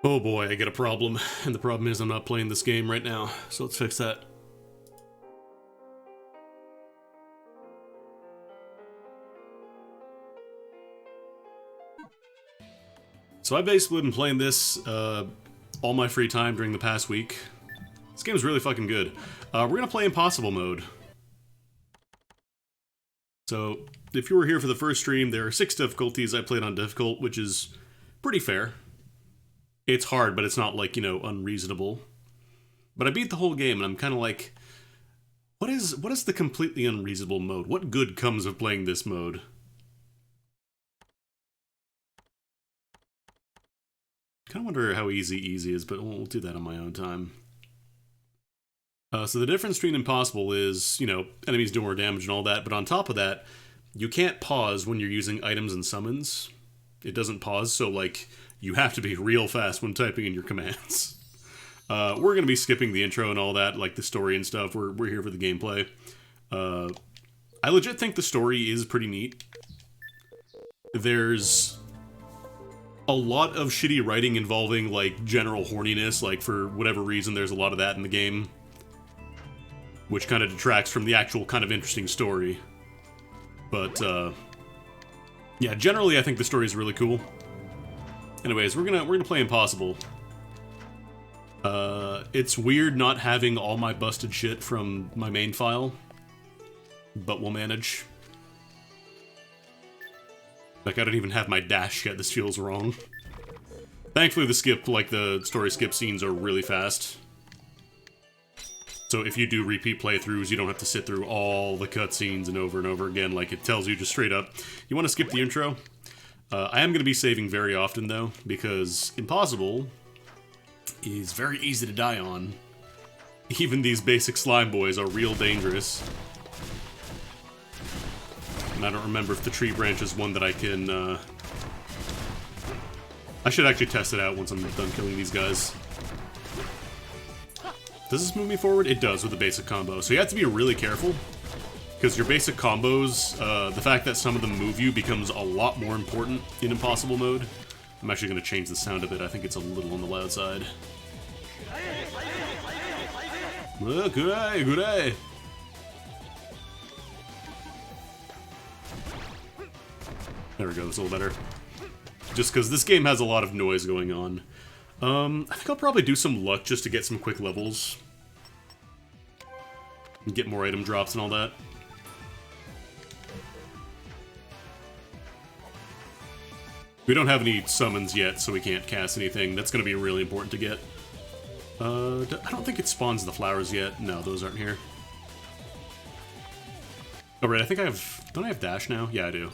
Oh boy, I get a problem. And the problem is I'm not playing this game right now, so let's fix that. So I've basically been playing this all my free time during the past week. This game is really fucking good. We're gonna play Impossible mode. So, if you were here for the first stream, there are 6 difficulties. I played on difficult, which is pretty fair. It's hard, but it's not, like, you know, unreasonable. But I beat the whole game, and I'm kind of like, what is the completely unreasonable mode? What good comes of playing this mode? Kind of wonder how easy is, but we'll do that on my own time. So the difference between Impossible is, you know, enemies do more damage and all that, but on top of that, you can't pause when you're using items and summons. It doesn't pause, so, like, you have to be real fast when typing in your commands. We're going to be skipping the intro and all that, like the story and stuff. We're here for the gameplay. I legit think the story is pretty neat. There's a lot of shitty writing involving, like, general horniness. Like, for whatever reason, there's a lot of that in the game, which kind of detracts from the actual kind of interesting story. But, yeah, generally I think the story is really cool. Anyways, we're gonna play Impossible. It's weird not having all my busted shit from my main file, but we'll manage. Like, I don't even have my dash yet, this feels wrong. Thankfully the story skip scenes are really fast. So if you do repeat playthroughs, you don't have to sit through all the cutscenes and over again. Like, it tells you just straight up. You want to skip the intro? I am going to be saving very often, though, because Impossible is very easy to die on. Even these basic slime boys are real dangerous. And I don't remember if the tree branch is one that I can, I should actually test it out once I'm done killing these guys. Does this move me forward? It does with the basic combo. So you have to be really careful, because your basic combos, the fact that some of them move you becomes a lot more important in Impossible mode. I'm actually going to change the sound a bit. I think it's a little on the loud side. Good. There we go, it's a little better. Just because this game has a lot of noise going on. I think I'll probably do some luck just to get some quick levels. And get more item drops and all that. We don't have any summons yet, so we can't cast anything. That's going to be really important to get. I don't think it spawns the flowers yet. No, those aren't here. Oh, right, I think I have... Don't I have dash now? Yeah, I do.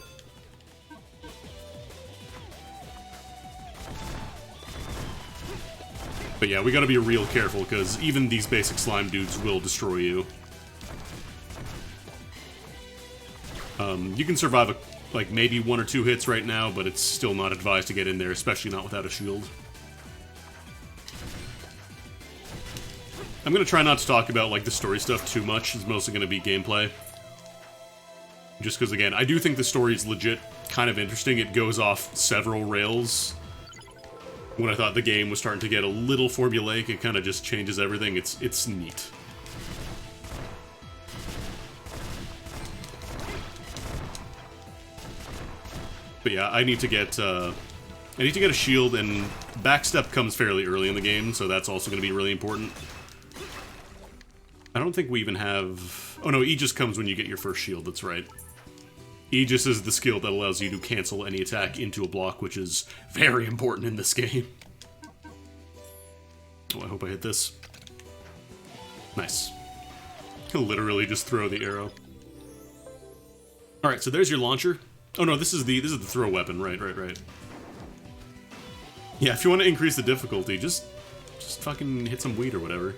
But yeah, we gotta be real careful, because even these basic slime dudes will destroy you. You can survive, like, maybe 1 or 2 hits right now, but it's still not advised to get in there, especially not without a shield. I'm gonna try not to talk about, like, the story stuff too much. It's mostly gonna be gameplay. Just because, again, I do think the story is legit kind of interesting. It goes off several rails. When I thought the game was starting to get a little formulaic, it kind of just changes everything. It's neat. But yeah, I need to get a shield, and backstep comes fairly early in the game, so that's also going to be really important. I don't think we even have... Oh no, Aegis comes when you get your first shield, that's right. Aegis is the skill that allows you to cancel any attack into a block, which is very important in this game. Oh, I hope I hit this. Nice. He'll literally just throw the arrow. Alright, so there's your launcher. Oh no, this is the throw weapon, right. Yeah, if you want to increase the difficulty, just fucking hit some weed or whatever.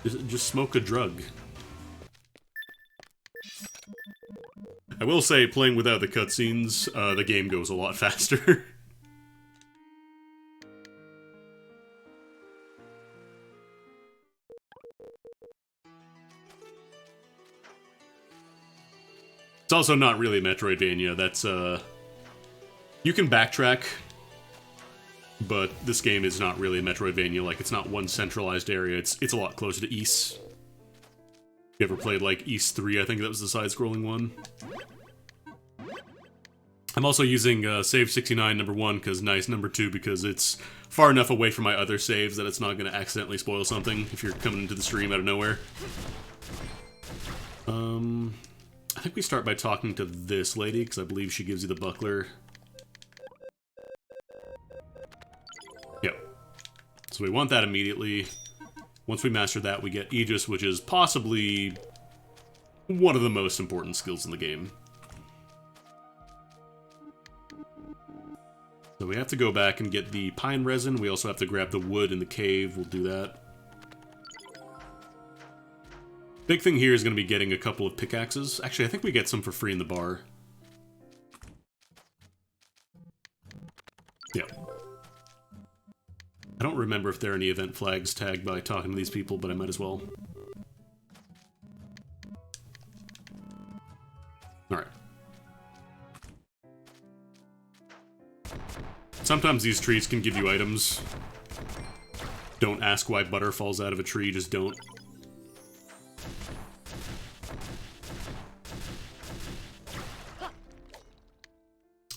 Just smoke a drug. I will say, playing without the cutscenes, the game goes a lot faster. It's also not really Metroidvania. That's, you can backtrack But this game is not really a Metroidvania, like, it's not one centralized area, it's a lot closer to Ys. You ever played, like, Ys 3, I think that was the side-scrolling one? I'm also using save 69 number 1 because nice, number 2 because it's far enough away from my other saves that it's not going to accidentally spoil something if you're coming into the stream out of nowhere. I think we start by talking to this lady because I believe she gives you the buckler. Yep. So we want that immediately. Once we master that, we get Aegis, which is possibly one of the most important skills in the game. So we have to go back and get the pine resin. We also have to grab the wood in the cave. We'll do that. Big thing here is going to be getting a couple of pickaxes. Actually, I think we get some for free in the bar. Yeah. I don't remember if there are any event flags tagged by talking to these people, but I might as well. Alright. Sometimes these trees can give you items. Don't ask why butter falls out of a tree, just don't.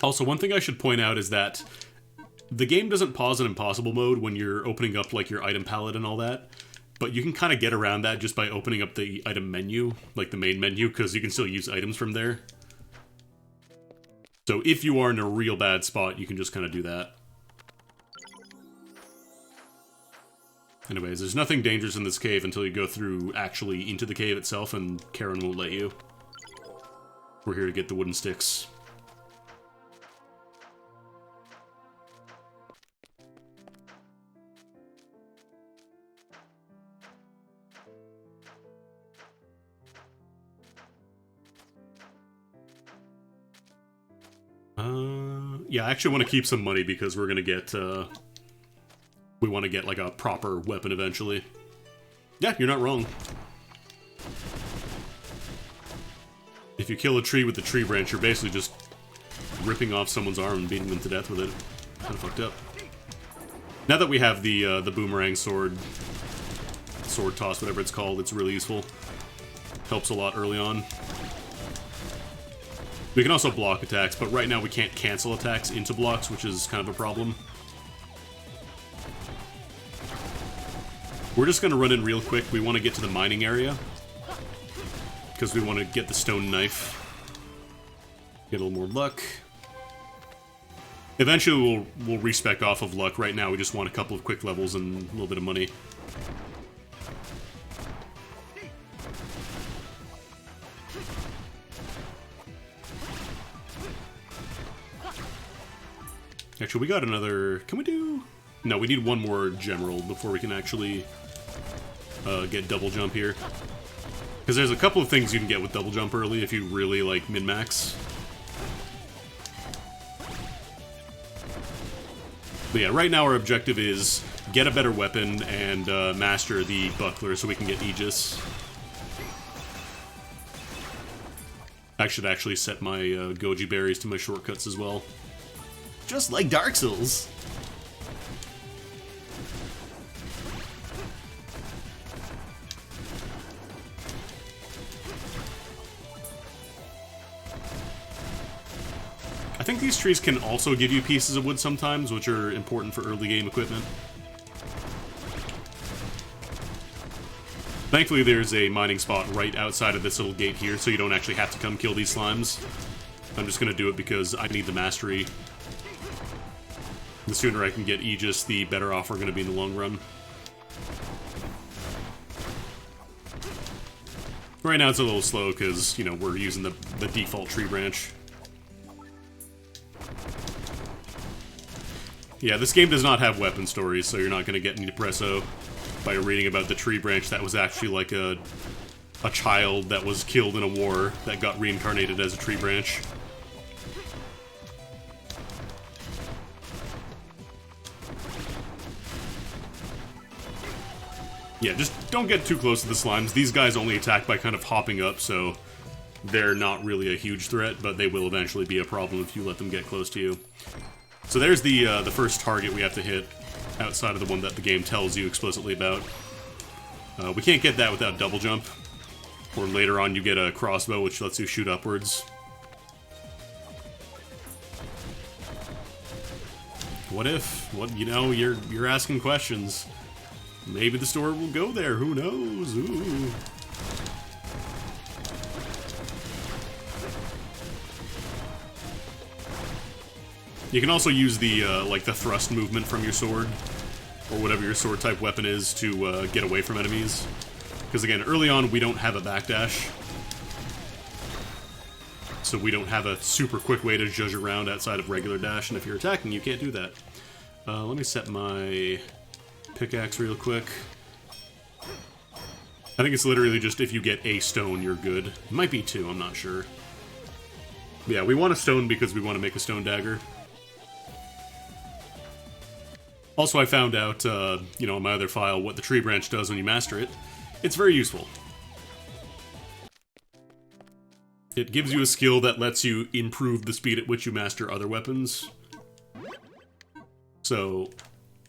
Also, one thing I should point out is that the game doesn't pause in impossible mode when you're opening up, like, your item palette and all that, but you can kind of get around that just by opening up the item menu, like the main menu, because you can still use items from there. So if you are in a real bad spot, you can just kind of do that. Anyways, there's nothing dangerous in this cave until you go through actually into the cave itself, and Karen won't let you. We're here to get the wooden sticks. Yeah, I actually want to keep some money because we're gonna get, we want to get, like, a proper weapon eventually. Yeah, you're not wrong. If you kill a tree with the tree branch, you're basically just ripping off someone's arm and beating them to death with it. Kind of fucked up. Now that we have the boomerang sword toss, whatever it's called, it's really useful. Helps a lot early on. We can also block attacks, but right now we can't cancel attacks into blocks, which is kind of a problem. We're just going to run in real quick. We want to get to the mining area, because we want to get the stone knife. Get a little more luck. Eventually we'll respec off of luck. Right now we just want a couple of quick levels and a little bit of money. Actually, we got another... Can we do... No, we need one more general before we can actually get double jump here. Because there's a couple of things you can get with double jump early if you really, like, min-max. But yeah, right now our objective is get a better weapon and master the buckler so we can get Aegis. I should actually set my goji berries to my shortcuts as well. Just like Dark Souls. I think these trees can also give you pieces of wood sometimes, which are important for early game equipment. Thankfully, there's a mining spot right outside of this little gate here, so you don't actually have to come kill these slimes. I'm just gonna do it because I need the mastery. The sooner I can get Aegis, the better off we're going to be in the long run. Right now it's a little slow because, you know, we're using the default tree branch. Yeah, this game does not have weapon stories, so you're not going to get any depresso by reading about the tree branch that was actually like a child that was killed in a war that got reincarnated as a tree branch. Yeah, just don't get too close to the slimes. These guys only attack by kind of hopping up, so they're not really a huge threat, but they will eventually be a problem if you let them get close to you. So there's the first target we have to hit, outside of the one that the game tells you explicitly about. We can't get that without double jump. Or later on you get a crossbow, which lets you shoot upwards. What if? What, you know, you're asking questions. Maybe the story will go there, who knows? Ooh. You can also use the, like, the thrust movement from your sword, or whatever your sword type weapon is, to get away from enemies. Because again, early on we don't have a backdash, so we don't have a super quick way to zhuzh around outside of regular dash, and if you're attacking, you can't do that. Let me set my pickaxe real quick. I think it's literally just if you get a stone, you're good. It might be two, I'm not sure. Yeah, we want a stone because we want to make a stone dagger. Also, I found out, you know, in my other file, what the tree branch does when you master it. It's very useful. It gives you a skill that lets you improve the speed at which you master other weapons. So,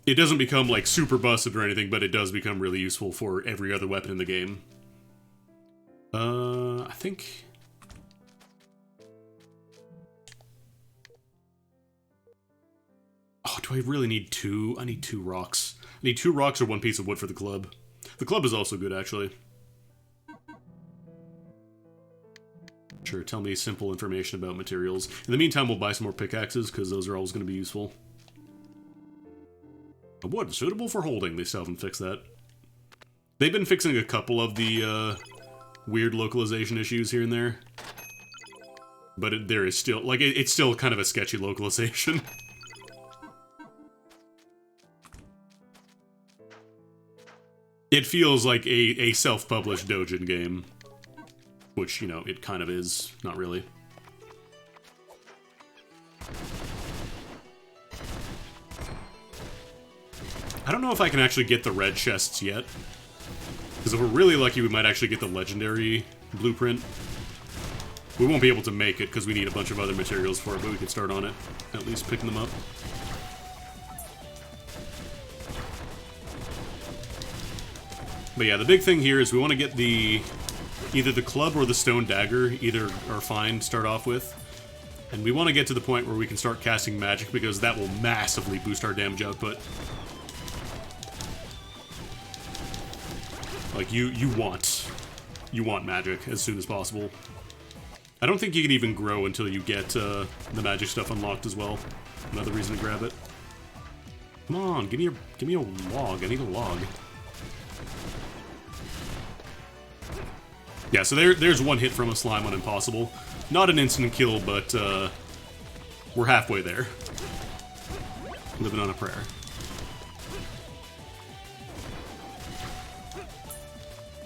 it doesn't become, like, super busted or anything, but it does become really useful for every other weapon in the game. I think... Oh, do I really need two? I need 2 rocks. I need 2 rocks or 1 piece of wood for the club. The club is also good, actually. Sure, tell me simple information about materials. In the meantime, we'll buy some more pickaxes, because those are always going to be useful. A wood suitable for holding, they still haven't fixed that. They've been fixing a couple of the weird localization issues here and there. But there is still, like, it's still kind of a sketchy localization. It feels like a self-published Dojin game. Which, you know, it kind of is. Not really. I don't know if I can actually get the red chests yet. Because if we're really lucky, we might actually get the legendary blueprint. We won't be able to make it because we need a bunch of other materials for it, but we can start on it. At least picking them up. But yeah, the big thing here is we want to get either the club or the stone dagger, either are fine to start off with. And we want to get to the point where we can start casting magic, because that will massively boost our damage output. Like, you want magic as soon as possible. I don't think you can even grow until you get the magic stuff unlocked as well. Another reason to grab it. Come on, give me a log. I need a log. Yeah, so there's 1 hit from a slime on Impossible. Not an instant kill, but we're halfway there. Living on a prayer.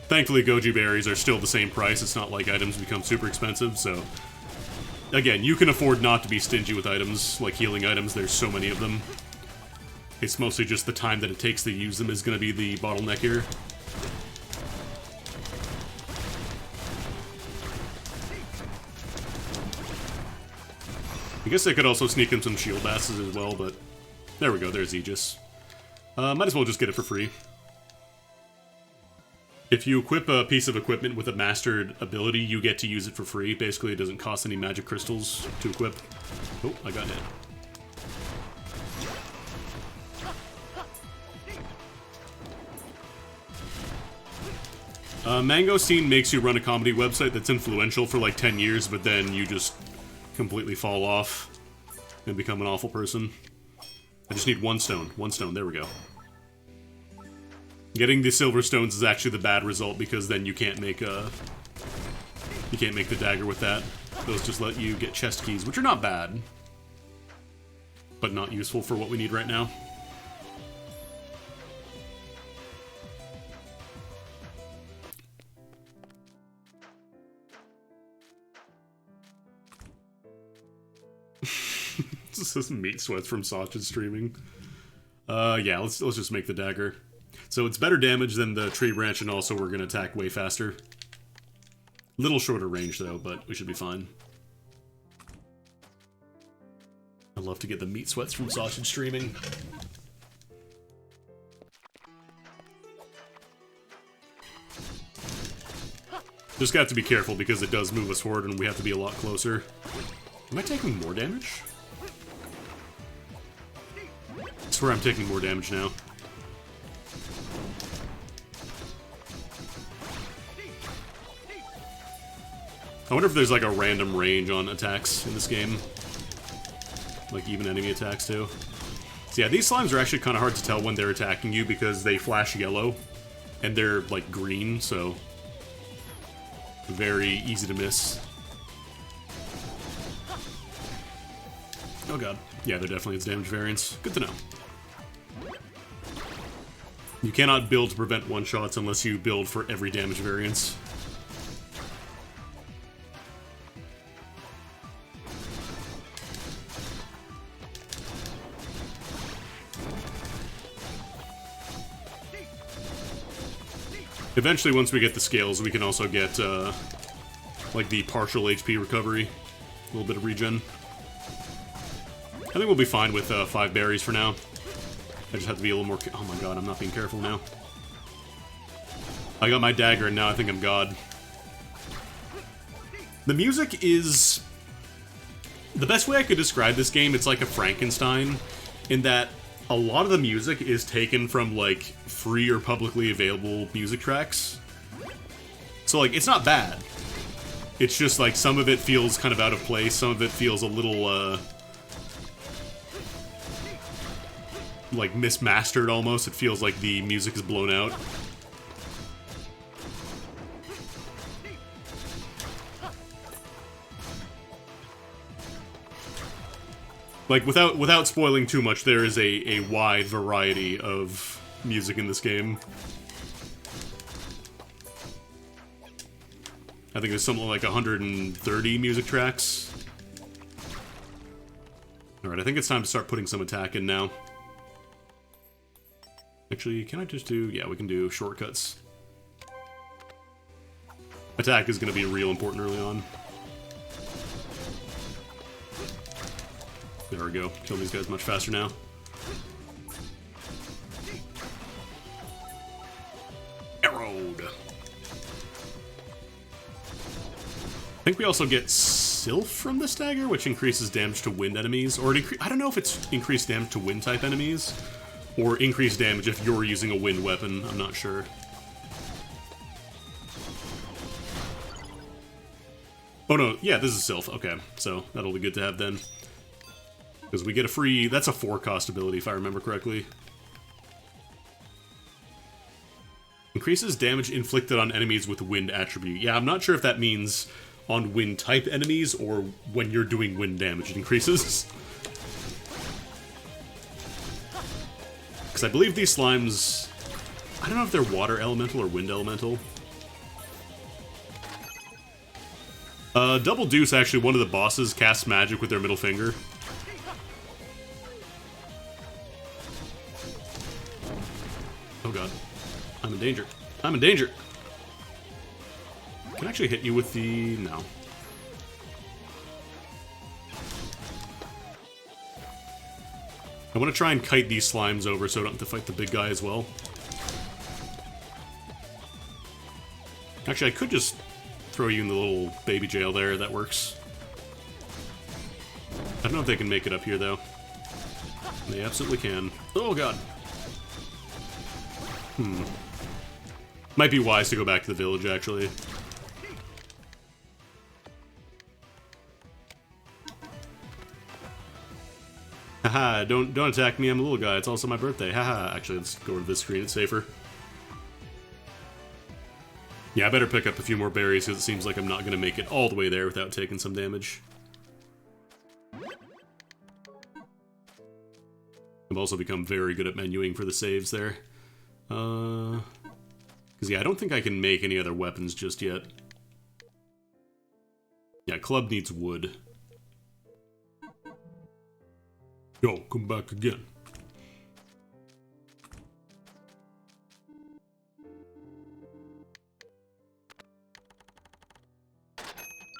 Thankfully, goji berries are still the same price. It's not like items become super expensive, so... Again, you can afford not to be stingy with items, like healing items. There's so many of them. It's mostly just the time that it takes to use them is going to be the bottleneck here. I guess I could also sneak in some shield basses as well, but... There we go, there's Aegis. Might as well just get it for free. If you equip a piece of equipment with a mastered ability, you get to use it for free. Basically, it doesn't cost any magic crystals to equip. Oh, I got hit. Mangosteen makes you run a comedy website that's influential for like 10 years, but then you just completely fall off and become an awful person. I just need 1 stone. 1 stone, there we go. Getting the silver stones is actually the bad result, because then you can't make the dagger with that. Those just let you get chest keys, which are not bad, but not useful for what we need right now. This is meat sweats from sausage streaming. Yeah, let's just make the dagger. So it's better damage than the tree branch, and also we're gonna attack way faster. Little shorter range though, but we should be fine. I love to get the meat sweats from sausage streaming. Just got to be careful because it does move us forward and we have to be a lot closer. Am I taking more damage? I swear I'm taking more damage now. I wonder if there's like a random range on attacks in this game. Like even enemy attacks too. So yeah, these slimes are actually kind of hard to tell when they're attacking you because they flash yellow and they're like green, so very easy to miss. Oh god. Yeah, there definitely is damage variance. Good to know. You cannot build to prevent one-shots unless you build for every damage variance. Eventually, once we get the scales, we can also get, like, the partial HP recovery. A little bit of regen. I think we'll be fine with 5 berries for now. I just have to be a little more... Oh my god, I'm not being careful now. I got my dagger, and now I think I'm god. The music is... The best way I could describe this game, it's like a Frankenstein, in that a lot of the music is taken from, like, free or publicly available music tracks. So, like, it's not bad. It's just, like, some of it feels kind of out of place, some of it feels a little, like, mismastered almost. It feels like the music is blown out. Like, without spoiling too much, there is a wide variety of music in this game. I think there's something like 130 music tracks. Alright, I think it's time to start putting some attack in now. Actually, can I just do... Yeah, we can do shortcuts. Attack is going to be real important early on. There we go. Kill these guys much faster now. Arrowed. I think we also get Sylph from this dagger, which increases damage to wind enemies. Or I don't know if it's increased damage to wind type enemies, or increased damage if you're using a wind weapon. I'm not sure. Oh no, yeah, this is Sylph. Okay, so that'll be good to have then. Because we get a free... That's a 4-cost ability, if I remember correctly. Increases damage inflicted on enemies with wind attribute. Yeah, I'm not sure if that means on wind-type enemies, or when you're doing wind damage it increases. Because I believe these slimes... I don't know if they're water elemental or wind elemental. Double Deuce, actually, one of the bosses casts magic with their middle finger. Oh god. I'm in danger. I'm in danger! Can I actually hit you with the... No. I want to try and kite these slimes over so I don't have to fight the big guy as well. Actually, I could just throw you in the little baby jail there. That works. I don't know if they can make it up here, though. They absolutely can. Oh god. Might be wise to go back to the village, actually. Haha, don't attack me, I'm a little guy, it's also my birthday. Haha, actually, let's go to this screen, it's safer. Yeah, I better pick up a few more berries, because it seems like I'm not going to make it all the way there without taking some damage. I've also become very good at menuing for the saves there. Because, yeah, I don't think I can make any other weapons just yet. Yeah, club needs wood. Yo, come back again.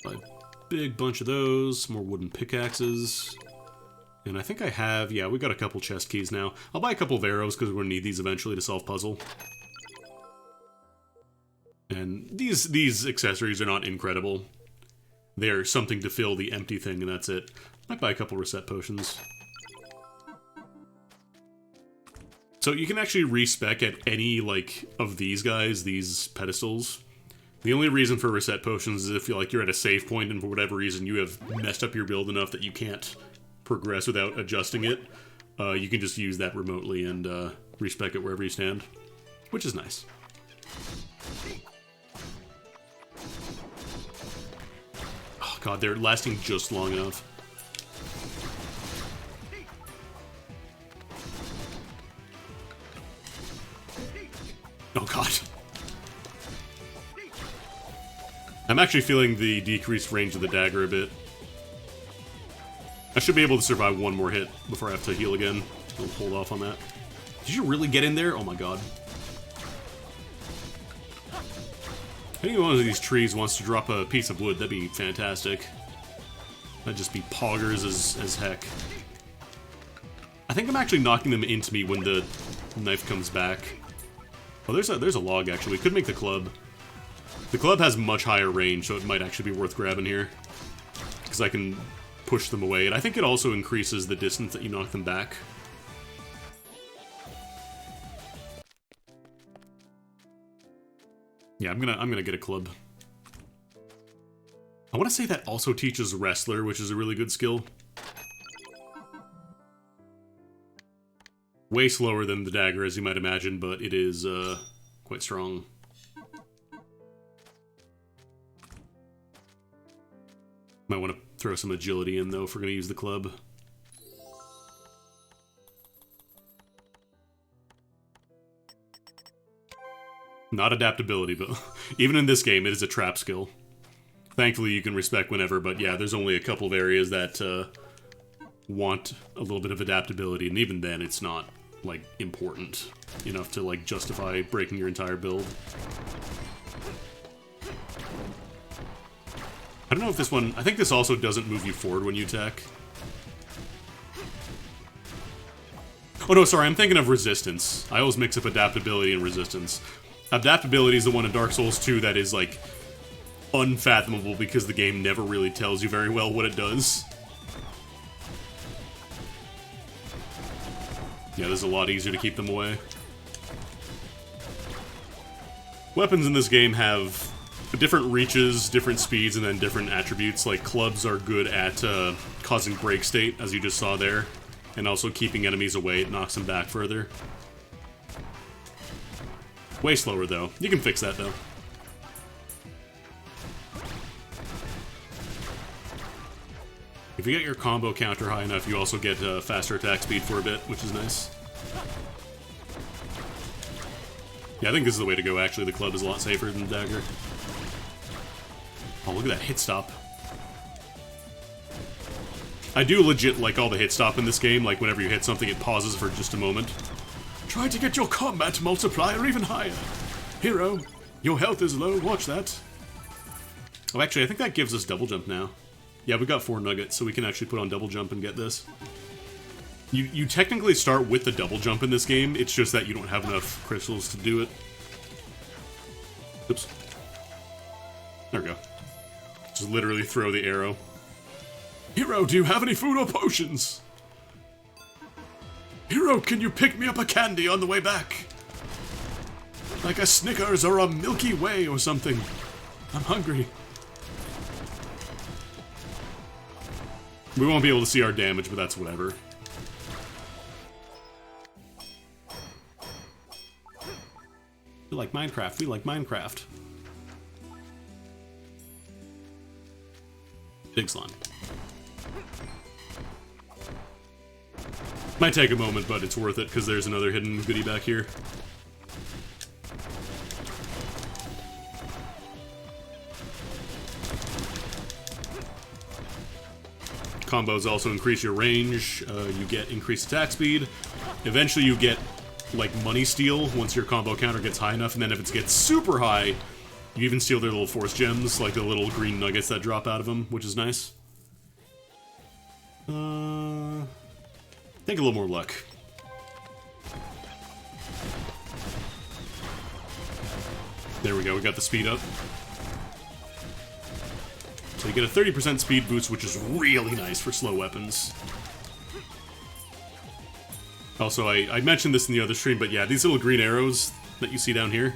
A big bunch of those, more wooden pickaxes. And I think I have, yeah, we got a couple chest keys now. I'll buy a couple of arrows because we're going to need these eventually to solve puzzle. And these accessories are not incredible. They're something to fill the empty thing, and that's it. Might buy a couple reset potions. So you can actually respec at any, like, of these guys, these pedestals. The only reason for reset potions is if you're at a save point and for whatever reason you have messed up your build enough that you can't progress without adjusting it. You can just use that remotely and respec it wherever you stand, which is nice. Oh god, they're lasting just long enough. Oh god. I'm actually feeling the decreased range of the dagger a bit. I should be able to survive one more hit before I have to heal again. I'll hold off on that. Did you really get in there? Oh my god. If any one of these trees wants to drop a piece of wood, that'd be fantastic. That'd just be poggers as heck. I think I'm actually knocking them into me when the knife comes back. Oh, there's a log, actually. We could make the club. The club has much higher range, so it might actually be worth grabbing here. Because I can push them away, and I think it also increases the distance that you knock them back. Yeah, I'm gonna get a club. I want to say that also teaches Wrestler, which is a really good skill. Way slower than the dagger, as you might imagine, but it is quite strong. Might want to throw some agility in, though, if we're going to use the club. Not adaptability, but even in this game, it is a trap skill. Thankfully, you can respec whenever, but yeah, there's only a couple of areas that want a little bit of adaptability, and even then, it's not, like, important enough to, like, justify breaking your entire build. I don't know if this one... I think this also doesn't move you forward when you attack. Oh no, sorry, I'm thinking of resistance. I always mix up adaptability and resistance. Adaptability is the one in Dark Souls 2 that is, like, unfathomable because the game never really tells you very well what it does. Yeah, this is a lot easier to keep them away. Weapons in this game have different reaches, different speeds, and then different attributes. Like, clubs are good at causing break state, as you just saw there, and also keeping enemies away. It knocks them back further. Way slower, though. You can fix that, though. If you get your combo counter high enough, you also get faster attack speed for a bit, which is nice. Yeah, I think this is the way to go, actually. The club is a lot safer than the dagger. Oh, look at that hit stop. I do legit like all the hit stop in this game. Like, whenever you hit something, it pauses for just a moment. Try to get your combat multiplier even higher. Hero, your health is low. Watch that. Oh, actually, I think that gives us double jump now. Yeah, we got 4 nuggets, so we can actually put on double jump and get this. You technically start with the double jump in this game. It's just that you don't have enough crystals to do it. Oops. There we go. Just literally throw the arrow. Hero, do you have any food or potions? Hero, can you pick me up a candy on the way back? Like a Snickers or a Milky Way or something. I'm hungry. We won't be able to see our damage, but that's whatever. We like Minecraft. We like Minecraft. Big slime. Might take a moment, but it's worth it because there's another hidden goodie back here. Combos also increase your range. You get increased attack speed. Eventually you get, like, money steal once your combo counter gets high enough, and then if it gets super high, you even steal their little force gems, like the little green nuggets that drop out of them, which is nice. Think a little more luck. There we go, we got the speed up. So you get a 30% speed boost, which is really nice for slow weapons. Also, I mentioned this in the other stream, but yeah, these little green arrows that you see down here,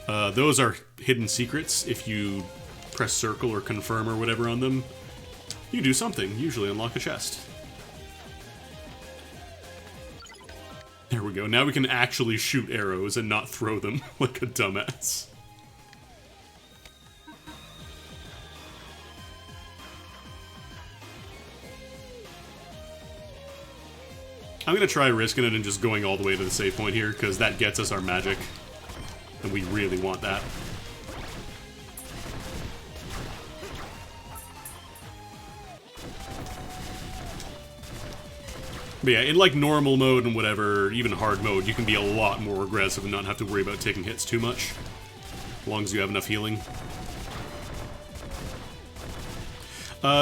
those are hidden secrets. If you press circle or confirm or whatever on them, you do something, usually unlock a chest. There we go, now we can actually shoot arrows and not throw them like a dumbass. I'm gonna try risking it and just going all the way to the save point here, because that gets us our magic. And we really want that. But yeah, in like normal mode and whatever, even hard mode, you can be a lot more aggressive and not have to worry about taking hits too much. As long as you have enough healing.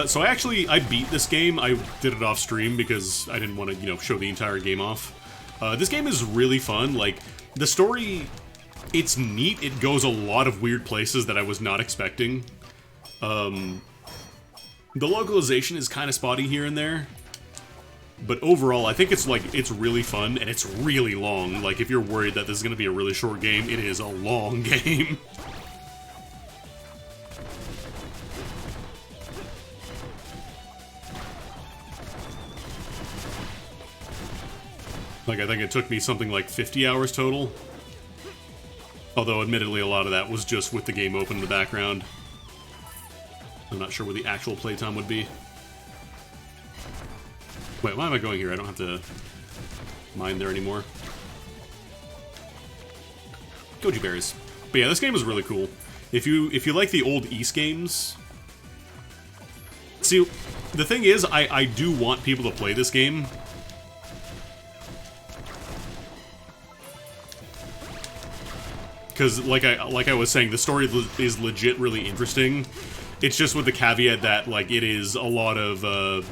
So I beat this game. I did it off stream because I didn't want to, you know, show the entire game off. This game is really fun. Like, the story, it's neat. It goes a lot of weird places that I was not expecting. The localization is kind of spotty here and there. But overall, I think it's really fun, and it's really long. Like, if you're worried that this is going to be a really short game, it is a long game. Like, I think it took me something like 50 hours total. Although, admittedly, a lot of that was just with the game open in the background. I'm not sure what the actual playtime would be. Wait, why am I going here? I don't have to mine there anymore. Goji berries. But yeah, this game is really cool. If you like the old Ys games... See, the thing is, I do want people to play this game. Because, like I was saying, the story is legit really interesting. It's just with the caveat that, like, it is a lot of,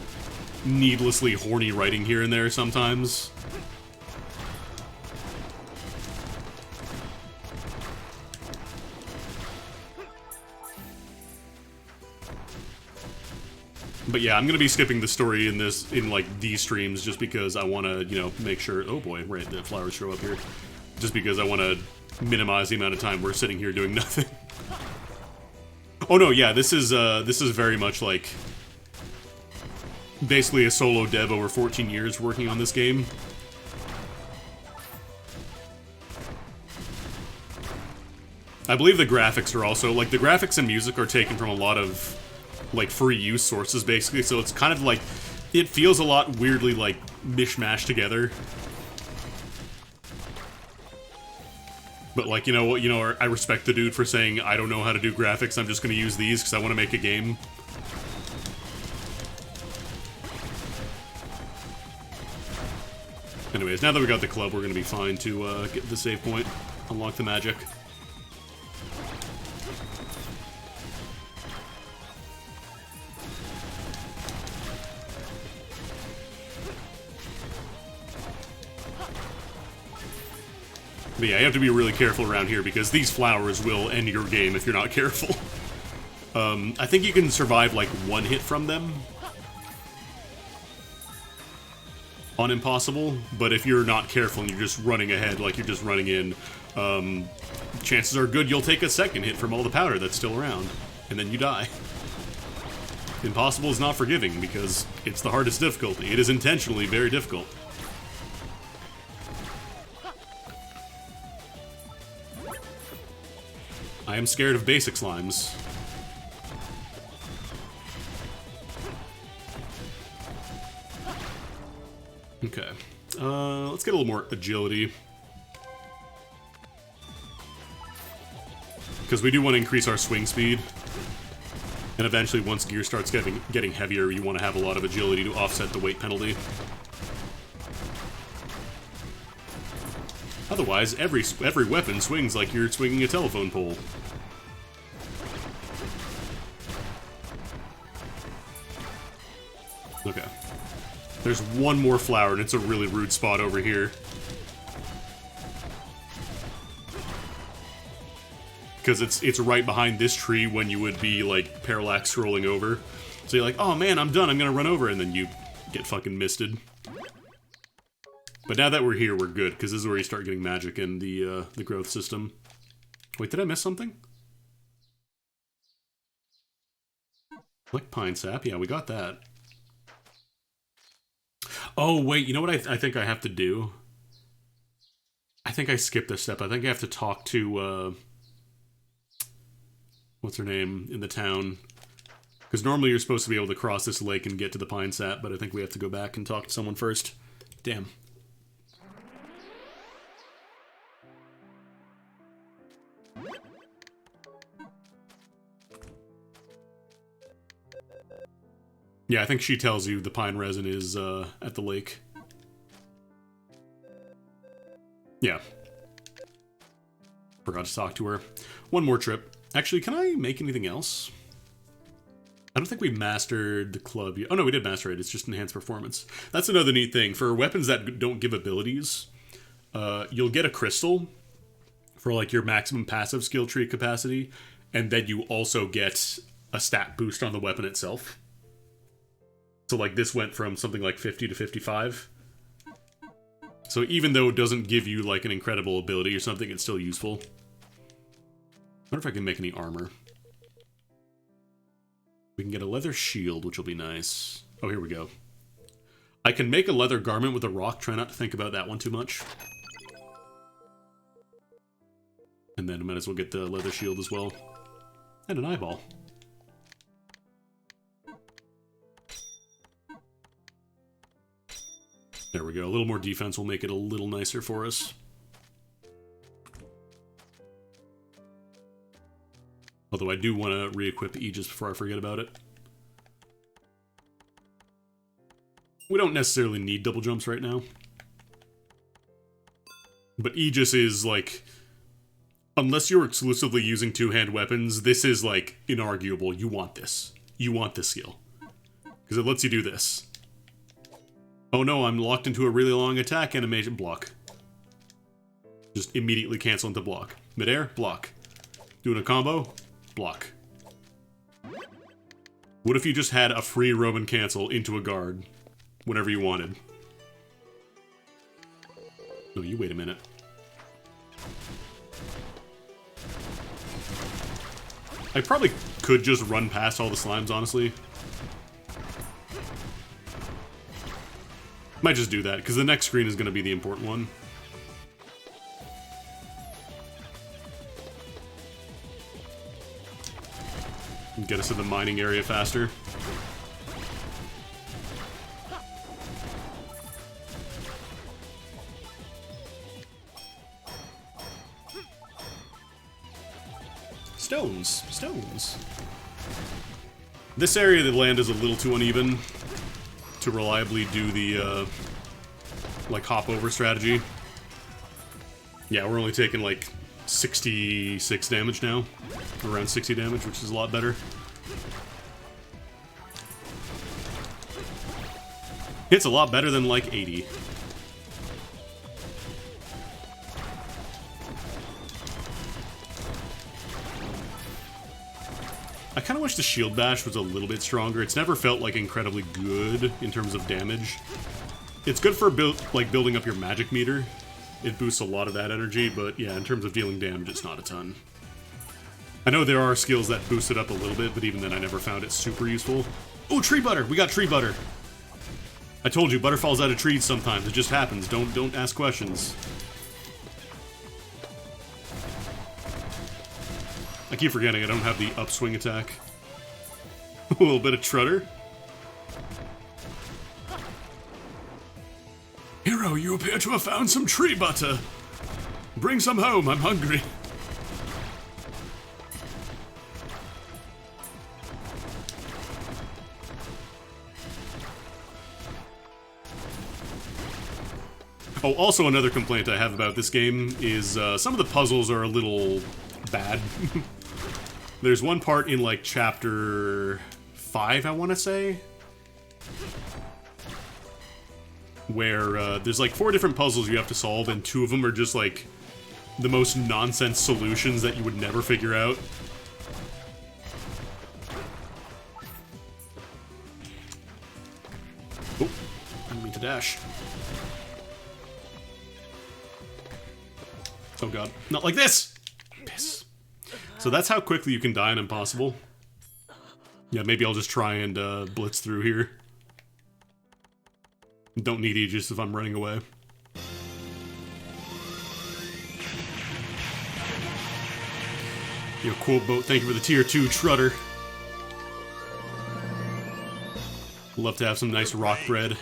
needlessly horny writing here and there sometimes. But yeah, I'm gonna be skipping the story in like these streams just because I want to, you know, make sure. Oh boy, right, the flowers show up here. Just because I want to minimize the amount of time we're sitting here doing nothing. Oh no, yeah, this is very much like basically a solo dev over 14 years working on this game. I believe the graphics are also, like, the graphics and music are taken from a lot of, like, free use sources, basically, so it's kind of like, it feels a lot weirdly, like, mishmashed together. But, like, you know what, I respect the dude for saying, I don't know how to do graphics, I'm just gonna use these because I want to make a game. Anyways, now that we got the club, we're gonna be fine to get to the save point, unlock the magic. But yeah, you have to be really careful around here because these flowers will end your game if you're not careful. I think you can survive like one hit from them on impossible, but if you're not careful and you're just running ahead like you're just running in, chances are good you'll take a second hit from all the powder that's still around, and then you die. Impossible is not forgiving because it's the hardest difficulty. It is intentionally very difficult. I am scared of basic slimes. Okay. Let's get a little more agility. Because we do want to increase our swing speed. And eventually, once gear starts getting heavier, you want to have a lot of agility to offset the weight penalty. Otherwise, every weapon swings like you're swinging a telephone pole. Okay. There's one more flower, and it's a really rude spot over here. Because it's right behind this tree when you would be, like, parallax scrolling over. So you're like, oh man, I'm done, I'm gonna run over, and then you get fucking misted. But now that we're here, we're good, because this is where you start getting magic in the growth system. Wait, did I miss something? Like pine sap, yeah, we got that. Oh, wait, you know what I think I have to do? I think I skipped this step. I think I have to talk to, what's her name, in the town. Because normally you're supposed to be able to cross this lake and get to the pine sap, but I think we have to go back and talk to someone first. Damn. Yeah, I think she tells you the pine resin is at the lake. Yeah. Forgot to talk to her. One more trip. Actually, can I make anything else? I don't think we mastered the club yet. Oh no, we did master it. It's just enhanced performance. That's another neat thing. For weapons that don't give abilities, you'll get a crystal for like your maximum passive skill tree capacity, and then you also get a stat boost on the weapon itself. So like this went from something like 50 to 55. So even though it doesn't give you like an incredible ability or something, it's still useful. I wonder if I can make any armor. We can get a leather shield, which will be nice. Oh, here we go. I can make a leather garment with a rock. Try not to think about that one too much. And then I might as well get the leather shield as well. And an eyeball. There we go. A little more defense will make it a little nicer for us. Although I do want to re-equip Aegis before I forget about it. We don't necessarily need double jumps right now. But Aegis is like... Unless you're exclusively using two-hand weapons, this is like inarguable. You want this. You want this skill. Because it lets you do this. Oh no, I'm locked into a really long attack animation. Block. Just immediately cancel into block. Midair, block. Doing a combo, block. What if you just had a free Roman cancel into a guard whenever you wanted? No, you wait a minute. I probably could just run past all the slimes, honestly. Might just do that, because the next screen is going to be the important one. Get us to the mining area faster. Stones. Stones. This area of the land is a little too uneven to reliably do the, like, hop-over strategy. Yeah, we're only taking, like, 66 damage now. Around 60 damage, which is a lot better. It's a lot better than, like, 80. I kind of wish the shield bash was a little bit stronger. It's never felt like incredibly good in terms of damage. It's good for building up your magic meter. It boosts a lot of that energy, but yeah, in terms of dealing damage, it's not a ton. I know there are skills that boost it up a little bit, but even then I never found it super useful. Oh, tree butter! We got tree butter! I told you, butter falls out of trees sometimes. It just happens. Don't ask questions. I keep forgetting I don't have the upswing attack. A little bit of Trutter. Hero, you appear to have found some tree butter. Bring some home, I'm hungry. Oh, also another complaint I have about this game is some of the puzzles are a little bad. There's one part in, like, chapter 5, I want to say, where there's like 4 different puzzles you have to solve, and 2 of them are just like the most nonsense solutions that you would never figure out. Oh, I didn't mean to dash. Oh god, not like this! Piss. So that's how quickly you can die in Impossible. Yeah, maybe I'll just try and blitz through here. Don't need Aegis if I'm running away. Yo, Quote Boat, thank you for the tier 2 Trutter. Love to have some nice rock bread.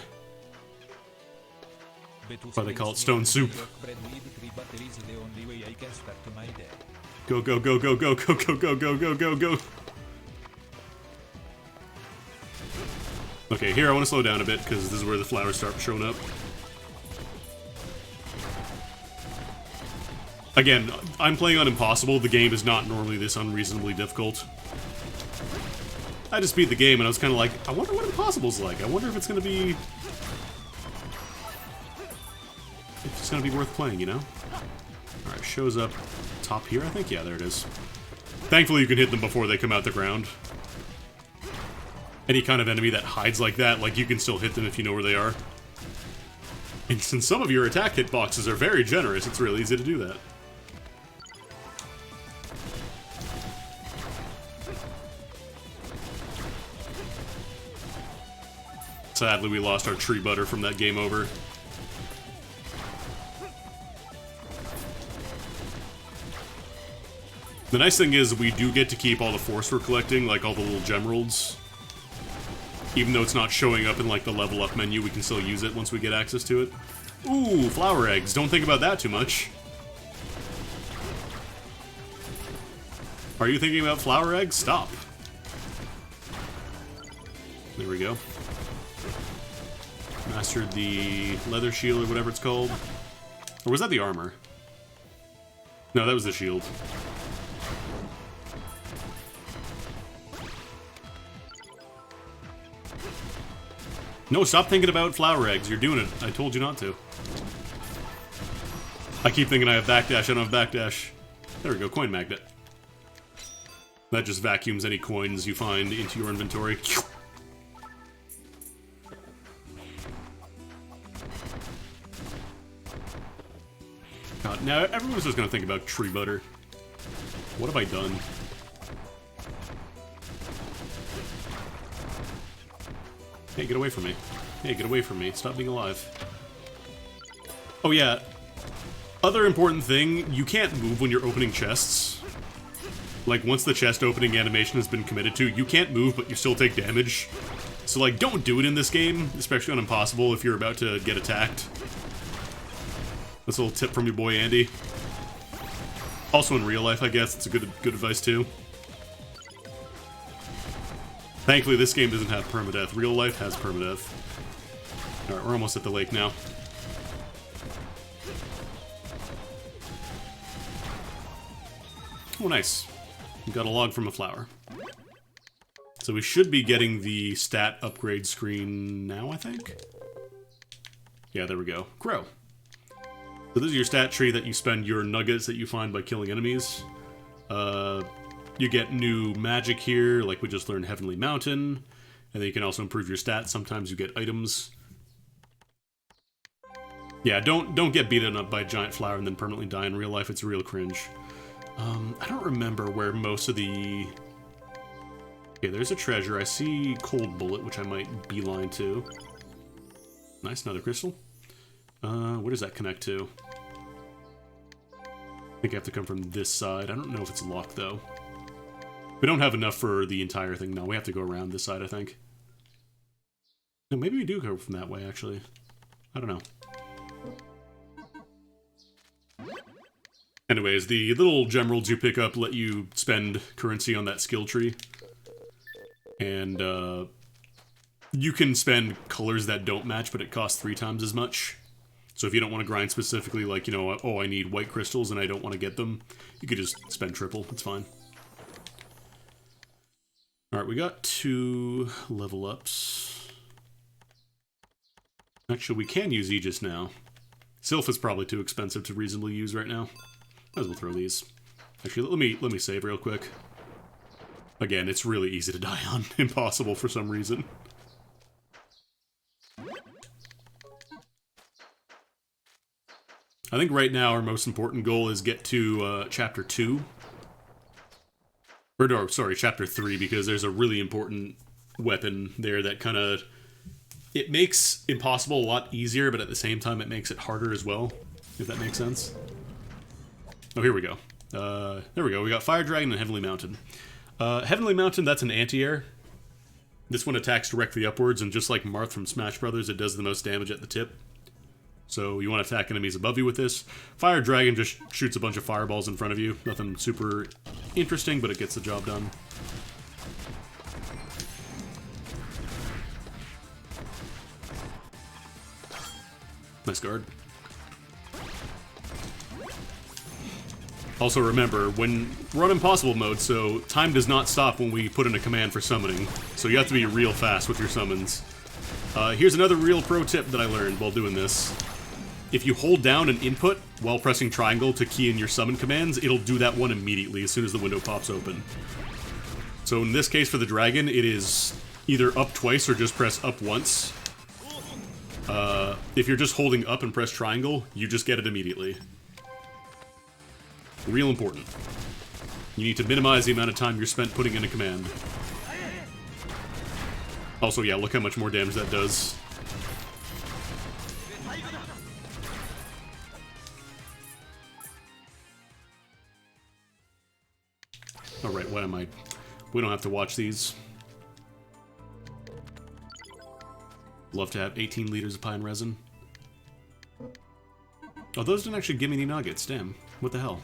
That's why they call it stone soup. Go, go, go, go, go, go, go, go, go, go, go, go. Okay, here I want to slow down a bit, because this is where the flowers start showing up. Again, I'm playing on Impossible. The game is not normally this unreasonably difficult. I just beat the game, and I was kind of like, I wonder what Impossible's like. I wonder if it's going to be... if it's going to be worth playing, you know? Alright, shows up top here, I think? Yeah, there it is. Thankfully, you can hit them before they come out the ground. Any kind of enemy that hides like that, like, you can still hit them if you know where they are. And since some of your attack hitboxes are very generous, it's really easy to do that. Sadly, we lost our tree butter from that game over. The nice thing is we do get to keep all the force we're collecting, like all the little gemeralds. Even though it's not showing up in like the level up menu, we can still use it once we get access to it. Ooh, flower eggs. Don't think about that too much. Are you thinking about flower eggs? Stop. There we go. Mastered the leather shield or whatever it's called. Or was that the armor? No, that was the shield. No, stop thinking about flower eggs. You're doing it. I told you not to. I keep thinking I have backdash. I don't have backdash. There we go. Coin magnet. That just vacuums any coins you find into your inventory. God, now everyone's just gonna think about tree butter. What have I done? Hey, get away from me. Hey, get away from me. Stop being alive. Oh yeah. Other important thing, you can't move when you're opening chests. Like, once the chest opening animation has been committed to, you can't move, but you still take damage. So, like, don't do it in this game, especially on Impossible if you're about to get attacked. That's a little tip from your boy Andy. Also in real life, I guess, it's a good advice too. Thankfully, this game doesn't have permadeath. Real life has permadeath. Alright, we're almost at the lake now. Oh, nice. We got a log from a flower. So we should be getting the stat upgrade screen now, I think? Yeah, there we go. Grow. So this is your stat tree that you spend your nuggets that you find by killing enemies. You get new magic here, like we just learned Heavenly Mountain. And then you can also improve your stats. Sometimes you get items. Yeah, don't get beaten up by a giant flower and then permanently die in real life. It's real cringe. I don't remember where most of the... Okay, there's a treasure. I see Cold Bullet, which I might beeline to. Nice, another crystal. Where does that connect to? I think I have to come from this side. I don't know if it's locked, though. We don't have enough for the entire thing. No, we have to go around this side, I think. No, maybe we do go from that way, actually. I don't know. Anyways, the little gemeralds you pick up let you spend currency on that skill tree. And, you can spend colors that don't match, but it costs 3 times as much. So if you don't want to grind specifically, like, you know, oh, I need white crystals and I don't want to get them, you could just spend triple. It's fine. Alright, we got 2 level ups. Actually, we can use Aegis now. Sylph is probably too expensive to reasonably use right now. Might as well throw these. Actually, let me save real quick. Again, it's really easy to die on. Impossible for some reason. I think right now our most important goal is get to Chapter 2. Or no, sorry, Chapter 3, because there's a really important weapon there that kind of... It makes impossible a lot easier, but at the same time it makes it harder as well, if that makes sense. Oh, here we go. There we go. We got Fire Dragon and Heavenly Mountain. Heavenly Mountain, that's an anti-air. This one attacks directly upwards, and just like Marth from Smash Brothers, it does the most damage at the tip. So you want to attack enemies above you with this. Fire Dragon just shoots a bunch of fireballs in front of you. Nothing super interesting, but it gets the job done. Nice guard. Also remember, we're on impossible mode, so time does not stop when we put in a command for summoning. So you have to be real fast with your summons. Here's another real pro tip that I learned while doing this. If you hold down an input while pressing triangle to key in your summon commands, it'll do that one immediately as soon as the window pops open. So in this case for the dragon, it is either up twice or just press up once. If you're just holding up and press triangle, you just get it immediately. Real important. You need to minimize the amount of time you're spent putting in a command. Also, yeah, look how much more damage that does. Alright, what am I... We don't have to watch these. Love to have 18 liters of pine resin. Oh, those didn't actually give me any nuggets, damn. What the hell?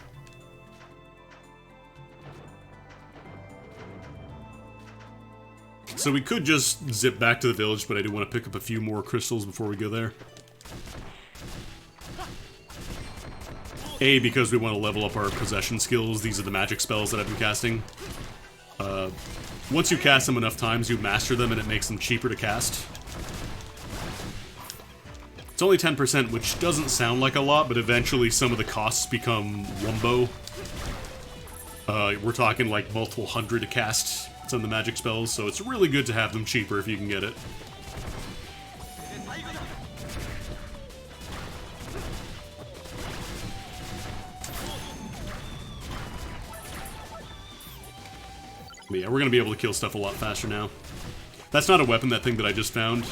So we could just zip back to the village, but I do want to pick up a few more crystals before we go there. A, because we want to level up our possession skills. These are the magic spells that I've been casting. Once you cast them enough times, you master them and it makes them cheaper to cast. It's only 10%, which doesn't sound like a lot, but eventually some of the costs become wumbo. We're talking like multiple hundred to cast some of the magic spells, so it's really good to have them cheaper if you can get it. But yeah, we're going to be able to kill stuff a lot faster now. That's not a weapon, that thing that I just found.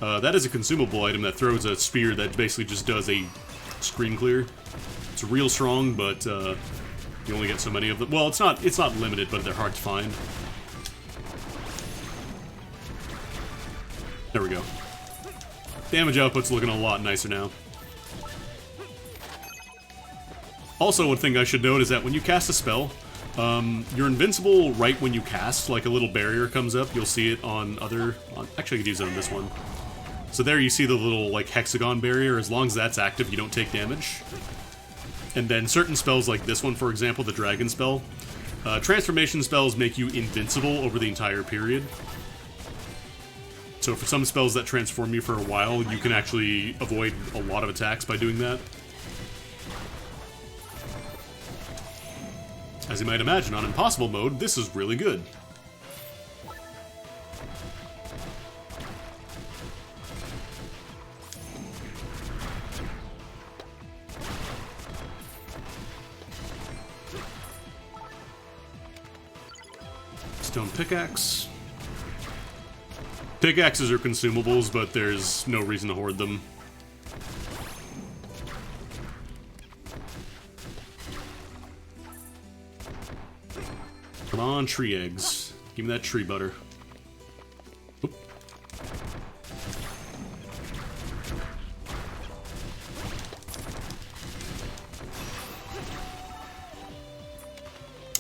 That is a consumable item that throws a spear that basically just does a screen clear. It's real strong, but you only get so many of them. Well, it's not limited, but they're hard to find. There we go. Damage output's looking a lot nicer now. Also, one thing I should note is that when you cast a spell, you're invincible right when you cast. Like a little barrier comes up, you'll see it on other... actually, I could use it on this one. So there you see the little, like, hexagon barrier. As long as that's active, you don't take damage. And then certain spells like this one, for example, the dragon spell, transformation spells make you invincible over the entire period. So for some spells that transform you for a while, you can actually avoid a lot of attacks by doing that. As you might imagine, on impossible mode, this is really good. Stone pickaxe. Pickaxes are consumables, but there's no reason to hoard them. Come on, tree eggs. Give me that tree butter. Oop.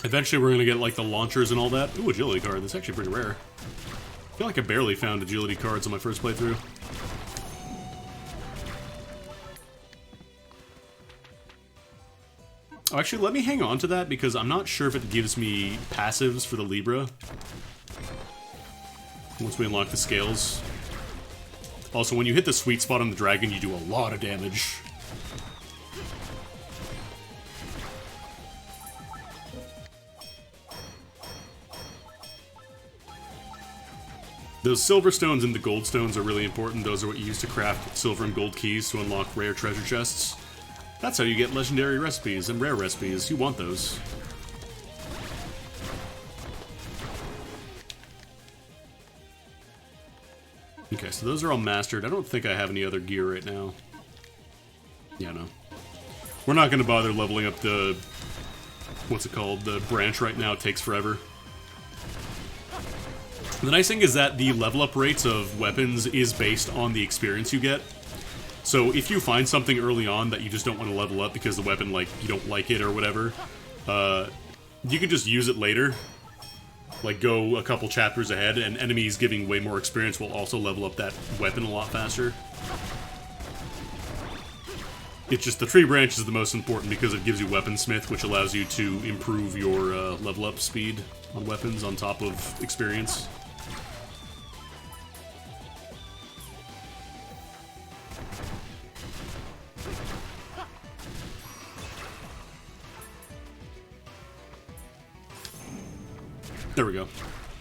Eventually we're gonna get, like, the launchers and all that. Ooh, agility card. That's actually pretty rare. I feel like I barely found agility cards on my first playthrough. Oh, actually, let me hang on to that, because I'm not sure if it gives me passives for the Libra once we unlock the scales. Also, when you hit the sweet spot on the dragon, you do a lot of damage. Those silver stones and the gold stones are really important. Those are what you use to craft silver and gold keys to unlock rare treasure chests. That's how you get legendary recipes and rare recipes. You want those. Okay, so those are all mastered. I don't think I have any other gear right now. Yeah, no. We're not going to bother leveling up the... what's it called? The branch right now. It takes forever. The nice thing is that the level up rates of weapons is based on the experience you get. So if you find something early on that you just don't want to level up because the weapon, like, you don't like it or whatever, you can just use it later. Like, go a couple chapters ahead, and enemies giving way more experience will also level up that weapon a lot faster. It's just the tree branch is the most important because it gives you Weaponsmith, which allows you to improve your level up speed on weapons on top of experience. There we go.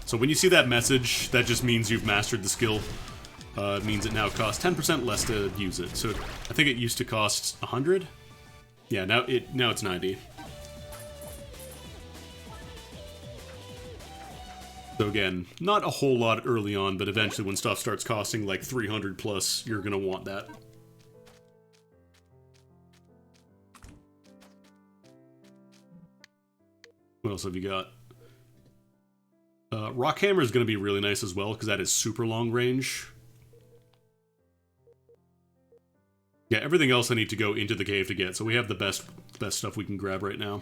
So when you see that message, that just means you've mastered the skill. It means it now costs 10% less to use it. So I think it used to cost 100? Yeah, now it's 90. So again, not a whole lot early on, but eventually when stuff starts costing like 300 plus, you're gonna want that. What else have you got? Rock Hammer is going to be really nice as well, because that is super long range. Yeah, everything else I need to go into the cave to get, so we have the best stuff we can grab right now.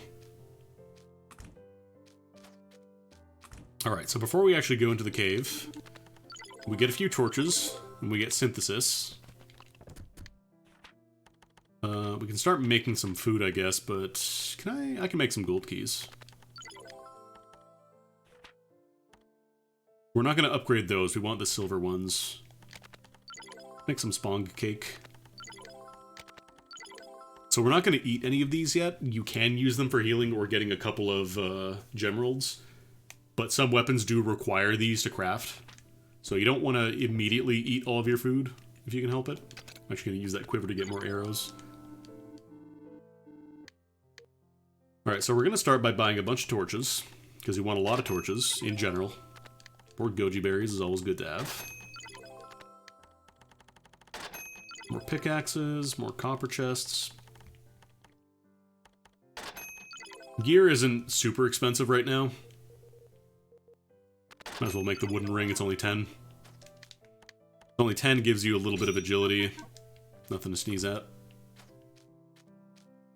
Alright, so before we actually go into the cave, we get a few torches, and we get synthesis. We can start making some food, I guess, but I can make some gold keys. We're not going to upgrade those, we want the silver ones. Make some spong cake. So we're not going to eat any of these yet. You can use them for healing or getting a couple of gemeralds. But some weapons do require these to craft. So you don't want to immediately eat all of your food, if you can help it. I'm actually going to use that quiver to get more arrows. Alright, so we're going to start by buying a bunch of torches, because you want a lot of torches, in general. More goji berries is always good to have. More pickaxes, more copper chests. Gear isn't super expensive right now. Might as well make the wooden ring, it's only 10. Only 10 gives you a little bit of agility. Nothing to sneeze at.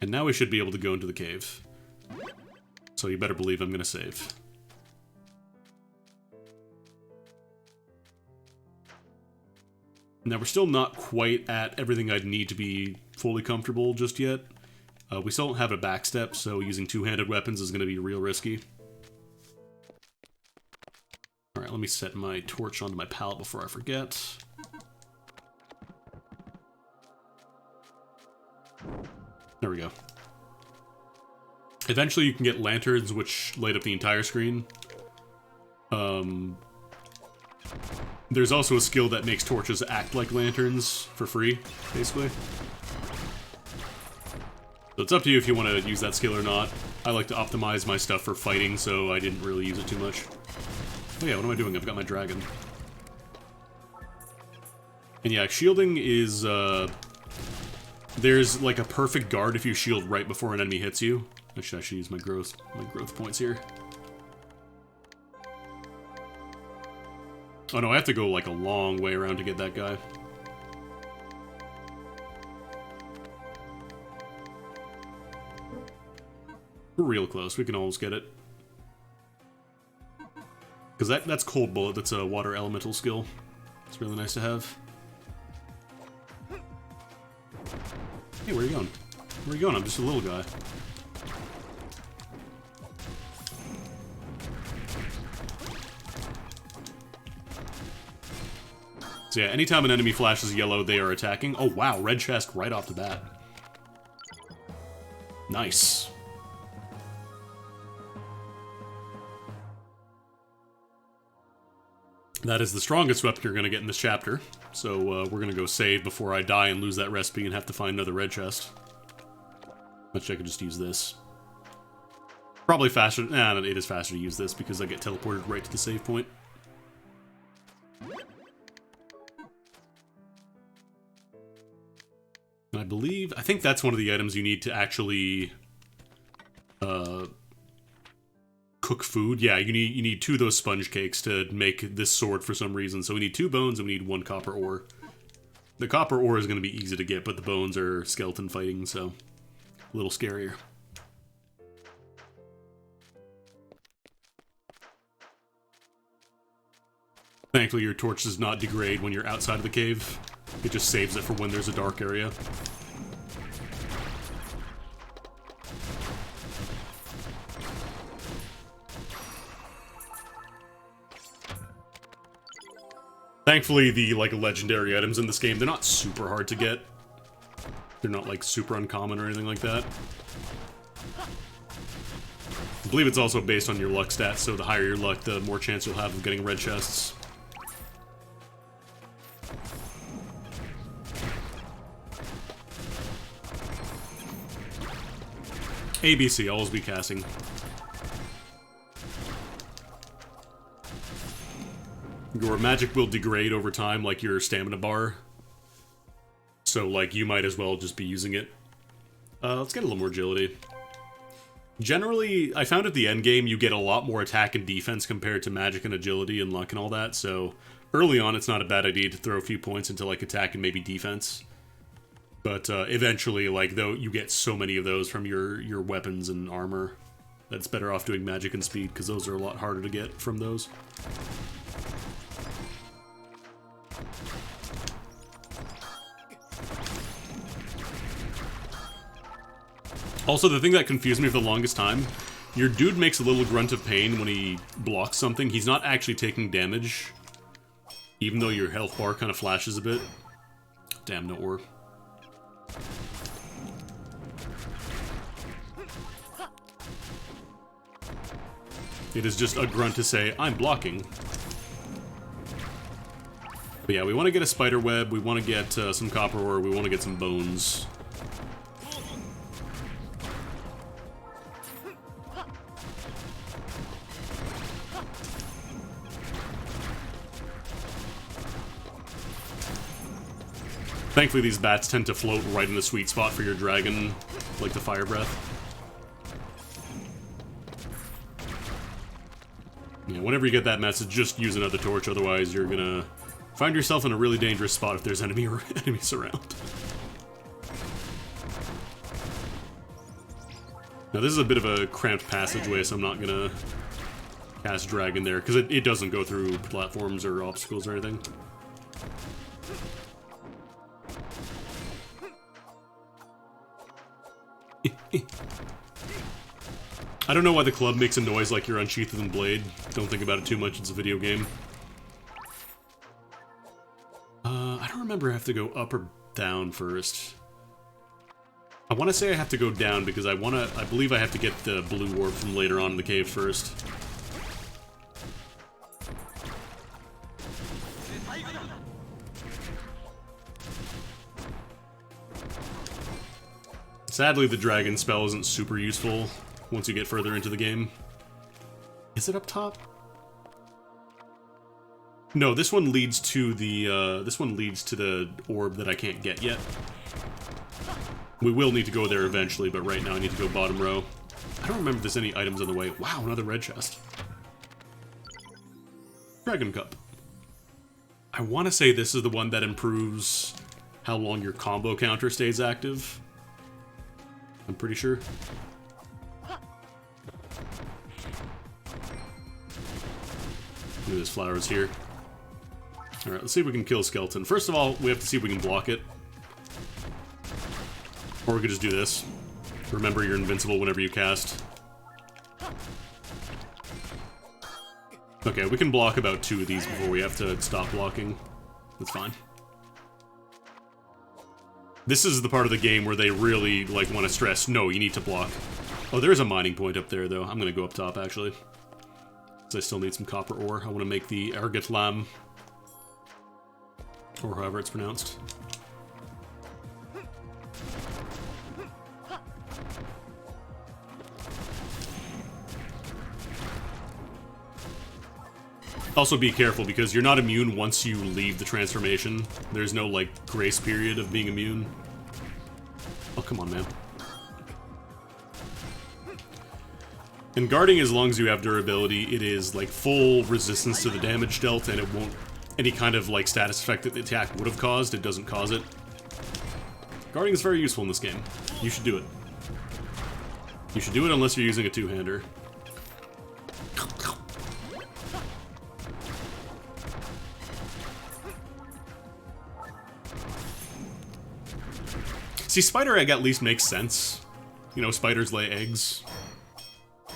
And now we should be able to go into the cave. So you better believe I'm gonna save. Now, we're still not quite at everything I'd need to be fully comfortable just yet. We still don't have a backstep, so using two-handed weapons is going to be real risky. Alright, let me set my torch onto my pallet before I forget. There we go. Eventually you can get lanterns, which light up the entire screen. There's also a skill that makes torches act like lanterns for free, basically. So it's up to you if you want to use that skill or not. I like to optimize my stuff for fighting, so I didn't really use it too much. Oh yeah, what am I doing? I've got my dragon. And yeah, shielding is, there's like a perfect guard if you shield right before an enemy hits you. Actually, I should use my growth points here. Oh no, I have to go like a long way around to get that guy. We're real close, we can almost get it. Because that's Cold Bullet, that's a water elemental skill. It's really nice to have. Hey, where are you going? Where are you going? I'm just a little guy. So yeah, anytime an enemy flashes yellow, they are attacking. Oh wow, red chest right off the bat. Nice. That is the strongest weapon you're going to get in this chapter. So we're going to go save before I die and lose that recipe and have to find another red chest. Which I could just use this. Probably faster. Nah, it is faster to use this because I get teleported right to the save point. And I think that's one of the items you need to actually cook food. Yeah, you need 2 of those sponge cakes to make this sword for some reason. So we need 2 bones and we need 1 copper ore. The copper ore is going to be easy to get, but the bones are skeleton fighting, so a little scarier. Thankfully, your torch does not degrade when you're outside of the cave. It just saves it for when there's a dark area. Thankfully, the, like, legendary items in this game, they're not super hard to get. They're not, like, super uncommon or anything like that. I believe it's also based on your luck stats, so the higher your luck, the more chance you'll have of getting red chests. ABC, always be casting. Your magic will degrade over time, like your stamina bar. So, like, you might as well just be using it. Let's get a little more agility. Generally, I found at the end game, you get a lot more attack and defense compared to magic and agility and luck and all that, so early on, it's not a bad idea to throw a few points into, like, attack and maybe defense. But eventually, like, though, you get so many of those from your weapons and armor, that's better off doing magic and speed, because those are a lot harder to get from those. Also, the thing that confused me for the longest time, your dude makes a little grunt of pain when he blocks something. He's not actually taking damage, even though your health bar kind of flashes a bit. Damn, no ore. It is just a grunt to say, I'm blocking. But yeah, we want to get a spider web, we want to get some copper ore, we want to get some bones. Thankfully, these bats tend to float right in the sweet spot for your dragon, like the fire breath. Yeah, whenever you get that message, just use another torch, otherwise you're gonna find yourself in a really dangerous spot if there's enemies around. Now this is a bit of a cramped passageway, so I'm not gonna cast dragon there, because it doesn't go through platforms or obstacles or anything. I don't know why the club makes a noise like you're unsheathed and blade. Don't think about it too much, it's a video game. I don't remember if I have to go up or down first. I want to say I have to go down because I believe I have to get the blue orb from later on in the cave first. Sadly, the dragon spell isn't super useful once you get further into the game. Is it up top? No, this one leads to the orb that I can't get yet. We will need to go there eventually, but right now I need to go bottom row. I don't remember if there's any items on the way. Wow, another red chest. Dragon Cup. I want to say this is the one that improves how long your combo counter stays active. I'm pretty sure. Look at this flowers here. Alright, let's see if we can kill a skeleton. First of all, we have to see if we can block it. Or we could just do this. Remember, you're invincible whenever you cast. Okay, we can block about 2 of these before we have to stop blocking. That's fine. This is the part of the game where they really, like, want to stress, no, you need to block. Oh, there's a mining point up there, though. I'm gonna go up top, actually. Because I still need some copper ore. I want to make the Ergot Lam. Or however it's pronounced. Also be careful, because you're not immune once you leave the transformation. There's no, like, grace period of being immune. Oh, come on, man. And guarding, as long as you have durability, it is, like, full resistance to the damage dealt, and it won't... Any kind of, like, status effect that the attack would have caused, it doesn't cause it. Guarding is very useful in this game. You should do it. You should do it unless you're using a two-hander. See, spider egg at least makes sense. You know, spiders lay eggs. Can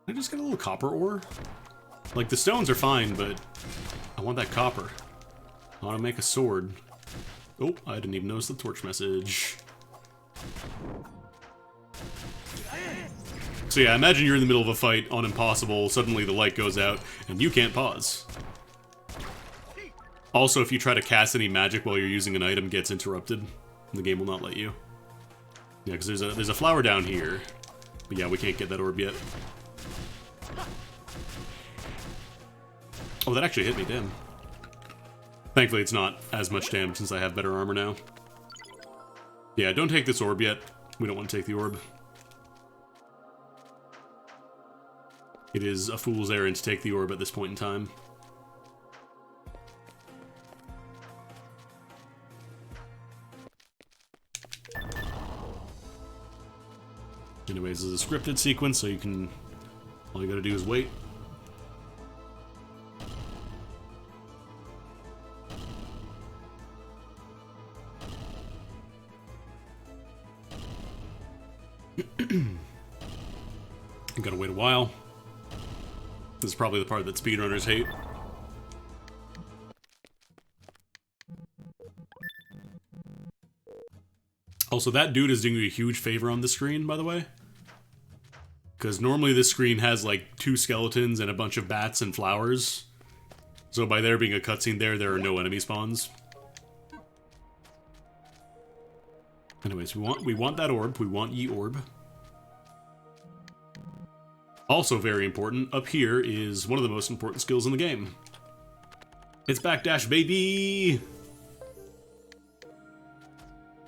I just get a little copper ore? Like, the stones are fine, but I want that copper. I want to make a sword. Oh, I didn't even notice the torch message. So yeah, imagine you're in the middle of a fight on impossible, suddenly the light goes out, and you can't pause. Also, if you try to cast any magic while you're using an item, it gets interrupted. The game will not let you. Yeah, because there's a flower down here. But yeah, we can't get that orb yet. Oh, that actually hit me, damn. Thankfully, it's not as much damage since I have better armor now. Yeah, don't take this orb yet. We don't want to take the orb. It is a fool's errand to take the orb at this point in time. Anyways, this is a scripted sequence, so you can... All you gotta do is wait. You gotta wait a while. This is probably the part that speedrunners hate. Also, that dude is doing you a huge favor on the screen, by the way. Because normally this screen has, like, 2 skeletons and a bunch of bats and flowers. So by there being a cutscene there are no enemy spawns. Anyways, we want that orb. We want ye orb. Also very important, up here is one of the most important skills in the game. It's backdash, baby!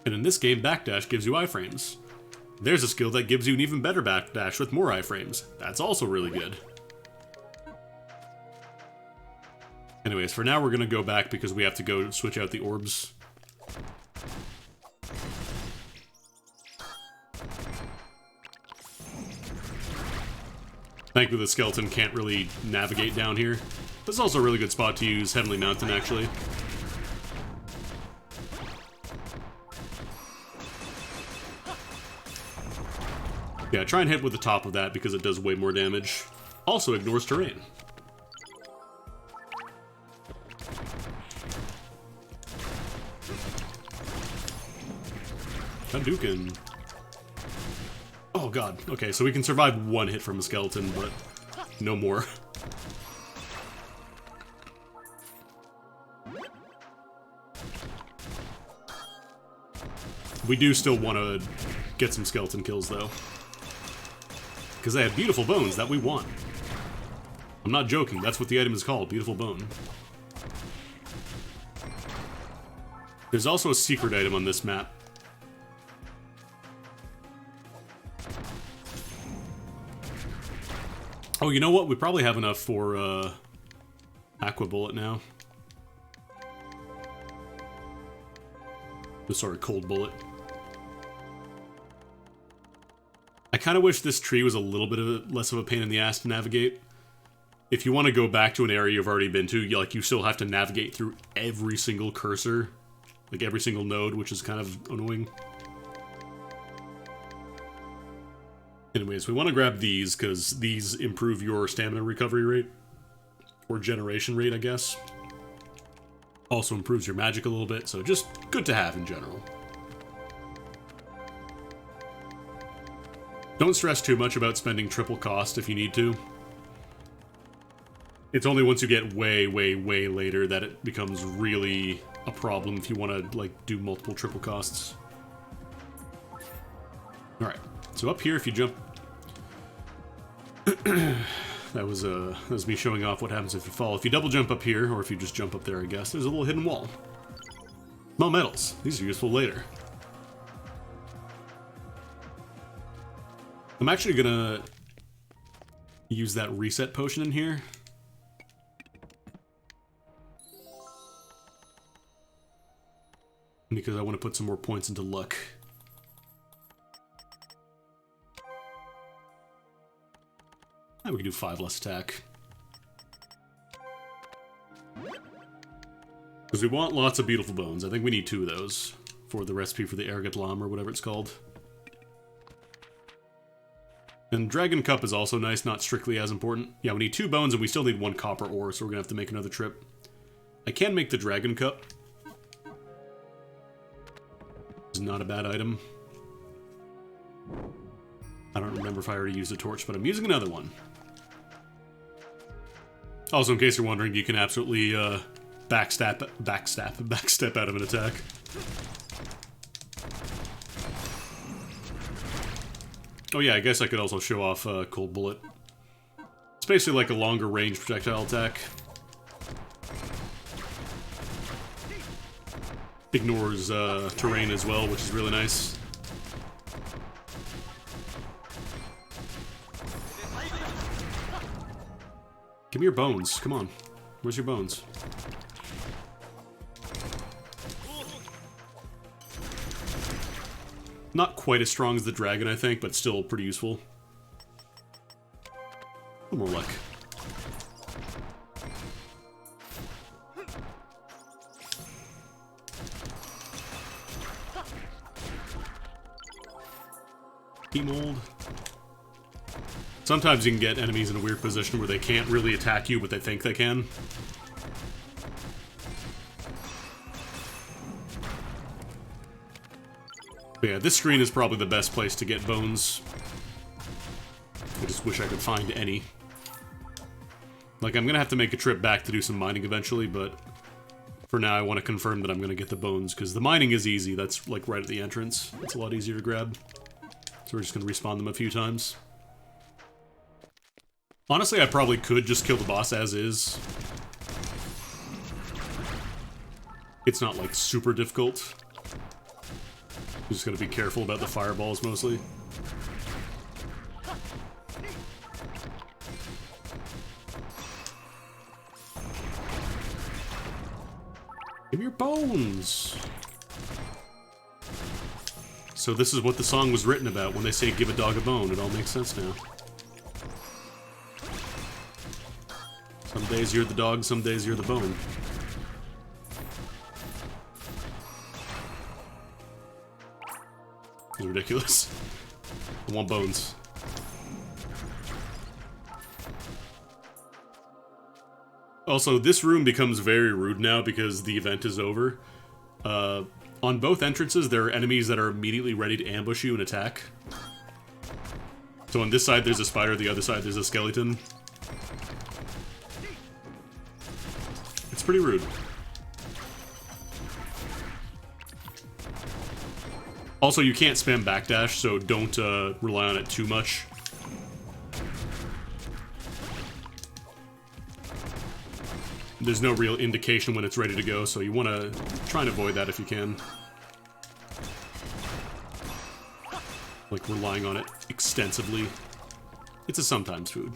And in this game, backdash gives you iframes. There's a skill that gives you an even better backdash with more iframes. That's also really good. Anyways, for now we're gonna go back because we have to go switch out the orbs. Thankfully the skeleton can't really navigate down here. This is also a really good spot to use Heavenly Mountain, actually. Yeah, try and hit with the top of that because it does way more damage. Also ignores terrain. Hadouken. Oh god, okay, so we can survive one hit from a skeleton, but no more. We do still want to get some skeleton kills, though. Because they have beautiful bones that we want. I'm not joking, that's what the item is called, beautiful bone. There's also a secret item on this map. Oh, you know what? We probably have enough for, Aqua Bullet now. Oh, sorry, Cold Bullet. I kind of wish this tree was a little bit less of a pain in the ass to navigate. If you want to go back to an area you've already been to, you still have to navigate through every single cursor. Like every single node, which is kind of annoying. Anyways, we want to grab these, because these improve your stamina recovery rate. Or generation rate, I guess. Also improves your magic a little bit, so just good to have in general. Don't stress too much about spending triple cost if you need to. It's only once you get way, way, way later that it becomes really a problem if you want to, like, do multiple triple costs. Alright, so up here if you jump... That was me showing off what happens if you fall. If you double jump up here, or if you just jump up there, I guess, there's a little hidden wall. Small medals. These are useful later. I'm actually gonna use that reset potion in here. Because I want to put some more points into luck. And we can do 5 less attack. Because we want lots of beautiful bones. I think we need 2 of those for the recipe for the Ergot Lam or whatever it's called. And Dragon Cup is also nice, not strictly as important. Yeah, we need 2 bones and we still need 1 copper ore, so we're gonna have to make another trip. I can make the Dragon Cup. It's not a bad item. I don't remember if I already used a torch, but I'm using another one. Also, in case you're wondering, you can absolutely backstep out of an attack. Oh yeah, I guess I could also show off Cold Bullet. It's basically like a longer range projectile attack. Ignores terrain as well, which is really nice. Give me your bones. Come on. Where's your bones? Not quite as strong as the dragon, I think, but still pretty useful. A little more luck. Mold. Sometimes you can get enemies in a weird position where they can't really attack you, but they think they can. But yeah, this screen is probably the best place to get bones. I just wish I could find any. Like, I'm gonna have to make a trip back to do some mining eventually, but for now I want to confirm that I'm gonna get the bones, because the mining is easy. That's, like, right at the entrance. It's a lot easier to grab. So we're just gonna respawn them a few times. Honestly, I probably could just kill the boss as is. It's not, like, super difficult. I'm just gonna be careful about the fireballs, mostly. Give me your bones! So this is what the song was written about when they say give a dog a bone. It all makes sense now. Some days you're the dog, some days you're the bone. It's ridiculous. I want bones. Also, this room becomes very rude now because the event is over. On both entrances, there are enemies that are immediately ready to ambush you and attack. So on this side, there's a spider, the other side, there's a skeleton. It's pretty rude. Also, you can't spam backdash, so don't rely on it too much. There's no real indication when it's ready to go, so you want to try and avoid that if you can. Like, relying on it extensively. It's a sometimes food.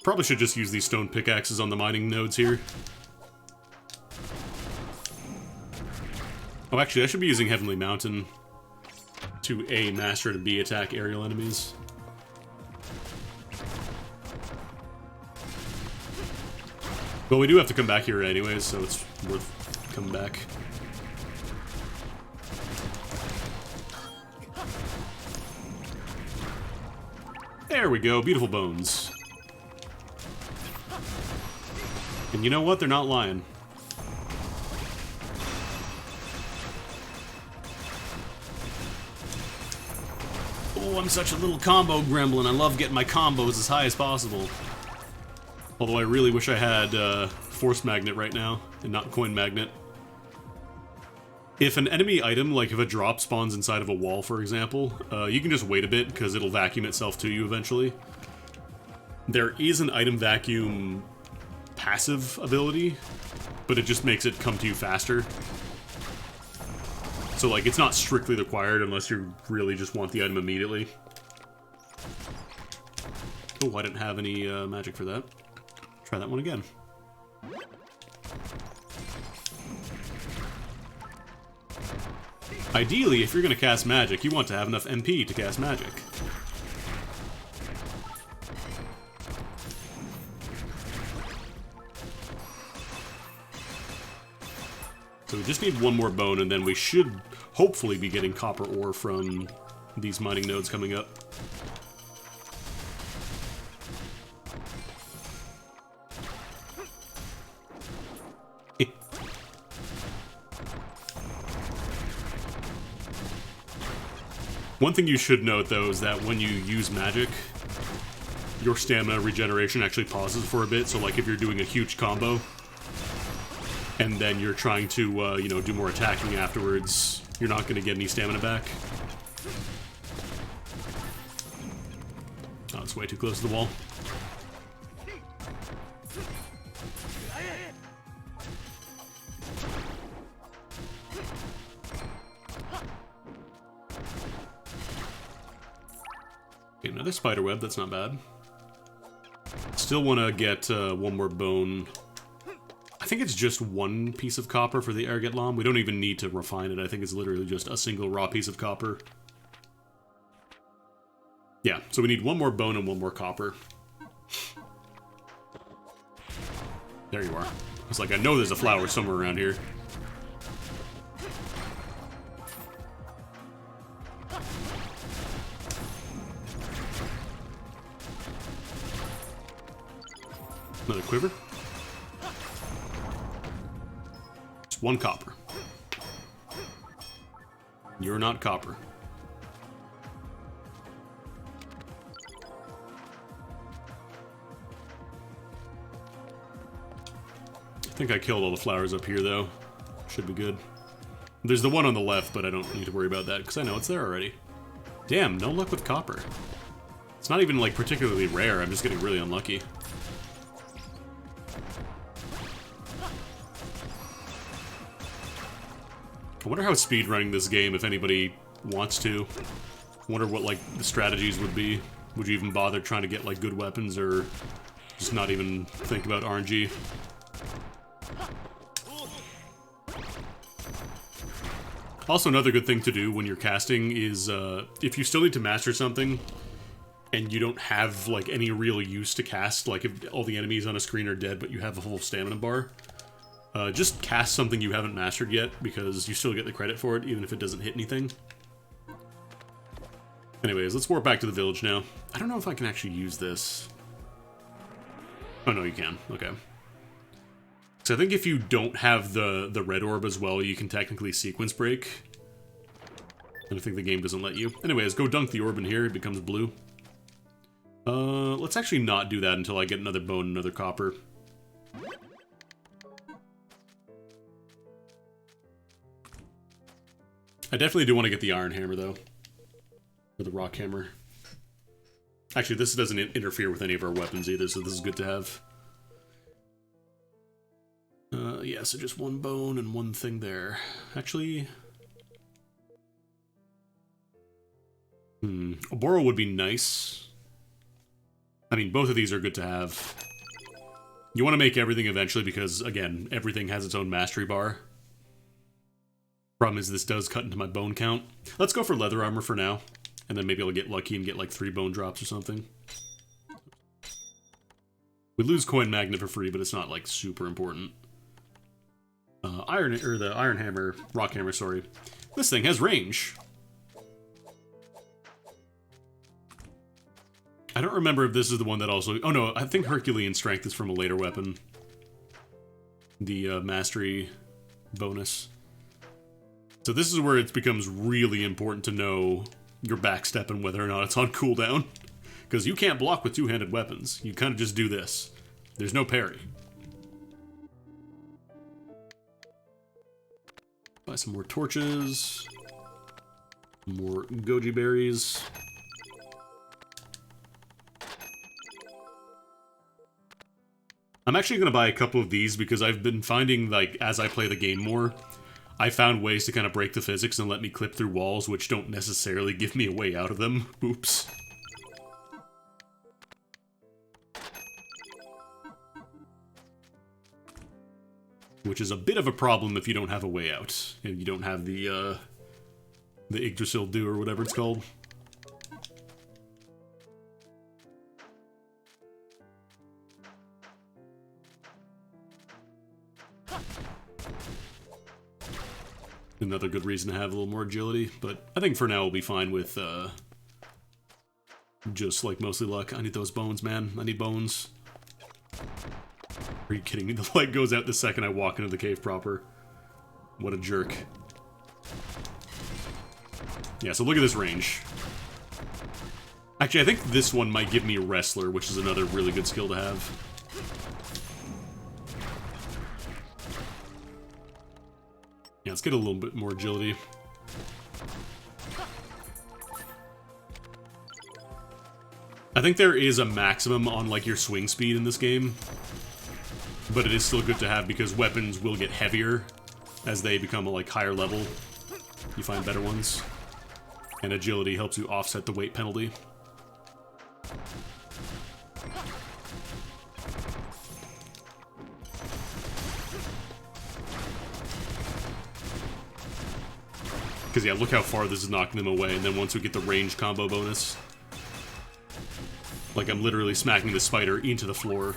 Probably should just use these stone pickaxes on the mining nodes here. Oh, actually, I should be using Heavenly Mountain to A, master to B, attack aerial enemies. But we do have to come back here anyways, so it's worth coming back. There we go, beautiful bones. And you know what? They're not lying. Oh, I'm such a little combo gremlin. I love getting my combos as high as possible. Although I really wish I had Force Magnet right now, and not Coin Magnet. If an enemy item, like if a drop spawns inside of a wall, for example, you can just wait a bit, because it'll vacuum itself to you eventually. There is an item vacuum passive ability, but it just makes it come to you faster. So, like, it's not strictly required unless you really just want the item immediately. Oh, I didn't have any magic for that. Try that one again. Ideally, if you're going to cast magic, you want to have enough MP to cast magic. So we just need one more bone, and then we should hopefully be getting copper ore from these mining nodes coming up. One thing you should note, though, is that when you use magic, your stamina regeneration actually pauses for a bit. So, like, if you're doing a huge combo, and then you're trying to, you know, do more attacking afterwards, you're not going to get any stamina back. Oh, it's way too close to the wall. Okay, another spider web, that's not bad. Still want to get one more bone. I think it's just one piece of copper for the Erget Lam. We don't even need to refine it. I think it's literally just a single raw piece of copper. Yeah, so we need one more bone and one more copper. There you are. It's like, I know there's a flower somewhere around here. Another quiver. Just one copper. You're not copper. I think I killed all the flowers up here, though. Should be good. There's the one on the left, but I don't need to worry about that, because I know it's there already. Damn, no luck with copper. It's not even, like, particularly rare. I'm just getting really unlucky. I wonder how speedrunning this game, if anybody wants to. I wonder what, like, the strategies would be. Would you even bother trying to get, like, good weapons, or just not even think about RNG? Also, another good thing to do when you're casting is, if you still need to master something, and you don't have, like, any real use to cast, like, if all the enemies on a screen are dead, but you have a full stamina bar, just cast something you haven't mastered yet, because you still get the credit for it, even if it doesn't hit anything. Anyways, let's warp back to the village now. I don't know if I can actually use this. Oh, no, you can. Okay. So I think if you don't have the red orb as well, you can technically sequence break. And I think the game doesn't let you. Anyways, go dunk the orb in here, it becomes blue. Let's actually not do that until I get another bone and another copper. I definitely do want to get the iron hammer, though. Or the rock hammer. Actually, this doesn't interfere with any of our weapons either, so this is good to have. Yeah, so just one bone and one thing there. Actually... a Boro would be nice. I mean, both of these are good to have. You want to make everything eventually because, again, everything has its own mastery bar. Problem is, this does cut into my bone count. Let's go for leather armor for now. And then maybe I'll get lucky and get like 3 bone drops or something. We lose coin magnet for free, but it's not like super important. The iron hammer, rock hammer, sorry. This thing has range. I don't remember if this is the one that also... Oh no, I think Herculean strength is from a later weapon. the mastery bonus. So this is where it becomes really important to know your backstep and whether or not it's on cooldown. Because you can't block with two-handed weapons. You kind of just do this. There's no parry. Buy some more torches. More goji berries. I'm actually going to buy a couple of these because I've been finding, like, as I play the game more, I found ways to kind of break the physics and let me clip through walls which don't necessarily give me a way out of them. Oops. Which is a bit of a problem if you don't have a way out, and you don't have the Yggdrasil Dew or whatever it's called. Another good reason to have a little more agility, but I think for now we'll be fine with just like mostly luck. I need those bones, man. I need bones. Are you kidding me? The light goes out the second I walk into the cave proper. What a jerk. Yeah, so look at this range. Actually, I think this one might give me Wrestler, which is another really good skill to have. Yeah, let's get a little bit more agility. I think there is a maximum on, like, your swing speed in this game. But it is still good to have because weapons will get heavier as they become a, like, higher level. You find better ones. And agility helps you offset the weight penalty. Because, yeah, look how far this is knocking them away, and then once we get the range combo bonus... Like, I'm literally smacking the spider into the floor.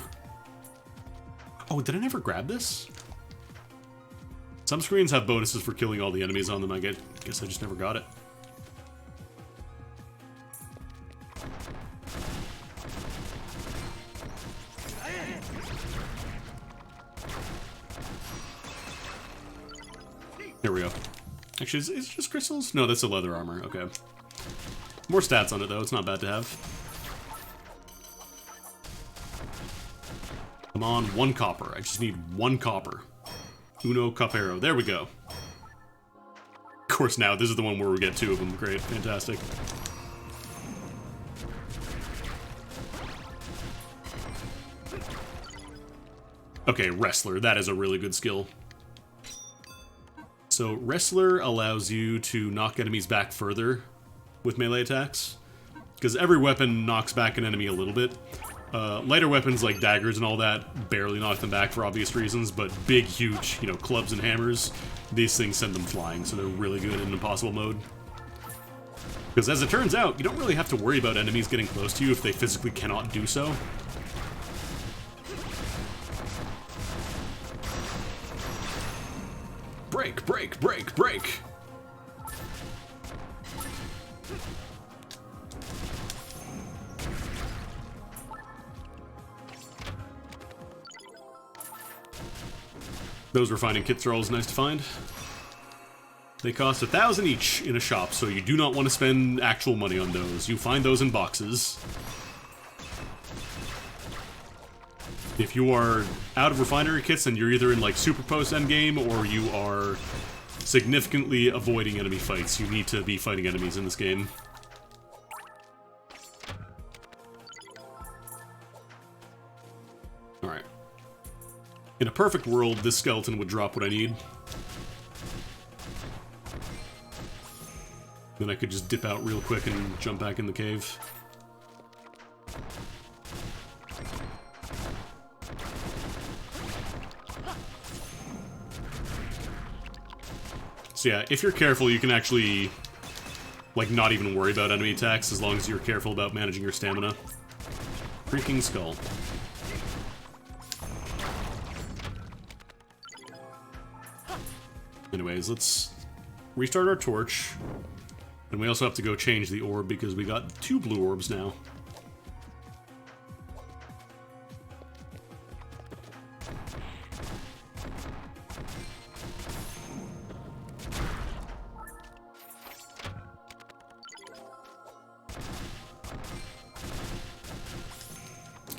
Oh, did I never grab this? Some screens have bonuses for killing all the enemies on them, I guess I just never got it. There we go. Actually, is it just crystals? No, that's a leather armor. Okay. More stats on it, though. It's not bad to have. Come on, 1 copper. I just need 1 copper. Uno copero. There we go. Of course, now, this is the one where we get 2 of them. Great. Fantastic. Okay, Wrestler. That is a really good skill. So, Wrestler allows you to knock enemies back further with melee attacks. Because every weapon knocks back an enemy a little bit. Lighter weapons like daggers and all that barely knock them back for obvious reasons, but big, huge, you know, clubs and hammers, these things send them flying, so they're really good in impossible mode. Because as it turns out, you don't really have to worry about enemies getting close to you if they physically cannot do so. Break, break, break, break! Those refining kits are always nice to find. They cost 1,000 each in a shop, so you do not want to spend actual money on those. You find those in boxes. If you are out of refinery kits, then you're either in like super post endgame or you are significantly avoiding enemy fights. You need to be fighting enemies in this game. Alright. In a perfect world, this skeleton would drop what I need. Then I could just dip out real quick and jump back in the cave. So yeah, if you're careful, you can actually, like, not even worry about enemy attacks as long as you're careful about managing your stamina. Freaking skull. Anyways, let's restart our torch. And we also have to go change the orb because we got 2 blue orbs now.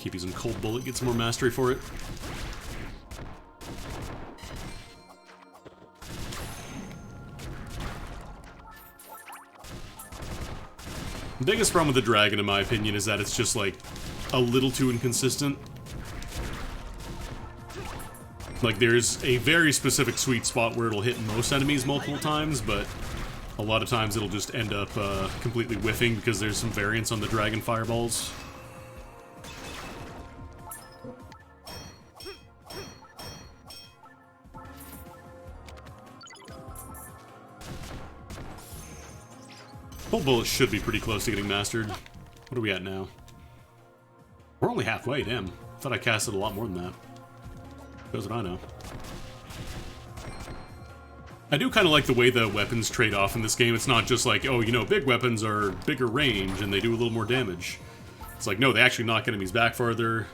Keep using Cold Bullet, get some more mastery for it. The biggest problem with the dragon, in my opinion, is that it's just, like, a little too inconsistent. Like, there's a very specific sweet spot where it'll hit most enemies multiple times, but a lot of times it'll just end up completely whiffing because there's some variance on the dragon fireballs. Cold Bullet should be pretty close to getting mastered. What are we at now? We're only halfway, damn. Thought I casted a lot more than that. Goes what I know. I do kind of like the way the weapons trade off in this game. It's not just like, oh, you know, big weapons are bigger range and they do a little more damage. It's like, no, they actually knock enemies back farther.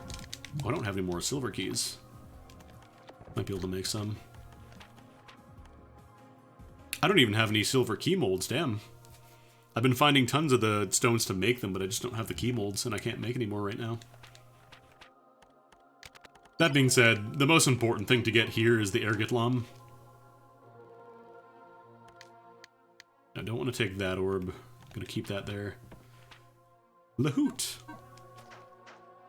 Oh, I don't have any more silver keys. Might be able to make some. I don't even have any silver key molds, damn. I've been finding tons of the stones to make them, but I just don't have the key molds, and I can't make any more right now. That being said, the most important thing to get here is the Ergitlam. I don't want to take that orb. I'm gonna keep that there. Lahoot!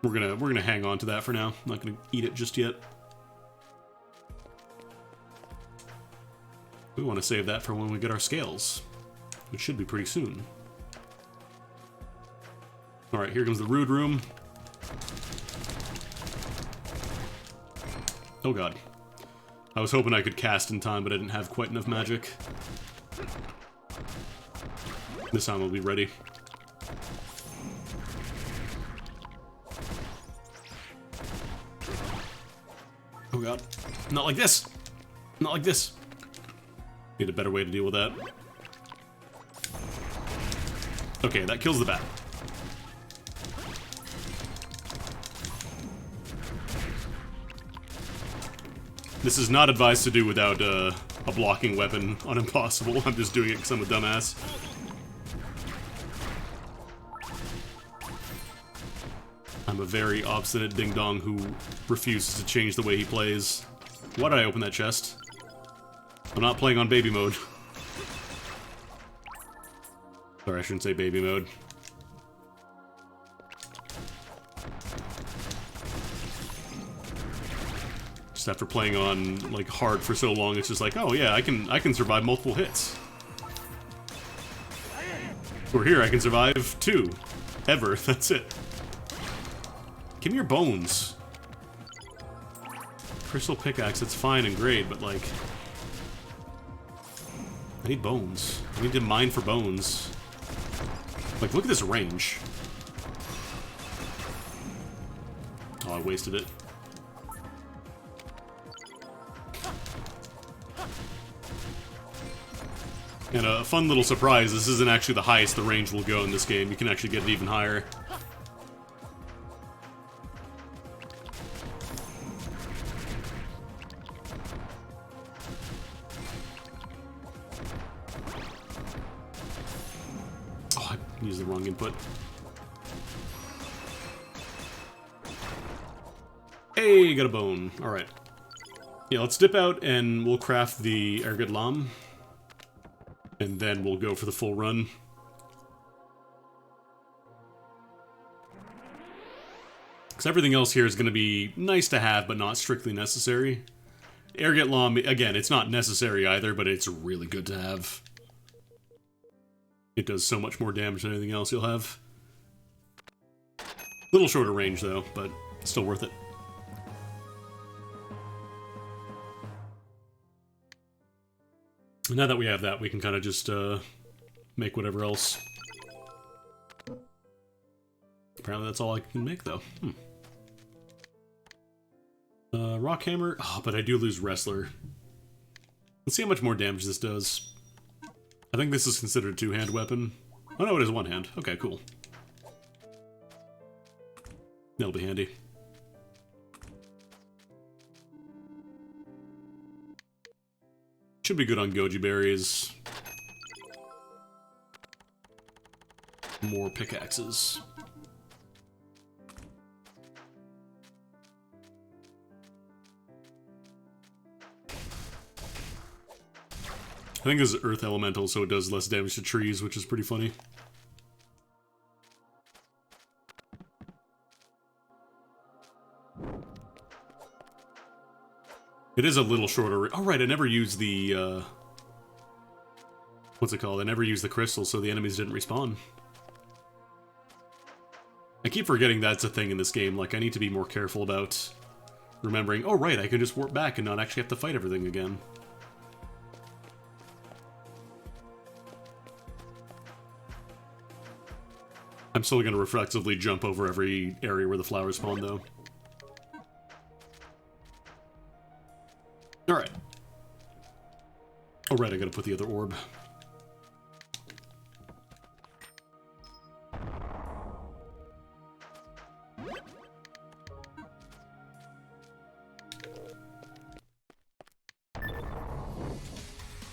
We're gonna hang on to that for now. I'm not gonna eat it just yet. We want to save that for when we get our scales, which should be pretty soon. Alright, here comes the Rude Room. Oh god. I was hoping I could cast in time, but I didn't have quite enough magic. This time we'll be ready. Oh god. Not like this! Not like this! Need a better way to deal with that. Okay, that kills the bat. This is not advised to do without a blocking weapon on Impossible. I'm just doing it because I'm a dumbass. I'm a very obstinate ding-dong who refuses to change the way he plays. Why did I open that chest? I'm not playing on baby mode. Sorry, I shouldn't say baby mode. Just after playing on, like, hard for so long, it's just like, oh yeah, I can survive multiple hits. Or here, I can survive 2. Ever, that's it. Give me your bones. Crystal pickaxe, it's fine and great, but like... I need bones. I need to mine for bones. Like, look at this range. Oh, I wasted it. And a fun little surprise, this isn't actually the highest the range will go in this game. You can actually get it even higher. Oh, I used the wrong input. Hey, got a bone. Alright. Yeah, let's dip out and we'll craft the Ergitlam. And then we'll go for the full run. Because everything else here is going to be nice to have, but not strictly necessary. Ergitlam, again, it's not necessary either, but it's really good to have. It does so much more damage than anything else you'll have. Little shorter range, though, but still worth it. Now that we have that, we can kind of just make whatever else. Apparently that's all I can make, though. Rock Hammer. Oh, but I do lose Wrestler. Let's see how much more damage this does. I think this is considered a two-hand weapon. Oh no, it is one hand. Okay, cool. That'll be handy. Should be good on goji berries. More pickaxes. think this is Earth Elemental, so it does less damage to trees, which is pretty funny. It is a little shorter. Oh, right, I never used the, what's it called? I never used the crystal, so the enemies didn't respawn. I keep forgetting that's a thing in this game. Like, I need to be more careful about remembering, oh, right, I can just warp back and not actually have to fight everything again. I'm still going to reflexively jump over every area where the flowers spawn, though. Alright. Oh, right, I gotta put the other orb.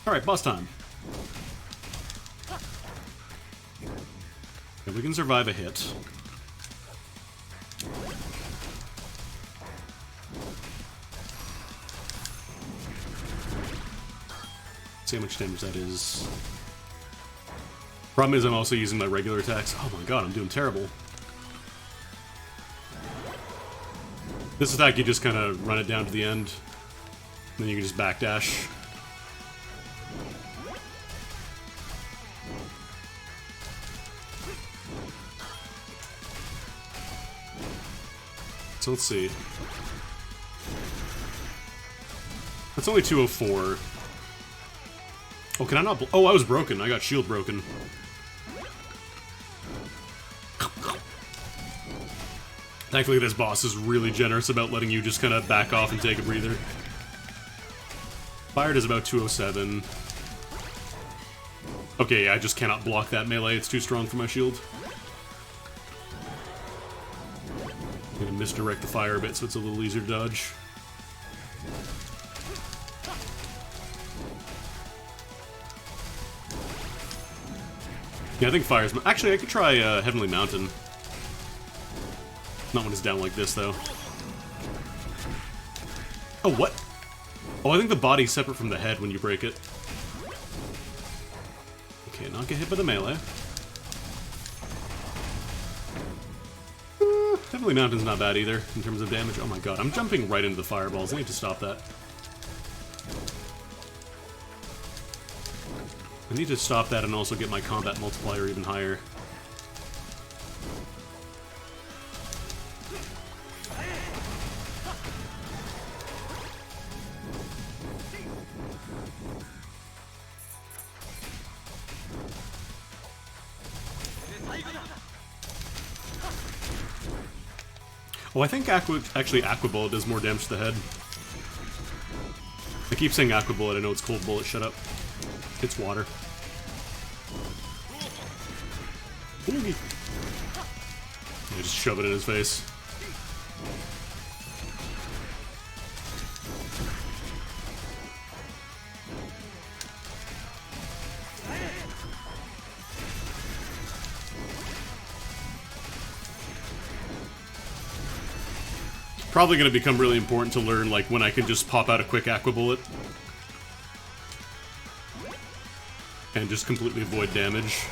Alright, boss time. If we can survive a hit. See how much damage that is. Problem is I'm also using my regular attacks. Oh my god, I'm doing terrible. This attack, you just kind of run it down to the end. Then you can just backdash. So let's see. That's only 204. Oh, can I not? Oh, I was broken. I got shield broken. Thankfully, this boss is really generous about letting you just kind of back off and take a breather. Fire does about 207. Okay, I just cannot block that melee. It's too strong for my shield. I'm gonna misdirect the fire a bit so it's a little easier to dodge. Yeah, I think fire's... Actually, I could try Heavenly Mountain. Not when it's down like this, though. Oh, what? Oh, I think the body's separate from the head when you break it. Okay, not get hit by the melee. Heavenly Mountain's not bad either, in terms of damage. Oh my god, I'm jumping right into the fireballs. I need to stop that. I need to stop that and also get my combat multiplier even higher. Oh, I think actually Aqua Bullet does more damage to the head. I keep saying Aqua Bullet, I know it's Cold Bullet, shut up. It's water. Oogie. Yeah, just shove it in his face. Probably going to become really important to learn, like, when I can just pop out a quick Aqua Bullet. And just completely avoid damage.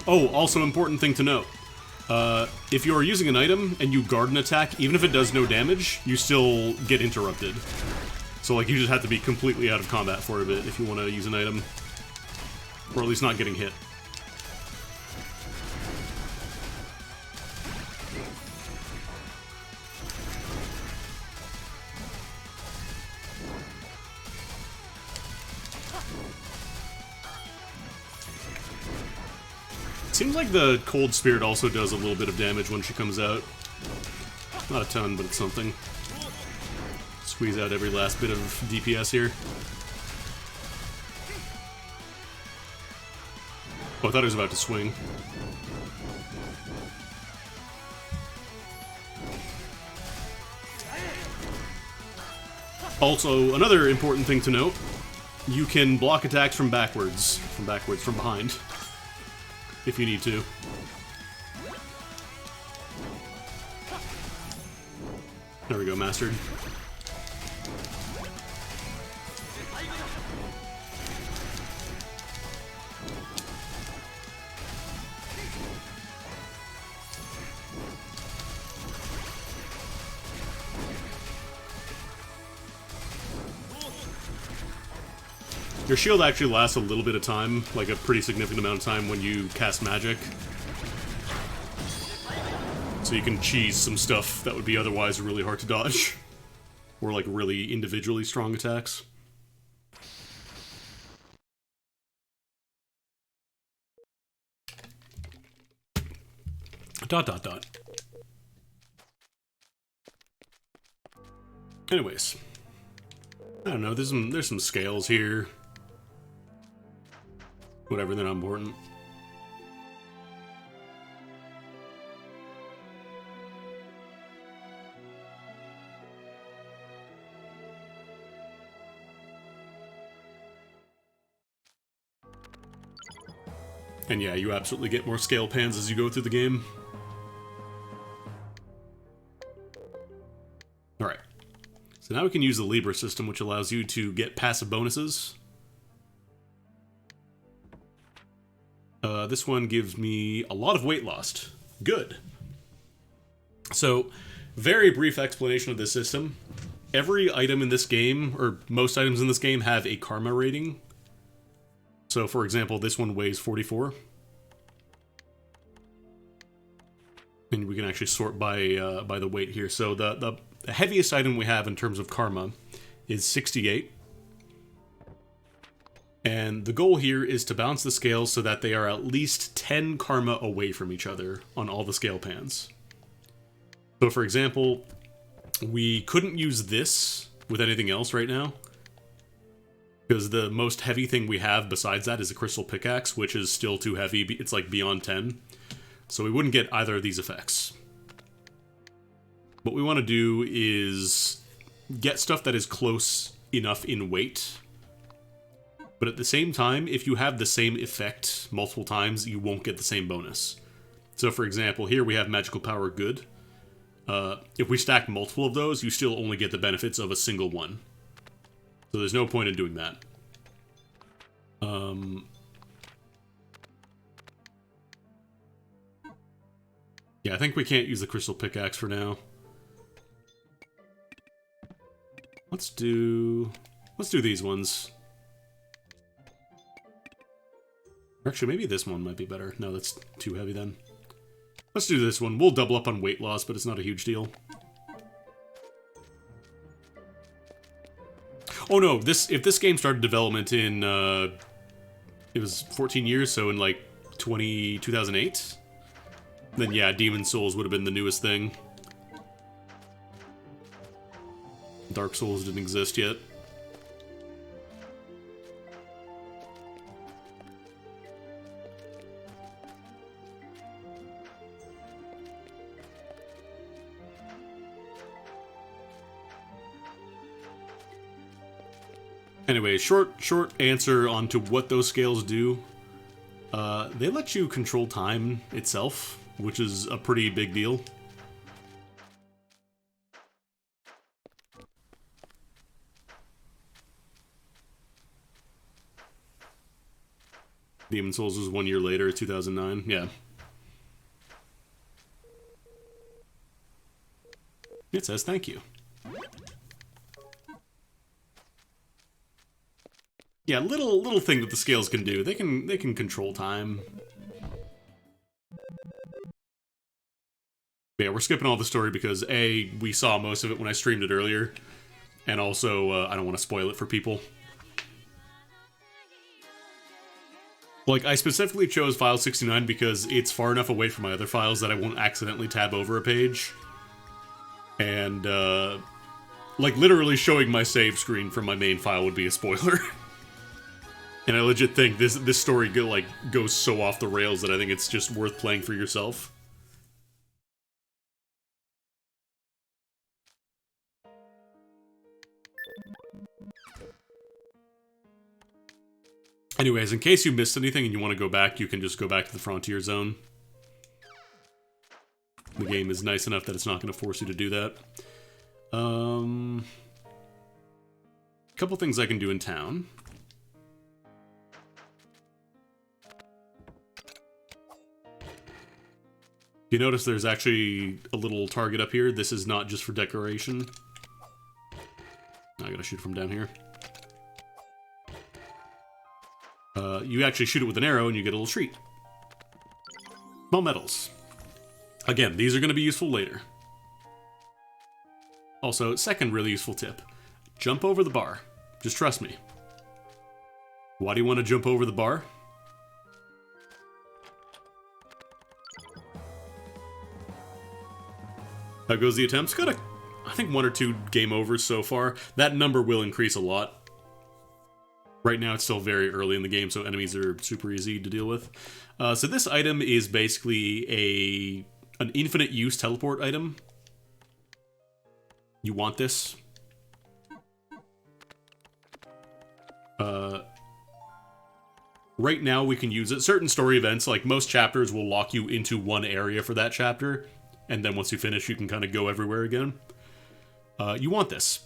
Oh, also important thing to note. If you're using an item and you guard an attack, even if it does no damage, you still get interrupted. So, like, you just have to be completely out of combat for a bit if you want to use an item. Or at least not getting hit. Seems like the Cold Spirit also does a little bit of damage when she comes out. Not a ton, but it's something. Squeeze out every last bit of DPS here. Oh, I thought he was about to swing. Also, another important thing to note, you can block attacks from backwards, from behind. If you need to. There we go, mastered. Your shield actually lasts a little bit of time, like a pretty significant amount of time when you cast magic. So you can cheese some stuff that would be otherwise really hard to dodge. Or like really individually strong attacks. Dot dot dot. Anyways. I don't know, there's some scales here. Whatever, they're not important. And yeah, you absolutely get more scale pans as you go through the game. Alright. So now we can use the Libra system, which allows you to get passive bonuses. This one gives me a lot of weight lost. Good. So, very brief explanation of this system. Every item in this game, or most items in this game, have a karma rating. So, for example, this one weighs 44. And we can actually sort by the weight here. So the heaviest item we have in terms of karma is 68. And the goal here is to balance the scales so that they are at least 10 karma away from each other on all the scale pans. So for example, we couldn't use this with anything else right now, because the most heavy thing we have besides that is a crystal pickaxe, which is still too heavy. It's like beyond 10. So we wouldn't get either of these effects. What we want to do is get stuff that is close enough in weight. But at the same time, if you have the same effect multiple times, you won't get the same bonus. So for example, here we have magical power good. If we stack multiple of those, you still only get the benefits of a single one. So there's no point in doing that. Yeah, I think we can't use the crystal pickaxe for now. Let's do these ones. Actually, maybe this one might be better. No, that's too heavy then. Let's do this one. We'll double up on weight loss, but it's not a huge deal. Oh no, if this game started development in, it was 14 years, so in like 2008, then yeah, Demon Souls would have been the newest thing. Dark Souls didn't exist yet. Anyway, short answer onto what those scales do. They let you control time itself, which is a pretty big deal. Demon Souls was 1 year later, 2009, yeah. It says thank you. Yeah, little thing that the scales can do. They can control time. But yeah, we're skipping all the story because A, we saw most of it when I streamed it earlier, and also I don't want to spoil it for people. Like, I specifically chose file 69 because it's far enough away from my other files that I won't accidentally tab over a page. And like literally showing my save screen from my main file would be a spoiler. And I legit think this story goes so off the rails that I think it's just worth playing for yourself. Anyways, in case you missed anything and you want to go back, you can just go back to the Frontier Zone. The game is nice enough that it's not going to force you to do that. Couple things I can do in town. You notice there's actually a little target up here. This is not just for decoration. I gotta shoot from down here. you actually shoot it with an arrow and you get a little treat. Small medals. Again, these are going to be useful later. Also, second really useful tip. Jump over the bar. Just trust me. Why do you want to jump over the bar? How goes the attempts? Got I think 1 or 2 game overs so far. That number will increase a lot. Right now it's still very early in the game, so enemies are super easy to deal with. So this item is basically an infinite use teleport item. You want this. Right now we can use it. Certain story events, like most chapters, will lock you into one area for that chapter. And then once you finish, you can kind of go everywhere again. You want this.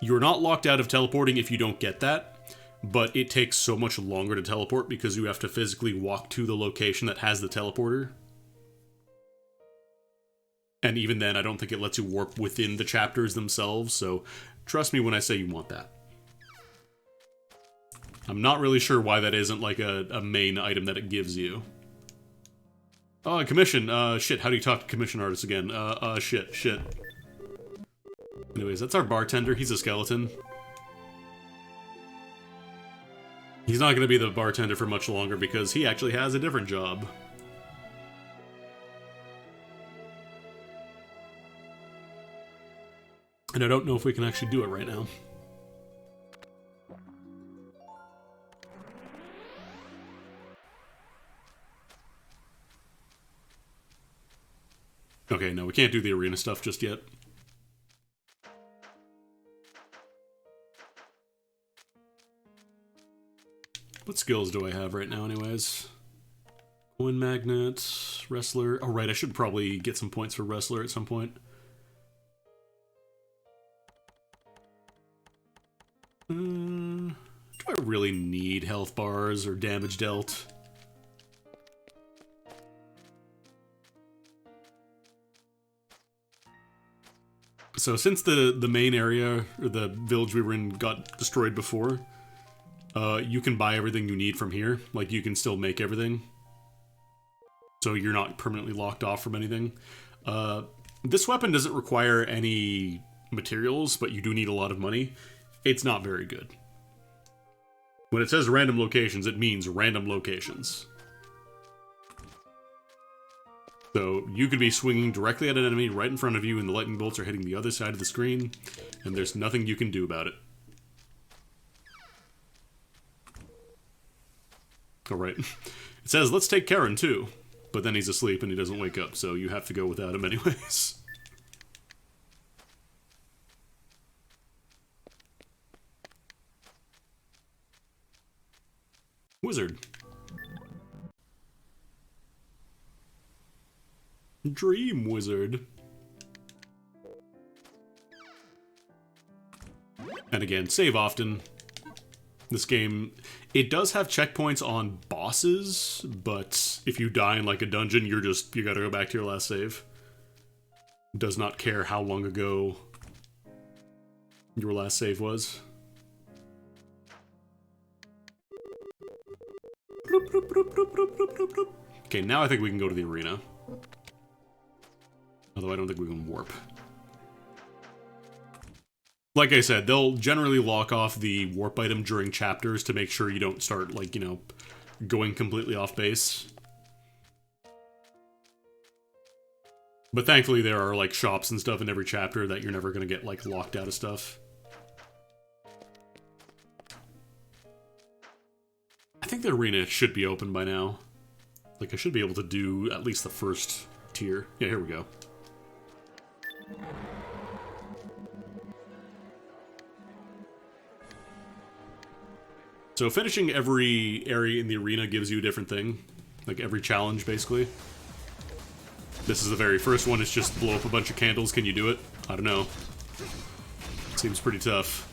You're not locked out of teleporting if you don't get that, but it takes so much longer to teleport because you have to physically walk to the location that has the teleporter. And even then, I don't think it lets you warp within the chapters themselves, so trust me when I say you want that. I'm not really sure why that isn't like a main item that it gives you. Oh, commission. Shit, how do you talk to commission artists again? Shit. Anyways, that's our bartender. He's a skeleton. He's not going to be the bartender for much longer because he actually has a different job. And I don't know if we can actually do it right now. Okay, no, we can't do the arena stuff just yet. What skills do I have right now anyways? Coin magnet, wrestler. Oh right, I should probably get some points for wrestler at some point. Do I really need health bars or damage dealt? So since the main area, or the village we were in, got destroyed before, you can buy everything you need from here. Like, you can still make everything. So you're not permanently locked off from anything. This weapon doesn't require any materials, but you do need a lot of money. It's not very good. When it says random locations, it means random locations. So you could be swinging directly at an enemy right in front of you and the lightning bolts are hitting the other side of the screen, and there's nothing you can do about it. Alright. It says, let's take Karen too. But then he's asleep and he doesn't wake up, so you have to go without him anyways. Wizard. Dream Wizard. And again, save often. This game, it does have checkpoints on bosses, but if you die in like a dungeon, you gotta go back to your last save. It does not care how long ago your last save was. Okay, now I think we can go to the arena. Although I don't think we can warp. Like I said, they'll generally lock off the warp item during chapters to make sure you don't start, like, you know, going completely off base. But thankfully there are, like, shops and stuff in every chapter that you're never gonna get, like, locked out of stuff. I think the arena should be open by now. Like, I should be able to do at least the first tier. Yeah, here we go. So finishing every area in the arena gives you a different thing. Like every challenge, basically. This is the very first one, it's just blow up a bunch of candles. Can you do it? I don't know. Seems pretty tough.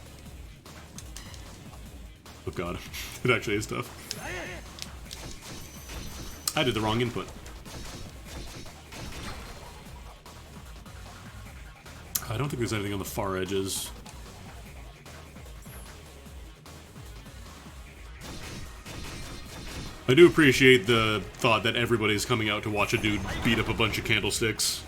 Oh god, it actually is tough. I did the wrong input. I don't think there's anything on the far edges. I do appreciate the thought that everybody's coming out to watch a dude beat up a bunch of candlesticks.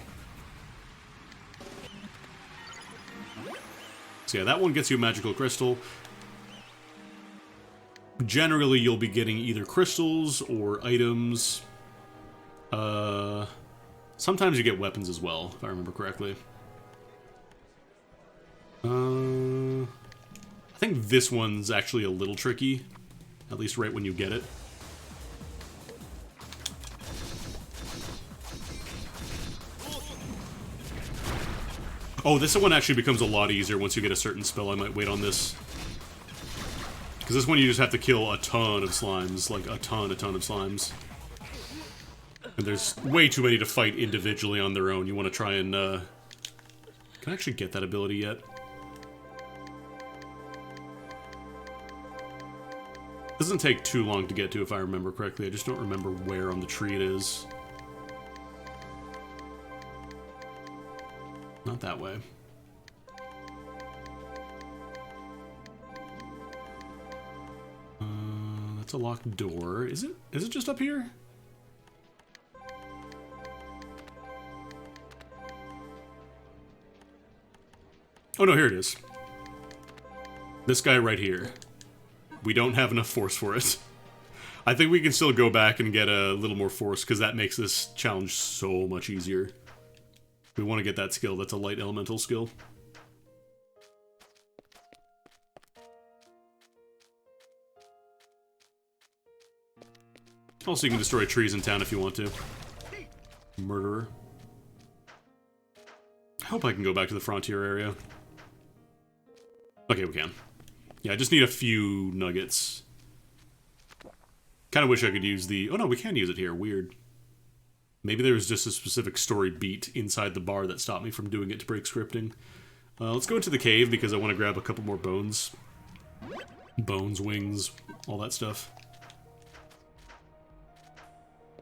So yeah, that one gets you a magical crystal. Generally, you'll be getting either crystals or items. Sometimes you get weapons as well, if I remember correctly. I think this one's actually a little tricky, at least right when you get it. Oh, this one actually becomes a lot easier once you get a certain spell. I might wait on this. Because this one you just have to kill a ton of slimes, like a ton of slimes. And there's way too many to fight individually on their own. You want to try and, Can I actually get that ability yet? Doesn't take too long to get to, if I remember correctly. I just don't remember where on the tree it is. Not that way. That's a locked door. Is it? Is it just up here? Oh no, here it is. This guy right here. We don't have enough force for it. I think we can still go back and get a little more force, because that makes this challenge so much easier. We want to get that skill. That's a light elemental skill. Also, you can destroy trees in town if you want to. Murderer. I hope I can go back to the frontier area. Okay, we can. Yeah, I just need a few nuggets. Kind of wish I could use the... Oh no, we can use it here. Weird. Maybe there was just a specific story beat inside the bar that stopped me from doing it to break scripting. Let's go into the cave because I want to grab a couple more bones. Bones, wings, all that stuff.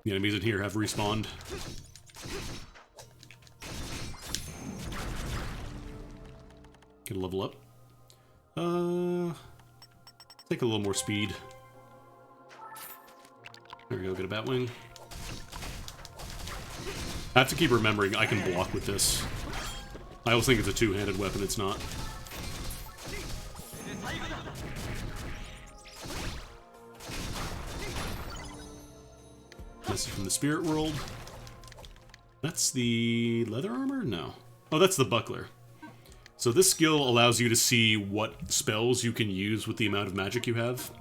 The enemies in here have respawned. Get a level up. Take a little more speed. There we go, get a batwing. I have to keep remembering I can block with this. I always think it's a two-handed weapon, it's not. This is from the spirit world. That's the leather armor? No. Oh, that's the buckler. So this skill allows you to see what spells you can use with the amount of magic you have.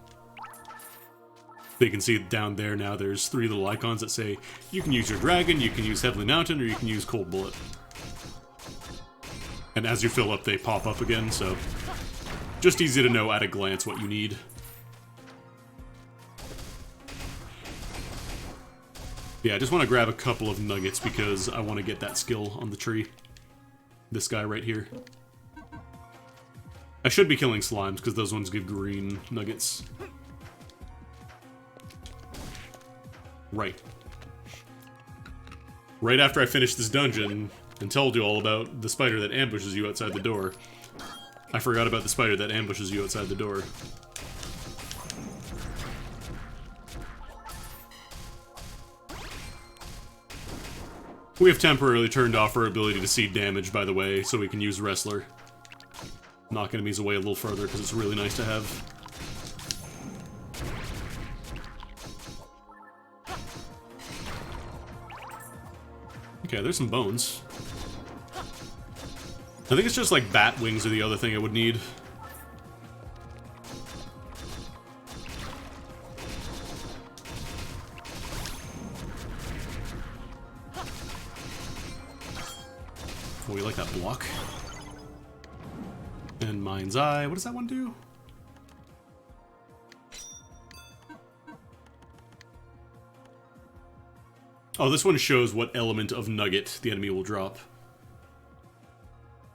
You can see down there now there's 3 little icons that say you can use your dragon, you can use Heavenly Mountain, or you can use Cold Bullet. And as you fill up, they pop up again, so just easy to know at a glance what you need. Yeah, I just want to grab a couple of nuggets because I want to get that skill on the tree. This guy right here. I should be killing slimes because those ones give green nuggets. Right. Right after I finished this dungeon and told you all about the spider that ambushes you outside the door, I forgot about the spider that ambushes you outside the door. We have temporarily turned off our ability to see damage, by the way, so we can use Wrestler. Knock enemies away a little further, because it's really nice to have. Okay, there's some bones. I think it's just like bat wings are the other thing I would need. Oh, we like that block. And Mind's Eye. What does that one do? Oh, this one shows what element of nugget the enemy will drop.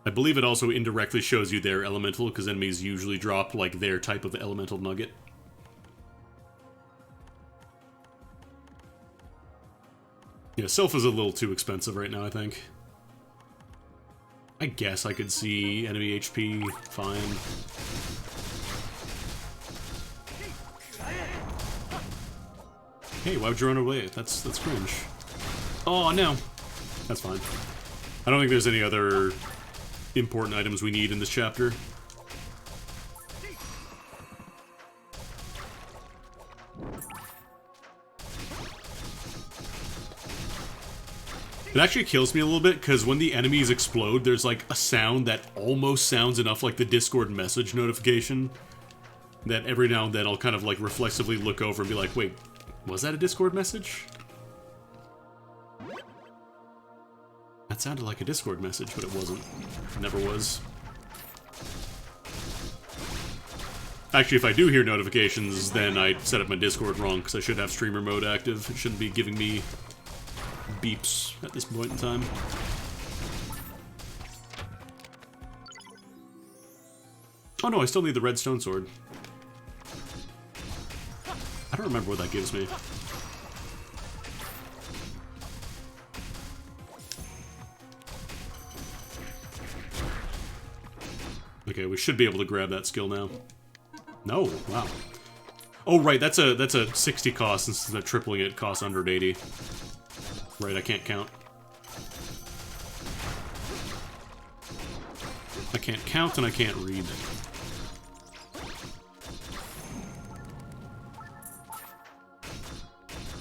I believe it also indirectly shows you their elemental, because enemies usually drop, like, their type of elemental nugget. Yeah, Sylph is a little too expensive right now, I think. I guess I could see enemy HP fine. Hey, why would you run away? That's cringe. Oh, no. That's fine. I don't think there's any other important items we need in this chapter. It actually kills me a little bit, because when the enemies explode, there's like a sound that almost sounds enough like the Discord message notification, that every now and then I'll kind of like reflexively look over and be like, wait, was that a Discord message? That sounded like a Discord message, but it wasn't. It never was. Actually, if I do hear notifications, then I set up my Discord wrong, because I should have streamer mode active. It shouldn't be giving me beeps at this point in time. Oh no, I still need the redstone sword. I don't remember what that gives me. Okay, we should be able to grab that skill now. No, wow. Oh right, that's a 60 cost instead of tripling it costs under 80. Right, I can't count. I can't count and I can't read.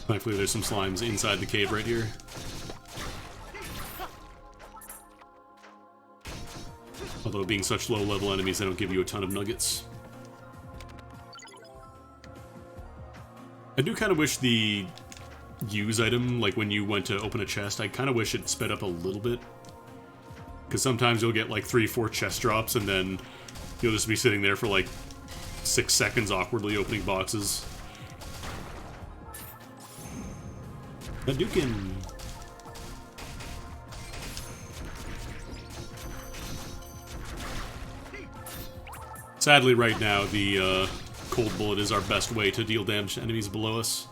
Thankfully there's some slimes inside the cave right here. Although being such low level enemies, they don't give you a ton of nuggets. I do kind of wish the use item, like when you went to open a chest, I kind of wish it sped up a little bit. Because sometimes you'll get like 3-4 chest drops and then you'll just be sitting there for like 6 seconds awkwardly opening boxes. Hadouken! Sadly right now the cold bullet is our best way to deal damage to enemies below us.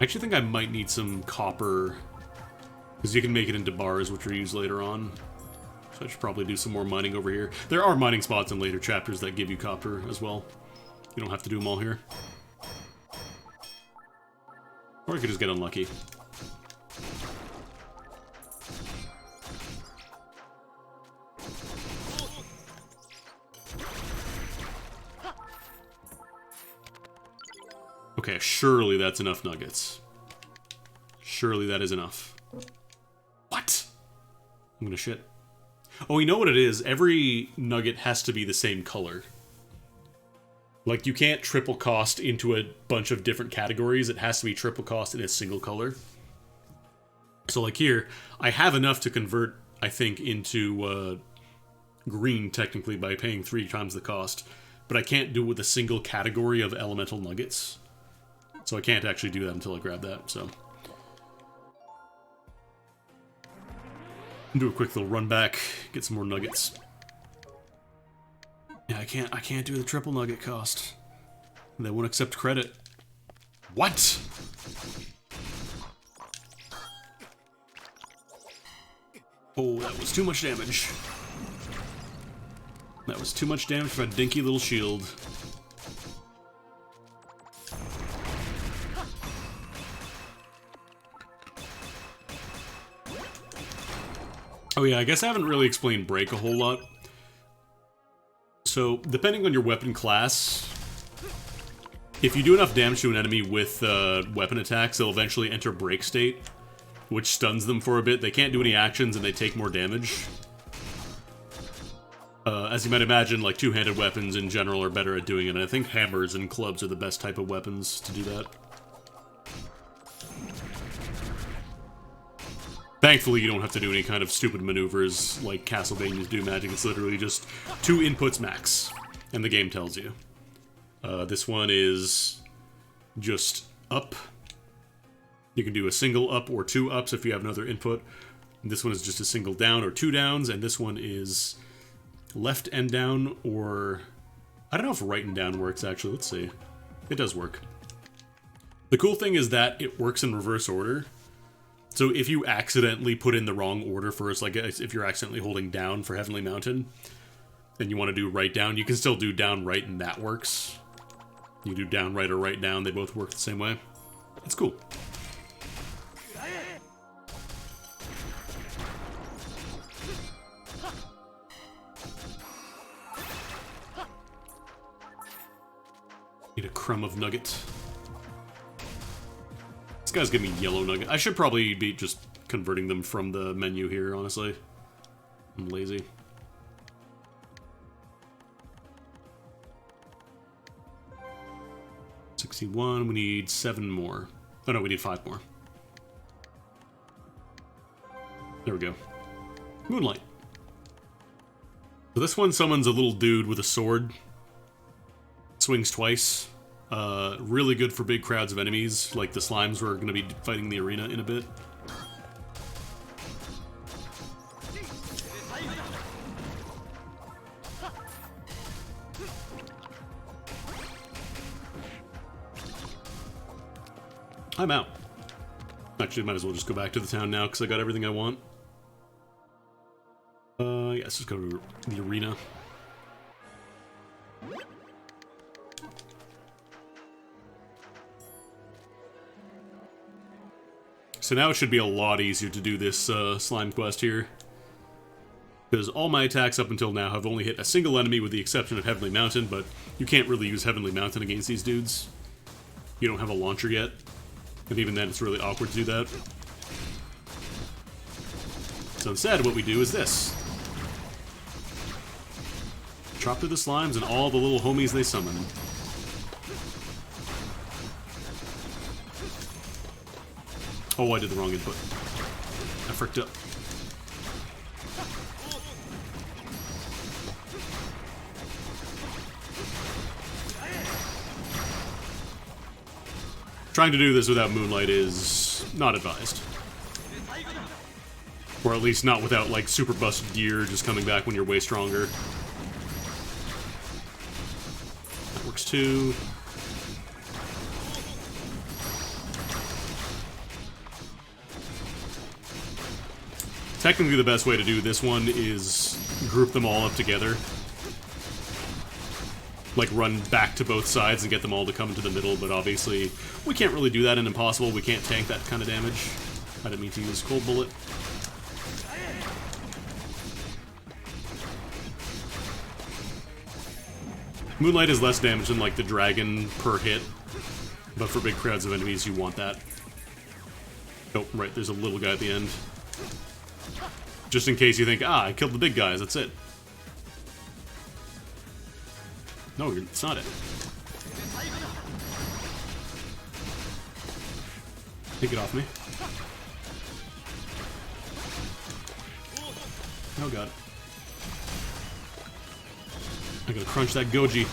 I actually think I might need some copper, because you can make it into bars, which are used later on. So I should probably do some more mining over here. There are mining spots in later chapters that give you copper as well. You don't have to do them all here. Or I could just get unlucky. Okay, surely that's enough nuggets. Surely that is enough. What? I'm gonna shit. Oh, you know what it is? Every nugget has to be the same color. Like, you can't triple cost into a bunch of different categories. It has to be triple cost in a single color. So, like here, I have enough to convert, I think, into green, technically, by paying 3 times the cost. But I can't do it with a single category of elemental nuggets. So I can't actually do that until I grab that, so. Do a quick little run back, get some more nuggets. Yeah, I can't do the triple nugget cost. They won't accept credit. What? Oh, that was too much damage. That was too much damage for a dinky little shield. Oh yeah, I guess I haven't really explained break a whole lot. So, depending on your weapon class, if you do enough damage to an enemy with weapon attacks, they'll eventually enter break state, which stuns them for a bit. They can't do any actions and they take more damage. As you might imagine, like, two-handed weapons in general are better at doing it, and I think hammers and clubs are the best type of weapons to do that. Thankfully, you don't have to do any kind of stupid maneuvers like Castlevania's do magic. It's literally just 2 inputs max, and the game tells you. This one is just up. You can do a single up or 2 ups if you have another input. And this one is just a single down or 2 downs, and this one is left and down, or I don't know if right and down works, actually. Let's see. It does work. The cool thing is that it works in reverse order. So if you accidentally put in the wrong order first, like if you're accidentally holding down for Heavenly Mountain, and you want to do right down, you can still do down right, and that works. You do down, right, or right, down. They both work the same way. It's cool. Need a crumb of nugget. This guy's giving me yellow nugget. I should probably be just converting them from the menu here, honestly. I'm lazy. $61, we need 7 more. Oh no, we need 5 more. There we go. Moonlight. So this one summons a little dude with a sword. Swings twice. Really good for big crowds of enemies, like the slimes we're going to be fighting in the arena in a bit. I'm out. Actually, might as well just go back to the town now, because I got everything I want. Yeah, let's just go to the arena. So now it should be a lot easier to do this slime quest here. Because all my attacks up until now have only hit a single enemy with the exception of Heavenly Mountain, but you can't really use Heavenly Mountain against these dudes. You don't have a launcher yet. And even then, it's really awkward to do that. So instead, what we do is this. Chop through the slimes and all the little homies they summon. Oh, I did the wrong input. I fricked up. Trying to do this without Moonlight is not advised. Or at least not without, like, super busted gear just coming back when you're way stronger. That works too. Technically, the best way to do this one is group them all up together. Like, run back to both sides and get them all to come into the middle, but obviously, we can't really do that in Impossible. We can't tank that kind of damage. I didn't mean to use Cold Bullet. Moonlight is less damage than, like, the dragon per hit, but for big crowds of enemies, you want that. Oh, right, there's a little guy at the end. Just in case you think, I killed the big guys, that's it. No, it's not it. Take it off me. Oh god. I gotta crunch that Goji.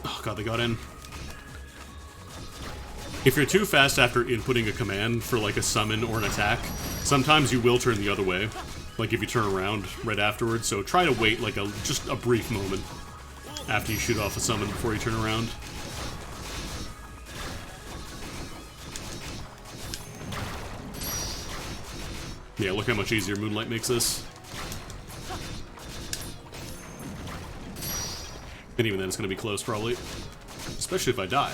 Oh god, they got in. If you're too fast after inputting a command for like a summon or an attack, sometimes you will turn the other way. Like if you turn around right afterwards, so try to wait like just a brief moment after you shoot off a summon before you turn around. Yeah, look how much easier Moonlight makes this. And even then it's gonna be close probably. Especially if I die.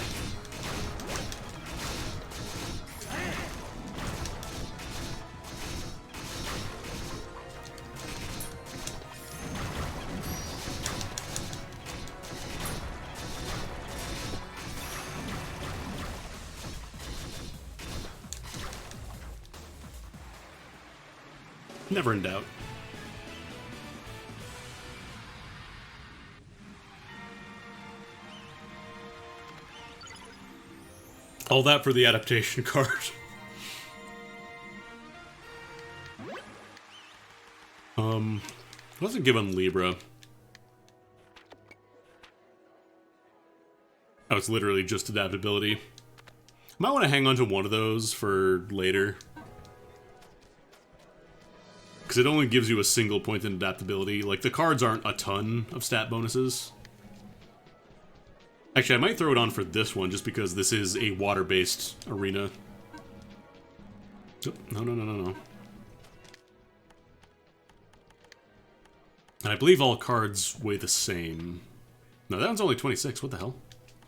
Never in doubt. All that for the adaptation card. Wasn't given Libra. Oh, it's literally just adaptability. Might want to hang on to one of those for later. Because it only gives you a single point in adaptability. Like, the cards aren't a ton of stat bonuses. Actually, I might throw it on for this one, just because this is a water-based arena. Oh, no, no, no, no, no. And I believe all cards weigh the same. No, that one's only 26. What the hell?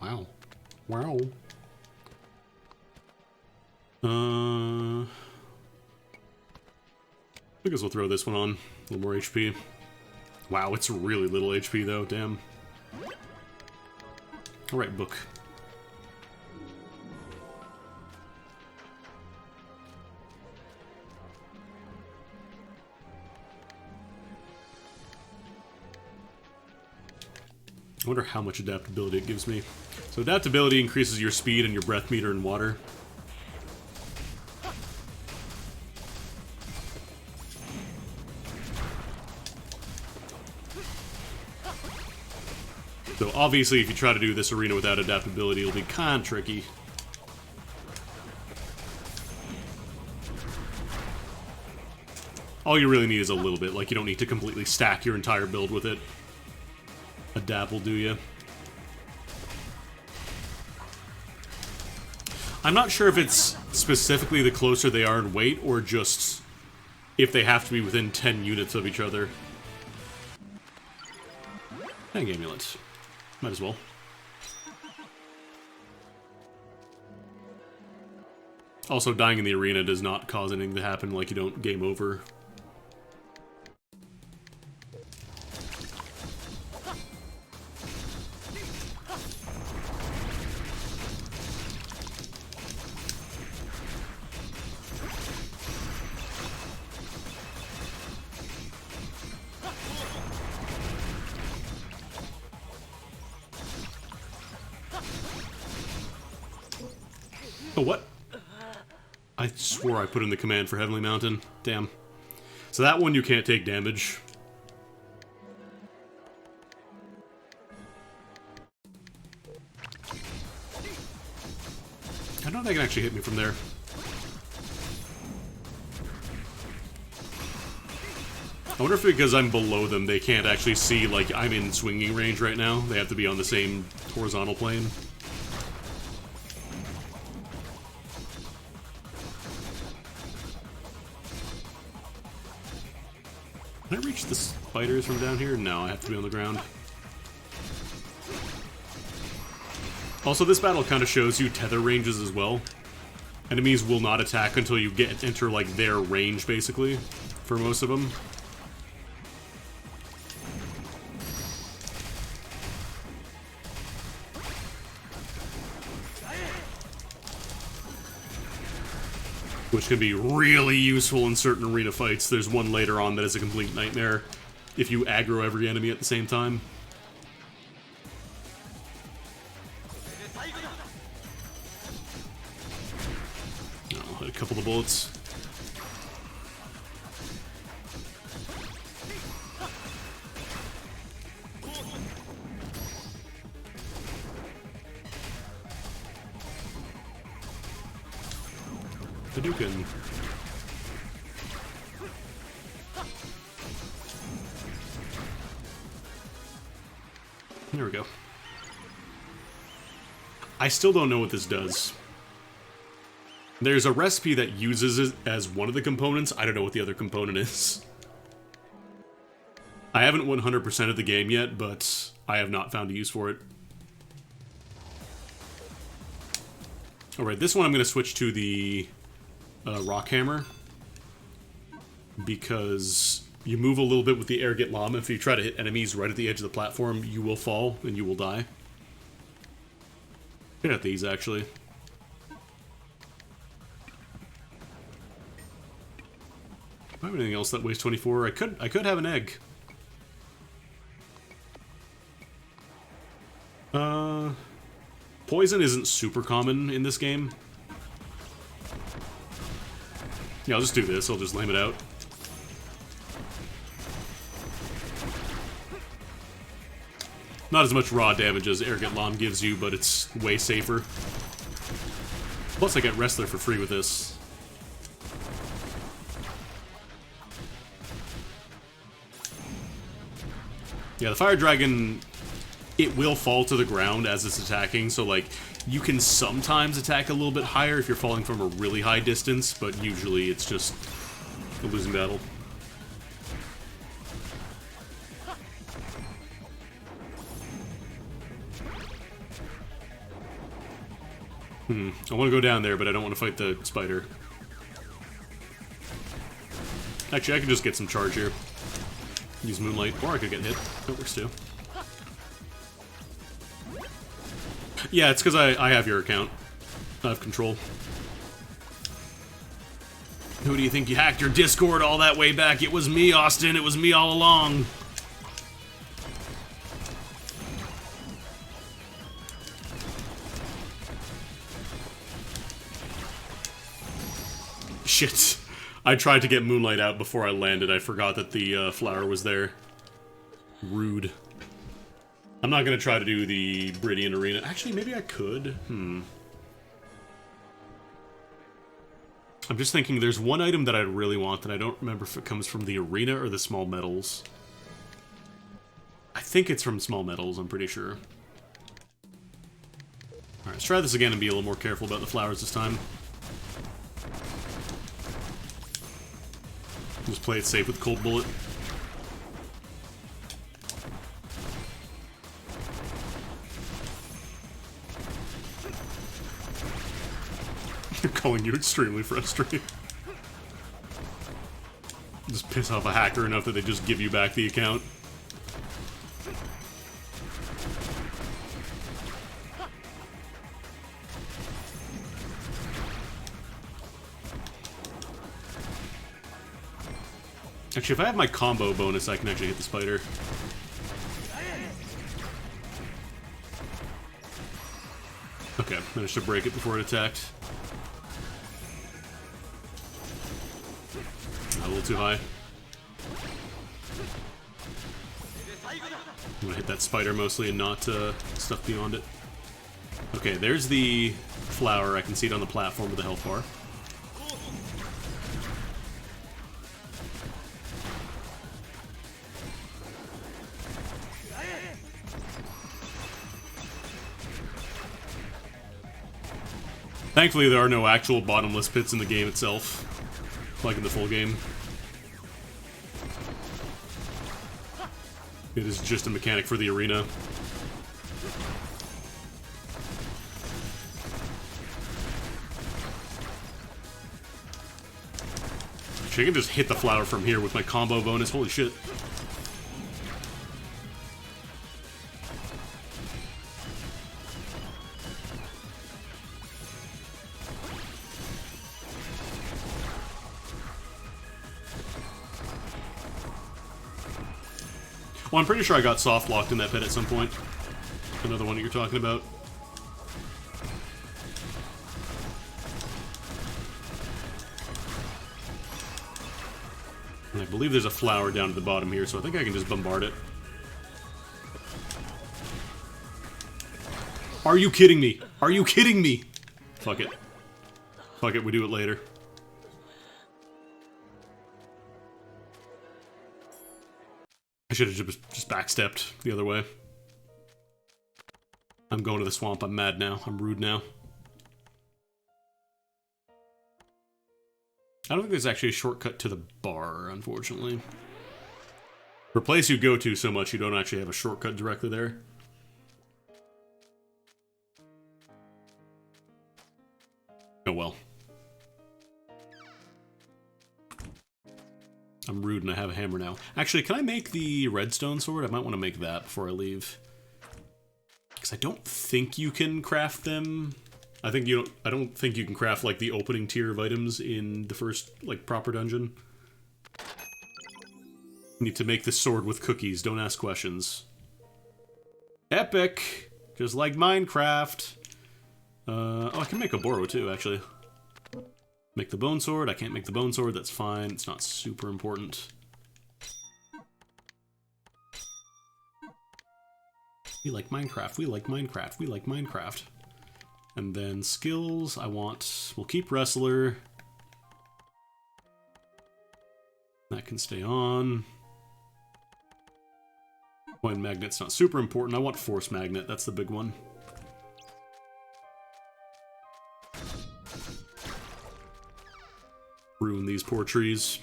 Wow. Wow. I guess we'll throw this one on. A little more HP. Wow, it's really little HP though, damn. Alright, book. I wonder how much adaptability it gives me. So adaptability increases your speed and your breath meter in water. So obviously if you try to do this arena without adaptability, it'll be kinda tricky. All you really need is a little bit, like you don't need to completely stack your entire build with it. Adapt will do you. I'm not sure if it's specifically the closer they are in weight, or just if they have to be within 10 units of each other. Hang amulet. Might as well. Also, dying in the arena does not cause anything to happen, like you don't game over. Oh, what? I swore I put in the command for Heavenly Mountain. Damn. So that one you can't take damage. I don't think they can actually hit me from there. I wonder if because I'm below them, they can't actually see, like, I'm in swinging range right now. They have to be on the same horizontal plane. Can I reach the spiders from down here? No, I have to be on the ground. Also, this battle kind of shows you tether ranges as well. Enemies will not attack until you enter, like, their range, basically, for most of them. Which can be really useful in certain arena fights. There's one later on that is a complete nightmare if you aggro every enemy at the same time. I'll hit a couple of bullets. Hadouken. There we go. I still don't know what this does. There's a recipe that uses it as one of the components. I don't know what the other component is. I haven't 100%ed the game yet, but I have not found a use for it. Alright, this one I'm going to switch to the rock hammer, because you move a little bit with the air get llama. If you try to hit enemies right at the edge of the platform, you will fall and you will die. Hit at these, actually. Do I have anything else that weighs 24? I could have an egg. Poison isn't super common in this game. Yeah, I'll just do this. I'll just lame it out. Not as much raw damage as Ergot Lom gives you, but it's way safer. Plus I get Wrestler for free with this. Yeah, the Fire Dragon it will fall to the ground as it's attacking, so like you can sometimes attack a little bit higher if you're falling from a really high distance, but usually it's just a losing battle. I want to go down there, but I don't want to fight the spider. Actually, I could just get some charge here. Use Moonlight, or I could get hit. That works too. Yeah, it's because I have your account. I have control. Who do you think you hacked your Discord all that way back? It was me, Austin. It was me all along. Shit. I tried to get Moonlight out before I landed. I forgot that the flower was there. Rude. I'm not going to try to do the Bridian Arena. Actually, maybe I could. I'm just thinking there's one item that I really want, and I don't remember if it comes from the arena or the small metals. I think it's from small metals, I'm pretty sure. Alright, let's try this again and be a little more careful about the flowers this time. Just play it safe with Cold Bullet. They're calling you extremely frustrated. Just piss off a hacker enough that they just give you back the account. Actually, if I have my combo bonus, I can actually hit the spider. Okay, managed to break it before it attacked. A little too high. I'm gonna hit that spider mostly and not stuff beyond it. Okay, there's the flower. I can see it on the platform with the health bar. Thankfully, there are no actual bottomless pits in the game itself, like in the full game. It is just a mechanic for the arena. Actually, I can just hit the flower from here with my combo bonus. Holy shit. Well, I'm pretty sure I got soft locked in that pit at some point. Another one that you're talking about. And I believe there's a flower down at the bottom here, so I think I can just bombard it. Are you kidding me? Are you kidding me? Fuck it. Fuck it, we do it later. I should have just backstepped the other way. I'm going to the swamp. I'm mad now. I'm rude now. I don't think there's actually a shortcut to the bar, unfortunately. For a place you go to so much, you don't actually have a shortcut directly there. Oh well. I'm rude and I have a hammer now. Actually, can I make the redstone sword? I might want to make that before I leave. Because I don't think you can craft them. I don't think you can craft, like, the opening tier of items in the first, like, proper dungeon. You need to make this sword with cookies. Don't ask questions. Epic! Just like Minecraft. Oh, I can make a Boro too, actually. Make the bone sword. I can't make the bone sword. That's fine. It's not super important. We like Minecraft. We like Minecraft. We like Minecraft. And then skills. We'll keep Wrestler. That can stay on. Coin magnet's not super important. I want force magnet. That's the big one. Ruin these poor trees.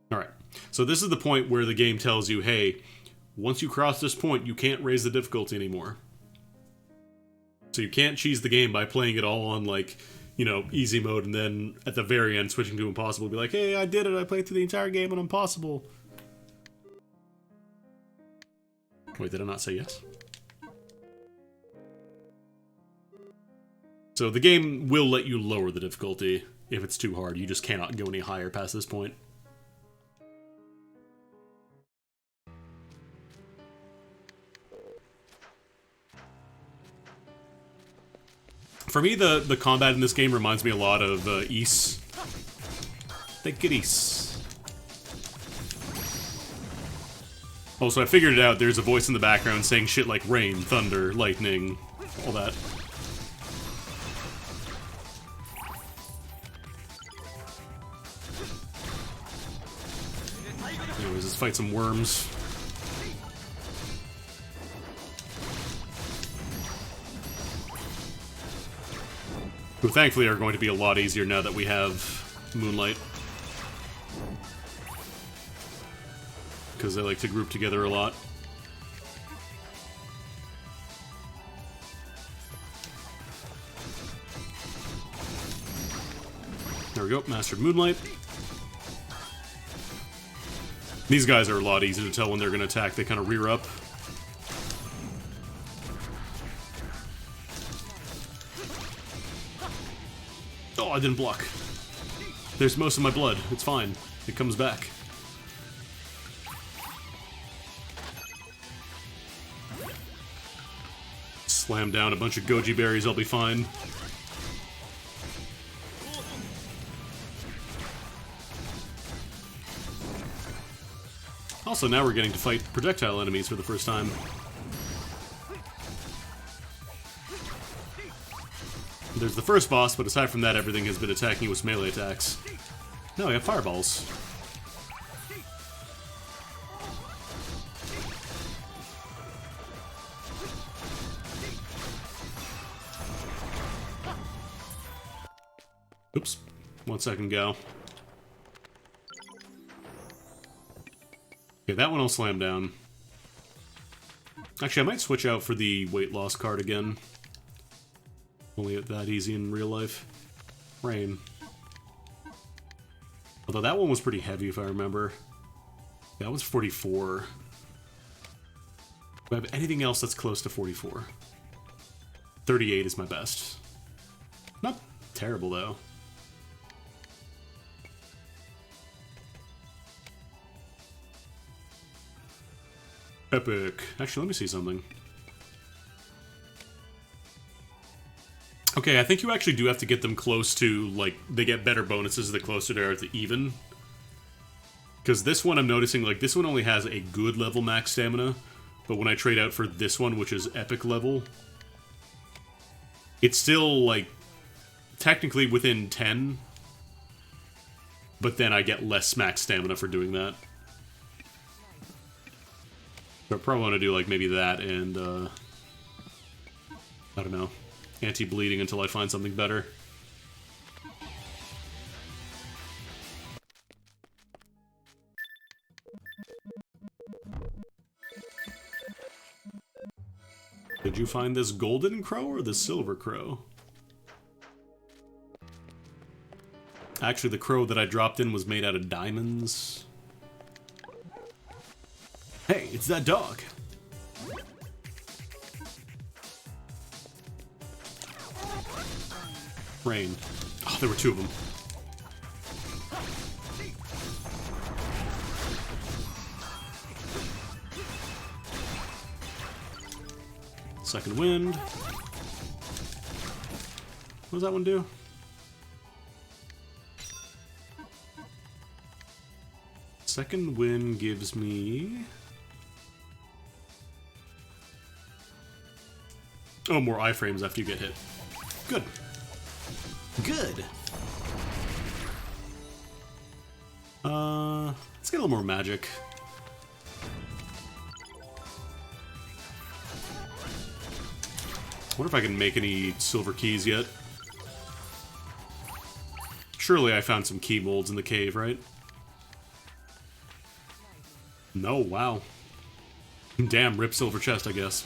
Alright, so this is the point where the game tells you, hey, once you cross this point, you can't raise the difficulty anymore. So you can't cheese the game by playing it all on, like, you know, easy mode, and then at the very end switching to impossible. Be like, hey, I did it, I played through the entire game on impossible. Wait, did I not say yes? So the game will let you lower the difficulty if it's too hard. You just cannot go any higher past this point. For me, the combat in this game reminds me a lot of Ys. Take it Ys. Oh, so I figured it out. There's a voice in the background saying shit like rain, thunder, lightning, all that. Anyways, let's fight some worms. Who thankfully are going to be a lot easier now that we have Moonlight. Because they like to group together a lot. There we go, mastered Moonlight. These guys are a lot easier to tell when they're going to attack. They kind of rear up. Oh, I didn't block. There's most of my blood. It's fine. It comes back. Slam down a bunch of goji berries, I'll be fine. Also, now we're getting to fight projectile enemies for the first time. There's the first boss, but aside from that, everything has been attacking you with melee attacks. No, I have fireballs. Oops. 1 second, go. Okay, that one I'll slam down. Actually, I might switch out for the weight loss card again. Only that easy in real life. Rain. Although that one was pretty heavy, if I remember. That was 44. Do I have anything else that's close to 44? 38 is my best. Not terrible, though. Epic. Actually, let me see something. Okay, I think you actually do have to get them close to, like, they get better bonuses the closer they are to even. Because this one, I'm noticing, like, this one only has a good level max stamina, but when I trade out for this one, which is epic level, it's still, like, technically within 10, but then I get less max stamina for doing that. So I probably want to do, like, maybe that and, I don't know, anti-bleeding until I find something better. Did you find this golden crow or the silver crow? Actually, the crow that I dropped in was made out of diamonds. Hey, it's that dog. Rain. Oh, there were two of them. Second wind. What does that one do? Second wind gives me... oh, more iframes after you get hit. Good. Good. Let's get a little more magic. I wonder if I can make any silver keys yet. Surely I found some key molds in the cave, right? No, wow. Damn, rip silver chest, I guess.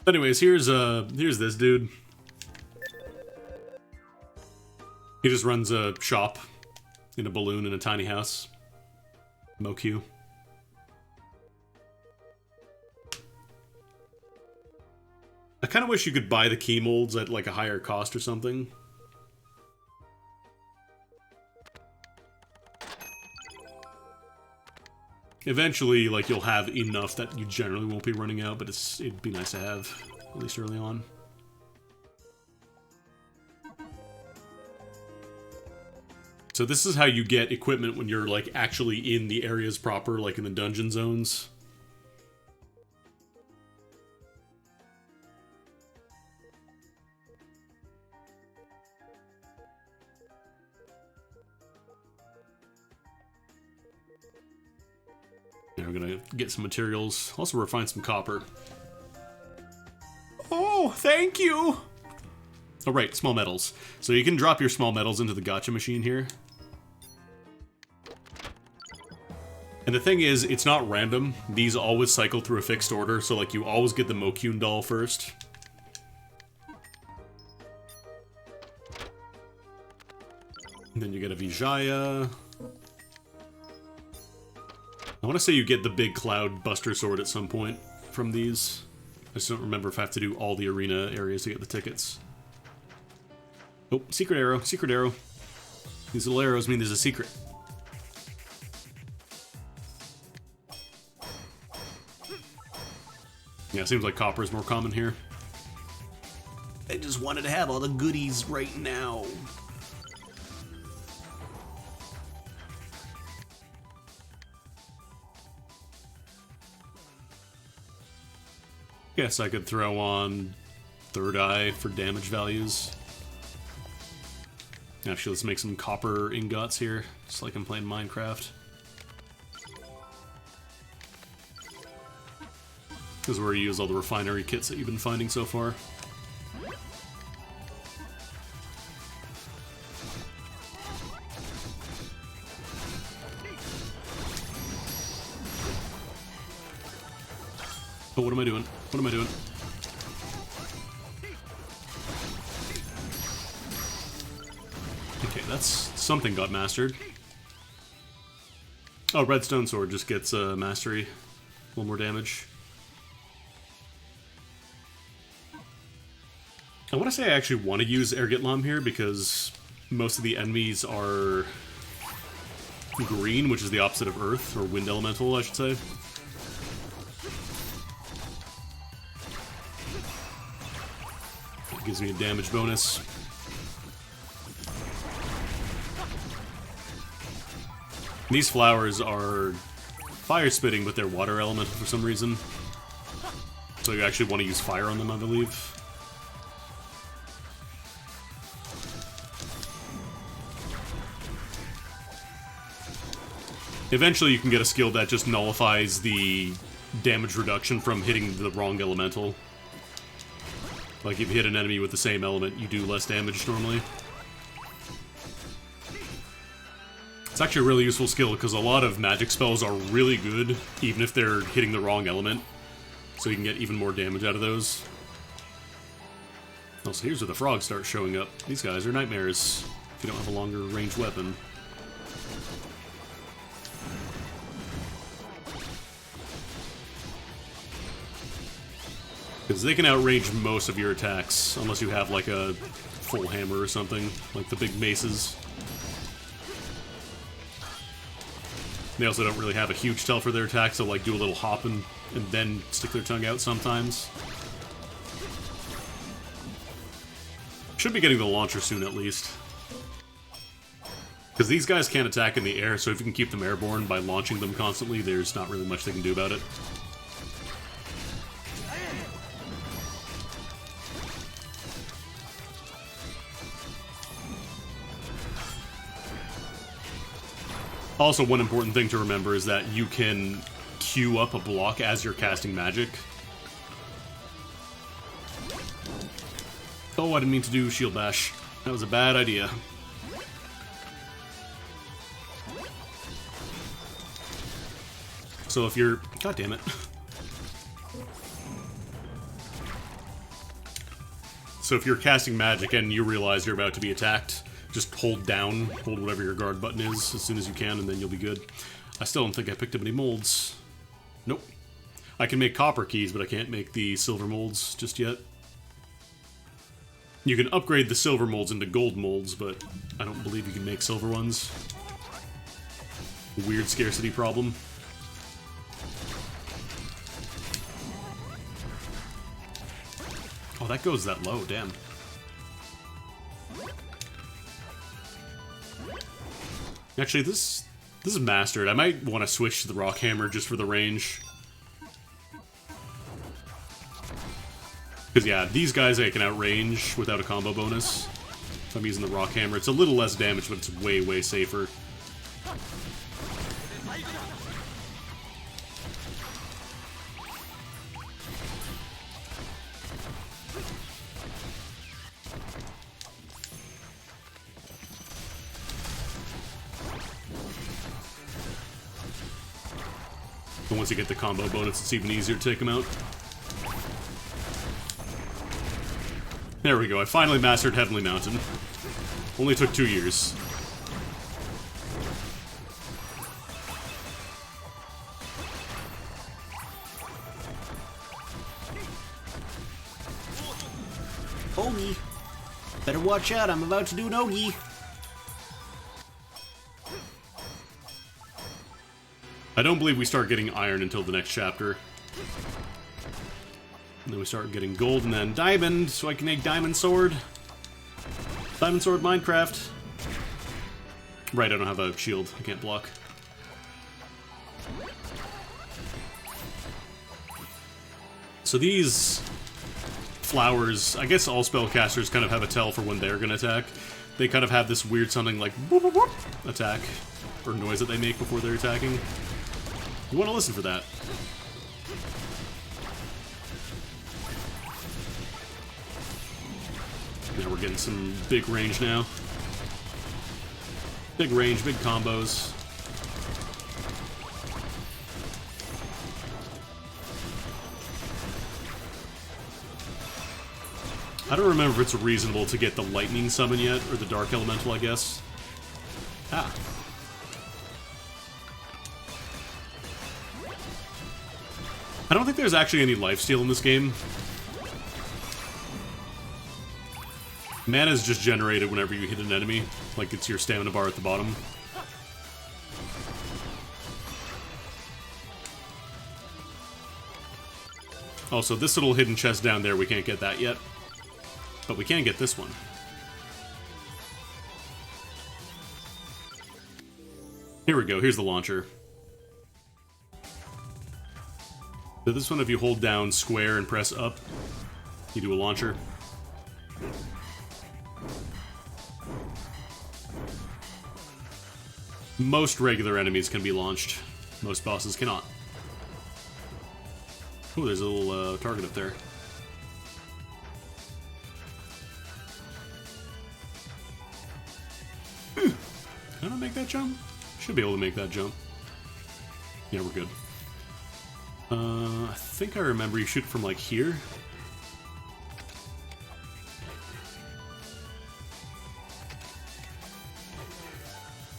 Anyways, here's this dude. He just runs a shop in a balloon in a tiny house. MoQ. I kind of wish you could buy the key molds at like a higher cost or something. Eventually, like, you'll have enough that you generally won't be running out, but it'd be nice to have, at least early on. So this is how you get equipment when you're, like, actually in the areas proper, like in the dungeon zones. We're gonna get some materials. Also refine some copper. Oh, thank you! Oh right, small metals. So you can drop your small metals into the gacha machine here. And the thing is, it's not random. These always cycle through a fixed order, so like you always get the Mokyun doll first. And then you get a Vijaya. I want to say you get the big Cloud Buster Sword at some point from these. I just don't remember if I have to do all the arena areas to get the tickets. Oh, secret arrow, secret arrow. These little arrows mean there's a secret. Yeah, seems like copper is more common here. I just wanted to have all the goodies right now. Guess I could throw on Third Eye for damage values. Actually, let's make some copper ingots here, just like I'm playing Minecraft. This is where you use all the refinery kits that you've been finding so far. Oh, what am I doing? What am I doing? Okay, that's something got mastered. Oh, Redstone Sword just gets mastery. A little more damage. I want to say I actually want to use Ergitlam here because most of the enemies are green, which is the opposite of Earth, or Wind Elemental, I should say. Gives me a damage bonus. These flowers are fire spitting, but they're water elemental for some reason. So you actually want to use fire on them, I believe. Eventually you can get a skill that just nullifies the damage reduction from hitting the wrong elemental. Like, if you hit an enemy with the same element, you do less damage normally. It's actually a really useful skill, because a lot of magic spells are really good, even if they're hitting the wrong element. So you can get even more damage out of those. Also, here's where the frogs start showing up. These guys are nightmares, if you don't have a longer range weapon. Because they can outrange most of your attacks, unless you have like a full hammer or something, like the big maces. They also don't really have a huge tell for their attacks, so like do a little hop and then stick their tongue out sometimes. Should be getting the launcher soon at least. Because these guys can't attack in the air, so if you can keep them airborne by launching them constantly, there's not really much they can do about it. Also, one important thing to remember is that you can queue up a block as you're casting magic. Oh, I didn't mean to do shield bash. That was a bad idea. So if you're... God damn it. So if you're casting magic and you realize you're about to be attacked, just hold down, hold whatever your guard button is as soon as you can, and then you'll be good. I still don't think I picked up any molds. Nope. I can make copper keys, but I can't make the silver molds just yet. You can upgrade the silver molds into gold molds, but I don't believe you can make silver ones. Weird scarcity problem. Oh, that goes that low, damn. Actually, this is mastered. I might want to switch to the rock hammer just for the range. Because, yeah, these guys I can outrange without a combo bonus. If I'm using the rock hammer, it's a little less damage, but it's way, way safer. And once you get the combo bonus, it's even easier to take them out. There we go, I finally mastered Heavenly Mountain. Only took 2 years. Ogi. Better watch out, I'm about to do an Ogi. I don't believe we start getting iron until the next chapter. And then we start getting gold and then diamond, so I can make diamond sword. Diamond sword Minecraft. Right, I don't have a shield. I can't block. So these flowers, I guess all spellcasters kind of have a tell for when they're going to attack. They kind of have this weird sounding like boop, boop, boop attack, or noise that they make before they're attacking. You want to listen for that. Now we're getting some big range now. Big range, big combos. I don't remember if it's reasonable to get the lightning summon yet, or the dark elemental, I guess. Ah. I don't think there's actually any lifesteal in this game. Mana is just generated whenever you hit an enemy, like it's your stamina bar at the bottom. Also, this little hidden chest down there, we can't get that yet. But we can get this one. Here we go, here's the launcher. So this one, if you hold down square and press up, you do a launcher. Most regular enemies can be launched. Most bosses cannot. Oh, there's a little target up there. Can I make that jump? Should be able to make that jump. Yeah, we're good. I think I remember you shoot from like here.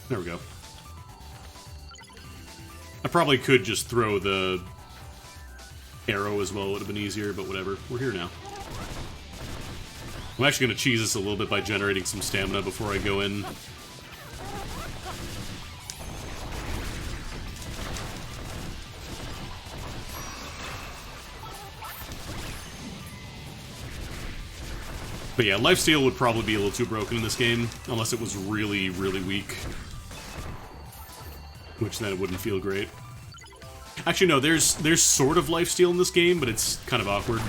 There we go. I probably could just throw the arrow as well, it would have been easier, but whatever. We're here now. I'm actually going to cheese this a little bit by generating some stamina before I go in. But yeah, lifesteal would probably be a little too broken in this game, unless it was really, really weak. Which then it wouldn't feel great. Actually, no, there's sort of lifesteal in this game, but it's kind of awkward.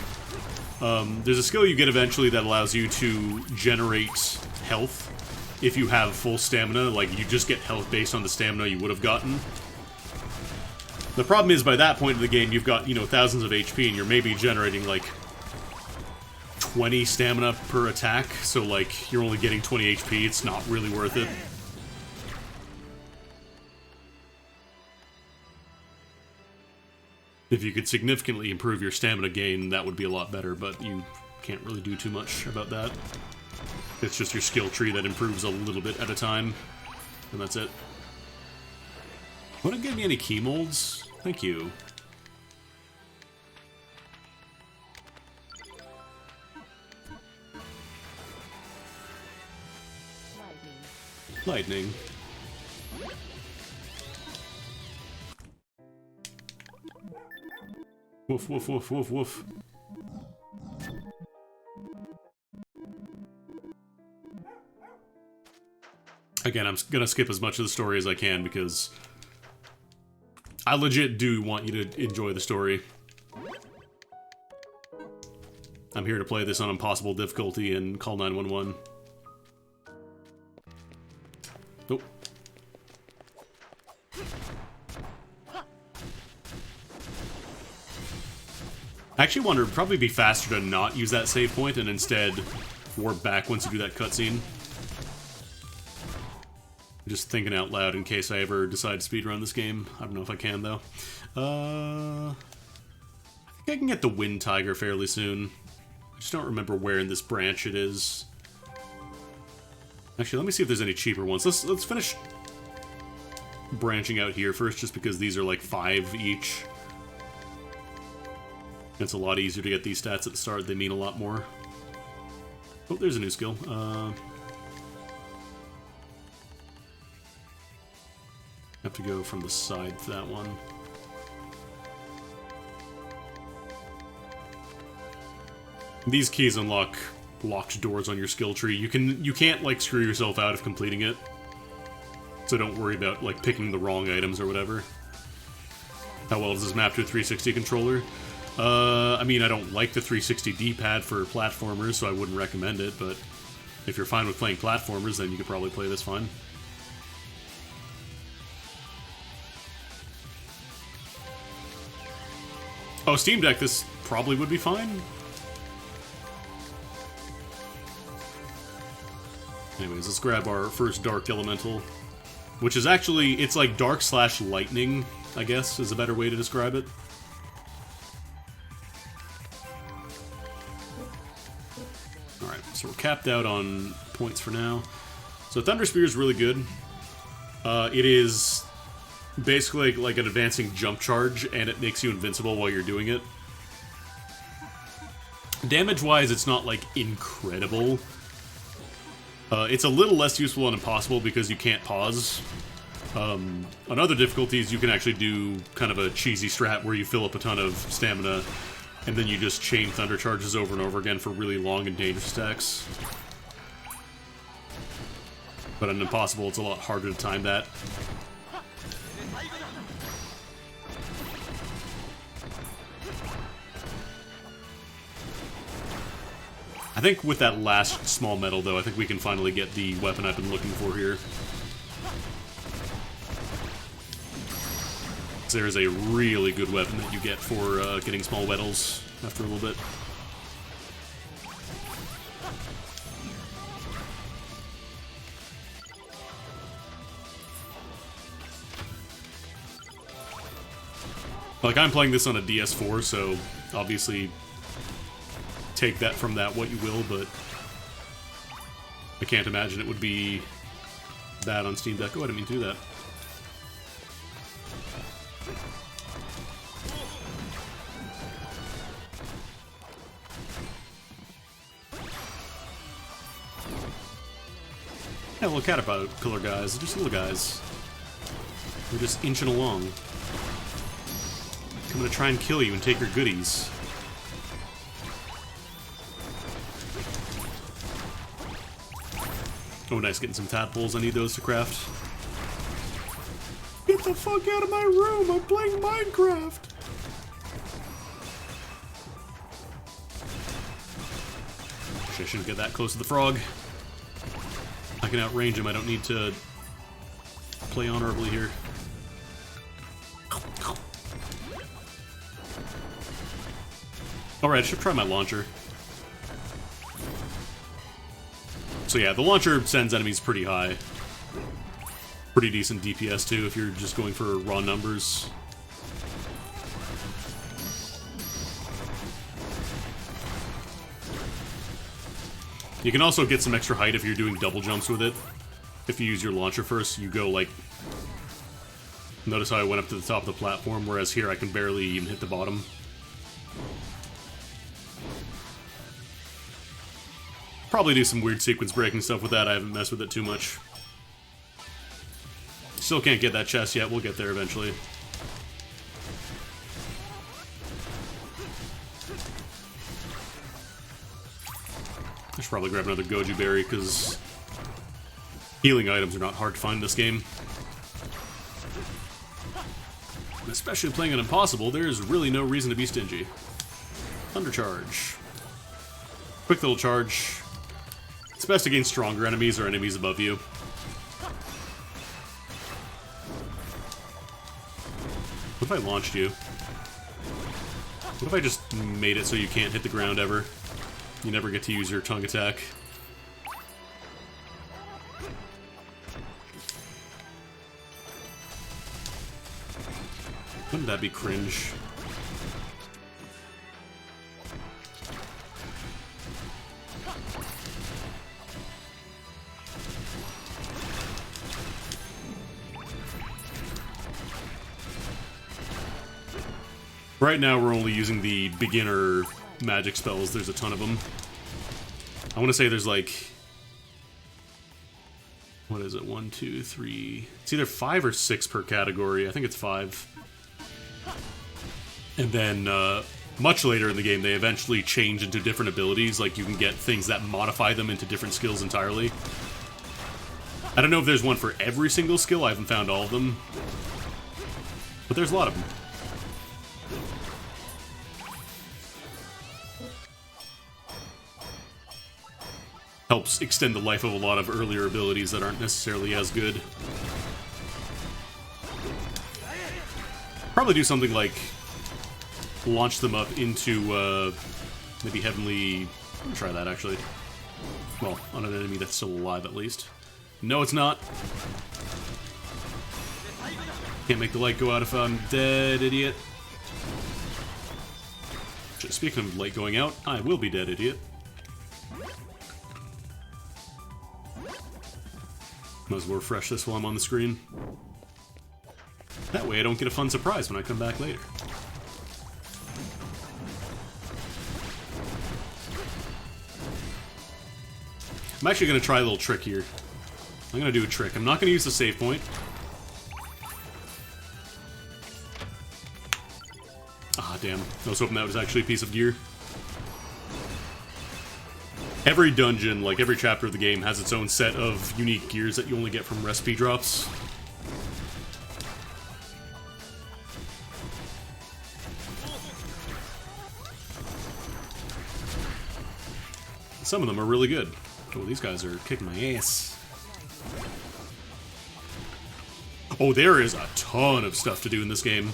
There's a skill you get eventually that allows you to generate health if you have full stamina, like, you just get health based on the stamina you would have gotten. The problem is, by that point in the game, you've got, you know, thousands of HP, and you're maybe generating, like, 20 stamina per attack, so, like, you're only getting 20 HP, it's not really worth it. If you could significantly improve your stamina gain, that would be a lot better, but you can't really do too much about that. It's just your skill tree that improves a little bit at a time, and that's it. Wouldn't give me any key molds? Thank you. Lightning. Woof, woof, woof, woof, woof. Again, I'm gonna skip as much of the story as I can because I legit do want you to enjoy the story. I'm here to play this on impossible difficulty and call 911. Oh. I actually wonder, it'd probably be faster to not use that save point and instead warp back once you do that cutscene. Just thinking out loud in case I ever decide to speedrun this game. I don't know if I can, though. I think I can get the Wind Tiger fairly soon. I just don't remember where in this branch it is. Actually, let me see if there's any cheaper ones. Let's finish branching out here first, just because these are like 5 each. It's a lot easier to get these stats at the start. They mean a lot more. Oh, there's a new skill. Have to go from the side for that one. These keys unlock locked doors on your skill tree. You can't like screw yourself out of completing it. So don't worry about like picking the wrong items or whatever. How well does this map to a 360 controller? I mean, I don't like the 360 D-pad for platformers, so I wouldn't recommend it, but if you're fine with playing platformers, then you could probably play this fine. Oh, Steam Deck, this probably would be fine. Anyways, let's grab our first Dark Elemental, which is actually, it's like dark/lightning, I guess, is a better way to describe it. Alright, so we're capped out on points for now. So Thunder Spear is really good. It is basically like an advancing jump charge, and it makes you invincible while you're doing it. Damage-wise, it's not, like, incredible. It's a little less useful and impossible because you can't pause. On other difficulties, you can actually do kind of a cheesy strat where you fill up a ton of stamina, and then you just chain thunder charges over and over again for really long and dangerous attacks. But on impossible, it's a lot harder to time that. I think with that last small medal, though, I think we can finally get the weapon I've been looking for here. There's a really good weapon that you get for getting small medals after a little bit. Like, I'm playing this on a DS4, so obviously take that from that what you will, but I can't imagine it would be bad on Steam Deck. Oh, I didn't mean to do that. Yeah, little caterpillar guys, just little guys. They're just inching along. I'm gonna try and kill you and take your goodies. Oh, nice, getting some tadpoles. I need those to craft. Get the fuck out of my room! I'm playing Minecraft! Actually, I shouldn't get that close to the frog. I can outrange him. I don't need to play honorably here. Alright, I should try my launcher. So yeah, the launcher sends enemies pretty high. Pretty decent DPS too if you're just going for raw numbers. You can also get some extra height if you're doing double jumps with it. If you use your launcher first, you go like... Notice how I went up to the top of the platform, whereas here I can barely even hit the bottom. Probably do some weird sequence breaking stuff with that. I haven't messed with it too much. Still can't get that chest yet. We'll get there eventually. I should probably grab another Goju Berry, because healing items are not hard to find in this game. And especially playing an Impossible, there's really no reason to be stingy. Thunder Charge. Quick little charge. It's best against stronger enemies or enemies above you. What if I launched you? What if I just made it so you can't hit the ground ever? You never get to use your tongue attack. Wouldn't that be cringe? Right now we're only using the beginner magic spells. There's a ton of them. I want to say there's like... What is it? 1, 2, 3... It's either 5 or 6 per category. I think it's 5. And then, much later in the game, they eventually change into different abilities. Like, you can get things that modify them into different skills entirely. I don't know if there's one for every single skill. I haven't found all of them. But there's a lot of them. Helps extend the life of a lot of earlier abilities that aren't necessarily as good. Probably do something like launch them up into maybe Heavenly... I'm gonna try that actually. Well, on an enemy that's still alive at least. No, it's not. Can't make the light go out if I'm dead, idiot. Speaking of light going out, I will be dead, idiot. Might as well refresh this while I'm on the screen. That way I don't get a fun surprise when I come back later. I'm actually going to try a little trick here. I'm going to do a trick. I'm not going to use the save point. Ah, damn. I was hoping that was actually a piece of gear. Every dungeon, like every chapter of the game, has its own set of unique gears that you only get from recipe drops. Some of them are really good. Oh, these guys are kicking my ass. Oh, there is a ton of stuff to do in this game.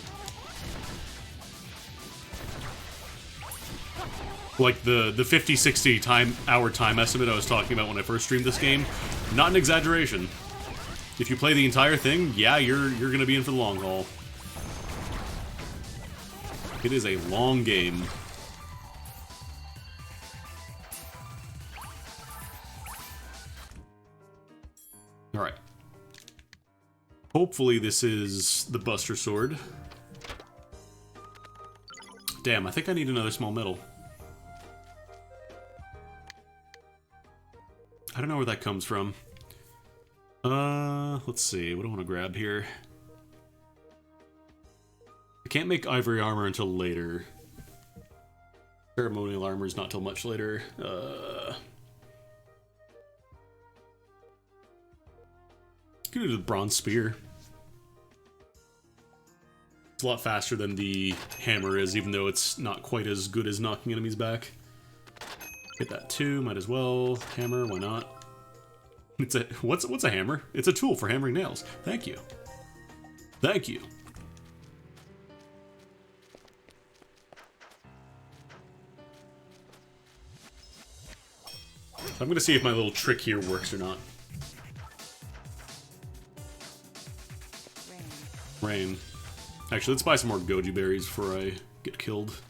Like the 50-60 hour time estimate I was talking about when I first streamed this game, not an exaggeration. If you play the entire thing, yeah, you're gonna be in for the long haul. It is a long game. Alright. Hopefully this is the Buster Sword. Damn, I think I need another small medal. I don't know where that comes from. Let's see. What do I want to grab here? I can't make ivory armor until later. Ceremonial armor is not till much later. Could do the bronze spear. It's a lot faster than the hammer is, even though it's not quite as good as knocking enemies back. Hit that too, might as well. Hammer, why not? It's a what's a hammer? It's a tool for hammering nails. Thank you. Thank you. I'm gonna see if my little trick here works or not. Rain. Actually, let's buy some more goji berries before I get killed.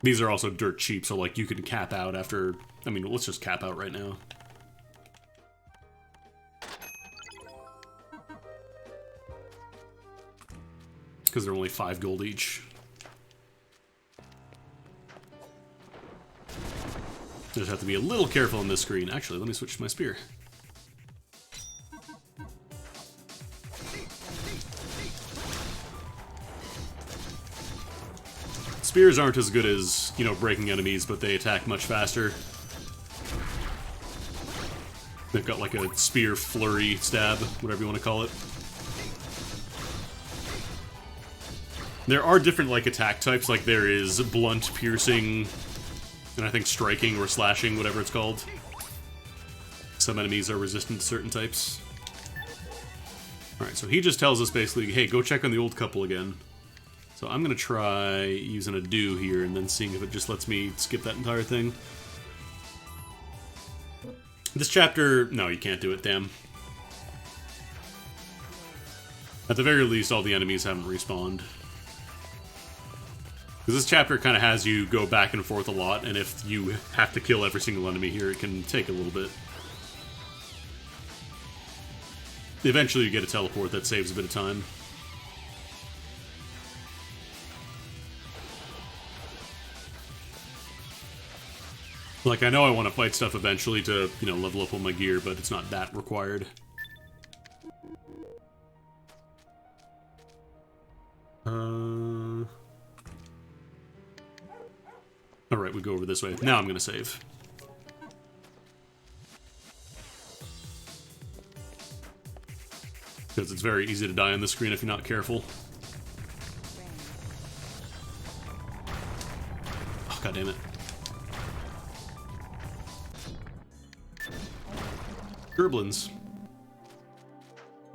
These are also dirt cheap, so like you can cap out after... I mean, let's just cap out right now. Because they're only 5 gold each. Just have to be a little careful on this screen. Actually, let me switch to my spear. Spears aren't as good as, you know, breaking enemies, but they attack much faster. They've got like a spear flurry stab, whatever you want to call it. There are different like attack types, like there is blunt, piercing, and I think striking or slashing, whatever it's called. Some enemies are resistant to certain types. Alright, so he just tells us basically, hey, go check on the old couple again. So I'm going to try using a do here and then seeing if it just lets me skip that entire thing. This chapter... No, you can't do it, damn. At the very least, all the enemies haven't respawned. Because this chapter kind of has you go back and forth a lot, and if you have to kill every single enemy here, it can take a little bit. Eventually you get a teleport that saves a bit of time. Like, I know I want to fight stuff eventually to, you know, level up on my gear, but it's not that required. Alright, we go over this way. Now I'm gonna save. Because it's very easy to die on the screen if you're not careful. Oh, god damn it. Gerblins.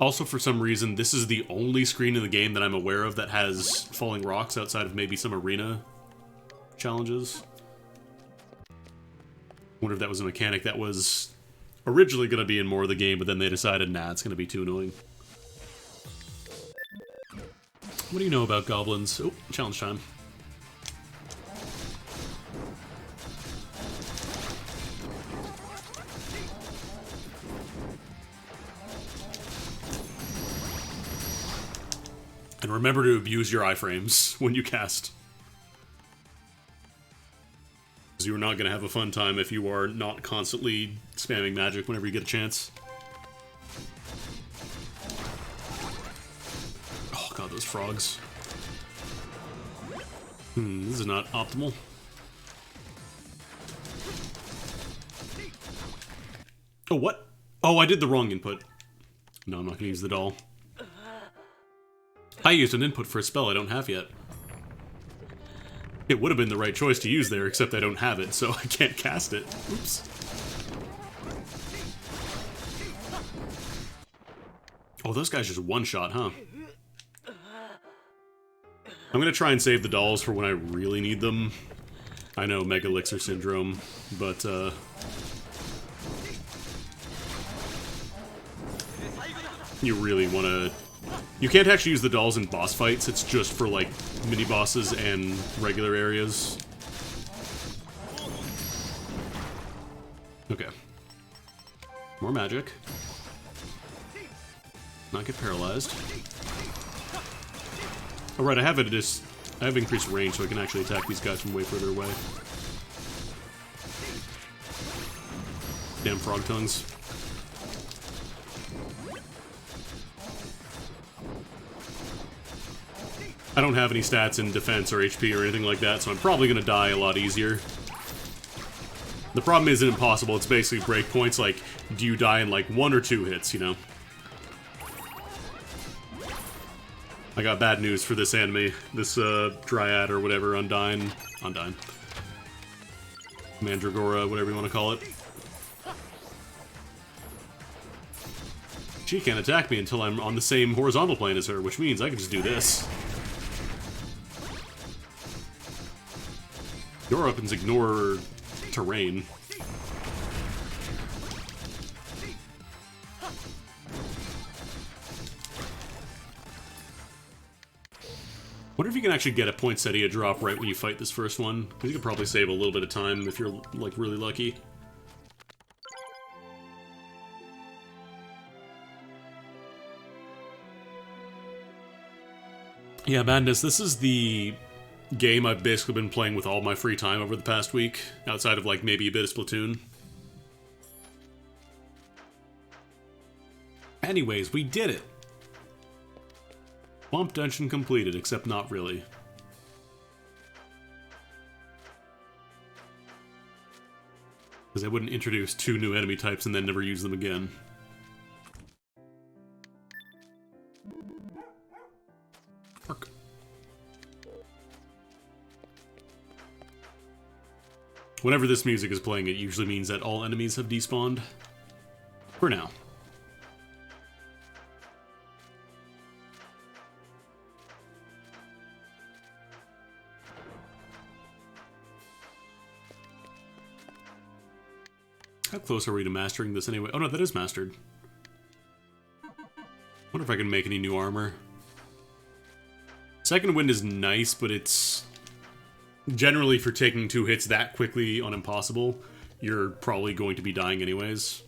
Also, for some reason, this is the only screen in the game that I'm aware of that has falling rocks outside of maybe some arena challenges. Wonder if that was a mechanic that was originally going to be in more of the game, but then they decided, nah, it's going to be too annoying. What do you know about goblins? Oh, challenge time. And remember to abuse your iframes when you cast. Because you're not going to have a fun time if you are not constantly spamming magic whenever you get a chance. Oh god, those frogs. This is not optimal. Oh, what? Oh, I did the wrong input. No, I'm not going to use the doll. I used an input for a spell I don't have yet. It would have been the right choice to use there, except I don't have it, so I can't cast it. Oops. Oh, those guys just one-shot, huh? I'm gonna try and save the dolls for when I really need them. I know, Mega Elixir Syndrome, but, you really wanna... You can't actually use the dolls in boss fights, it's just for, like, mini-bosses and regular areas. Okay. More magic. Not get paralyzed. Oh, right, I have increased range, so I can actually attack these guys from way further away. Damn frog tongues. I don't have any stats in defense or HP or anything like that, so I'm probably gonna die a lot easier. The problem isn't impossible, it's basically breakpoints, like, do you die in like 1 or 2 hits, you know? I got bad news for this anime, this, Dryad or whatever, Undyne. Mandragora, whatever you want to call it. She can't attack me until I'm on the same horizontal plane as her, which means I can just do this. Your weapons ignore terrain. Wonder if you can actually get a poinsettia drop right when you fight this first one, because you could probably save a little bit of time if you're, like, really lucky. Yeah, Madness, this is the game I've basically been playing with all my free time over the past week, outside of, like, maybe a bit of Splatoon. Anyways, we did it! Swamp Dungeon completed, except not really. Because I wouldn't introduce 2 new enemy types and then never use them again. Arc. Whenever this music is playing, it usually means that all enemies have despawned. For now. How close are we to mastering this anyway? Oh no, that is mastered. Wonder if I can make any new armor. Second Wind is nice, but it's... generally, for taking 2 hits that quickly on impossible, you're probably going to be dying anyways.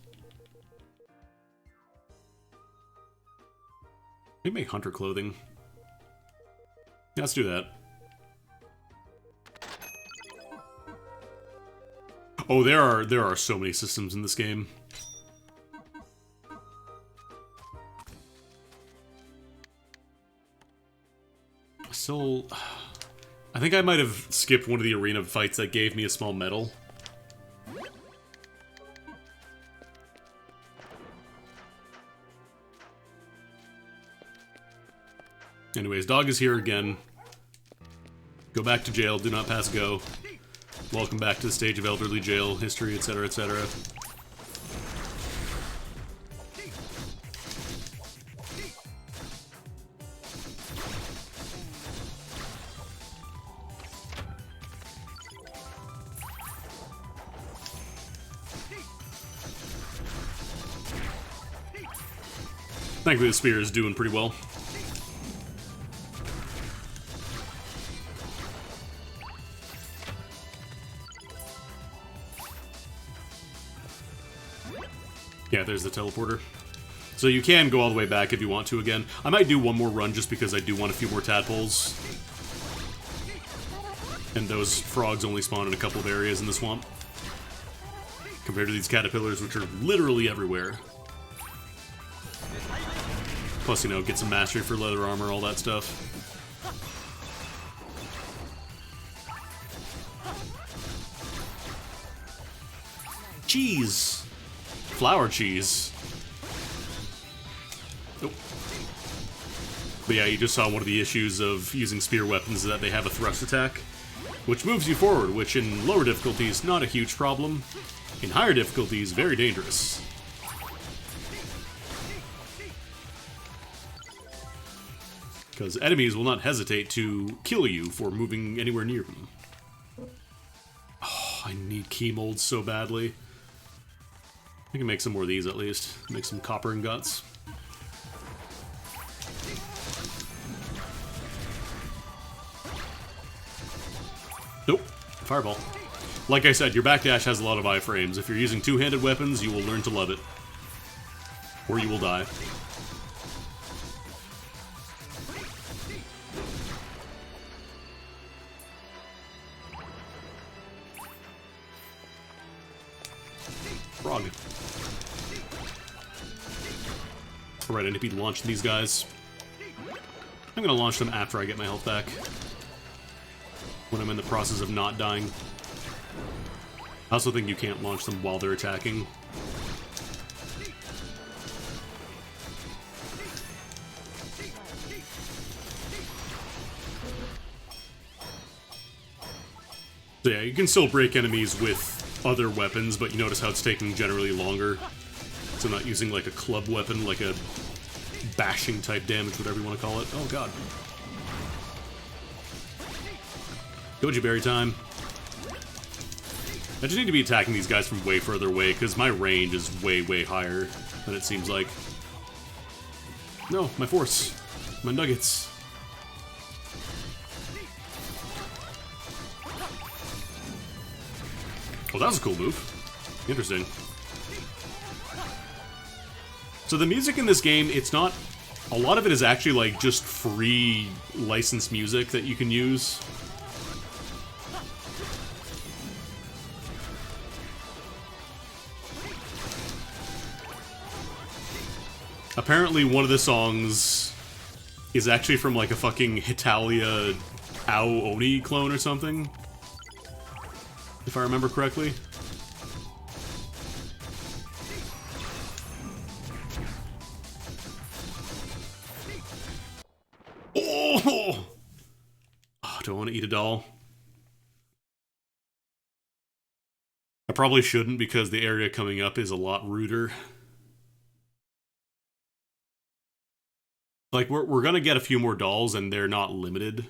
Maybe make hunter clothing. Yeah, let's do that. Oh, there are so many systems in this game. Still, I think I might have skipped one of the arena fights that gave me a small medal. Anyways, dog is here again. Go back to jail, do not pass go. Welcome back to the stage of elderly jail history, etc., etc. Thankfully, the spear is doing pretty well. Yeah, there's the teleporter. So you can go all the way back if you want to again. I might do one more run just because I do want a few more tadpoles. And those frogs only spawn in a couple of areas in the swamp. Compared to these caterpillars, which are literally everywhere. Plus, you know, get some mastery for leather armor, all that stuff. Cheese! Flower cheese. Oh. But yeah, you just saw one of the issues of using spear weapons is that they have a thrust attack, which moves you forward, which in lower difficulties, not a huge problem. In higher difficulties, very dangerous. Because enemies will not hesitate to kill you for moving anywhere near them. Oh, I need key molds so badly. I can make some more of these at least. Make some copper ingots. Nope. Fireball. Like I said, your backdash has a lot of iframes. If you're using two-handed weapons, you will learn to love it. Or you will die. Frog. Alright, I need to be launching these guys. I'm gonna launch them after I get my health back. When I'm in the process of not dying. I also think you can't launch them while they're attacking. So yeah, you can still break enemies with other weapons, but you notice how it's taking generally longer. So I'm not using like a club weapon, like a bashing type damage, whatever you want to call it. Oh god. Goji berry time. I just need to be attacking these guys from way further away, because my range is way, way higher than it seems like. No, my force. My nuggets. Oh, that was a cool move. Interesting. So the music in this game, it's not... A lot of it is actually, like, just free licensed music that you can use. Apparently one of the songs is actually from, like, a fucking Hitalia Ao Oni clone or something. If I remember correctly. Oh! Oh, do I want to eat a doll? I probably shouldn't because the area coming up is a lot ruder. Like, we're gonna get a few more dolls and they're not limited.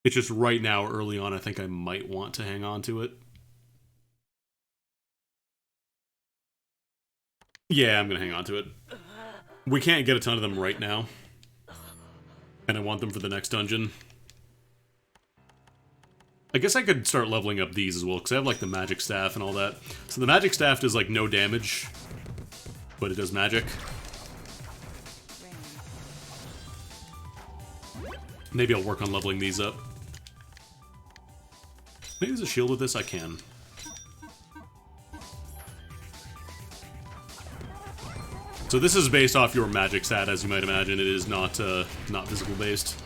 It's just right now, early on, I think I might want to hang on to it. Yeah, I'm gonna hang on to it. We can't get a ton of them right now. And I want them for the next dungeon. I guess I could start leveling up these as well, because I have, like, the magic staff and all that. So the magic staff does, like, no damage, but it does magic. Maybe I'll work on leveling these up. Maybe there's a shield with this? I can. So this is based off your magic stat, as you might imagine. It is not physical based.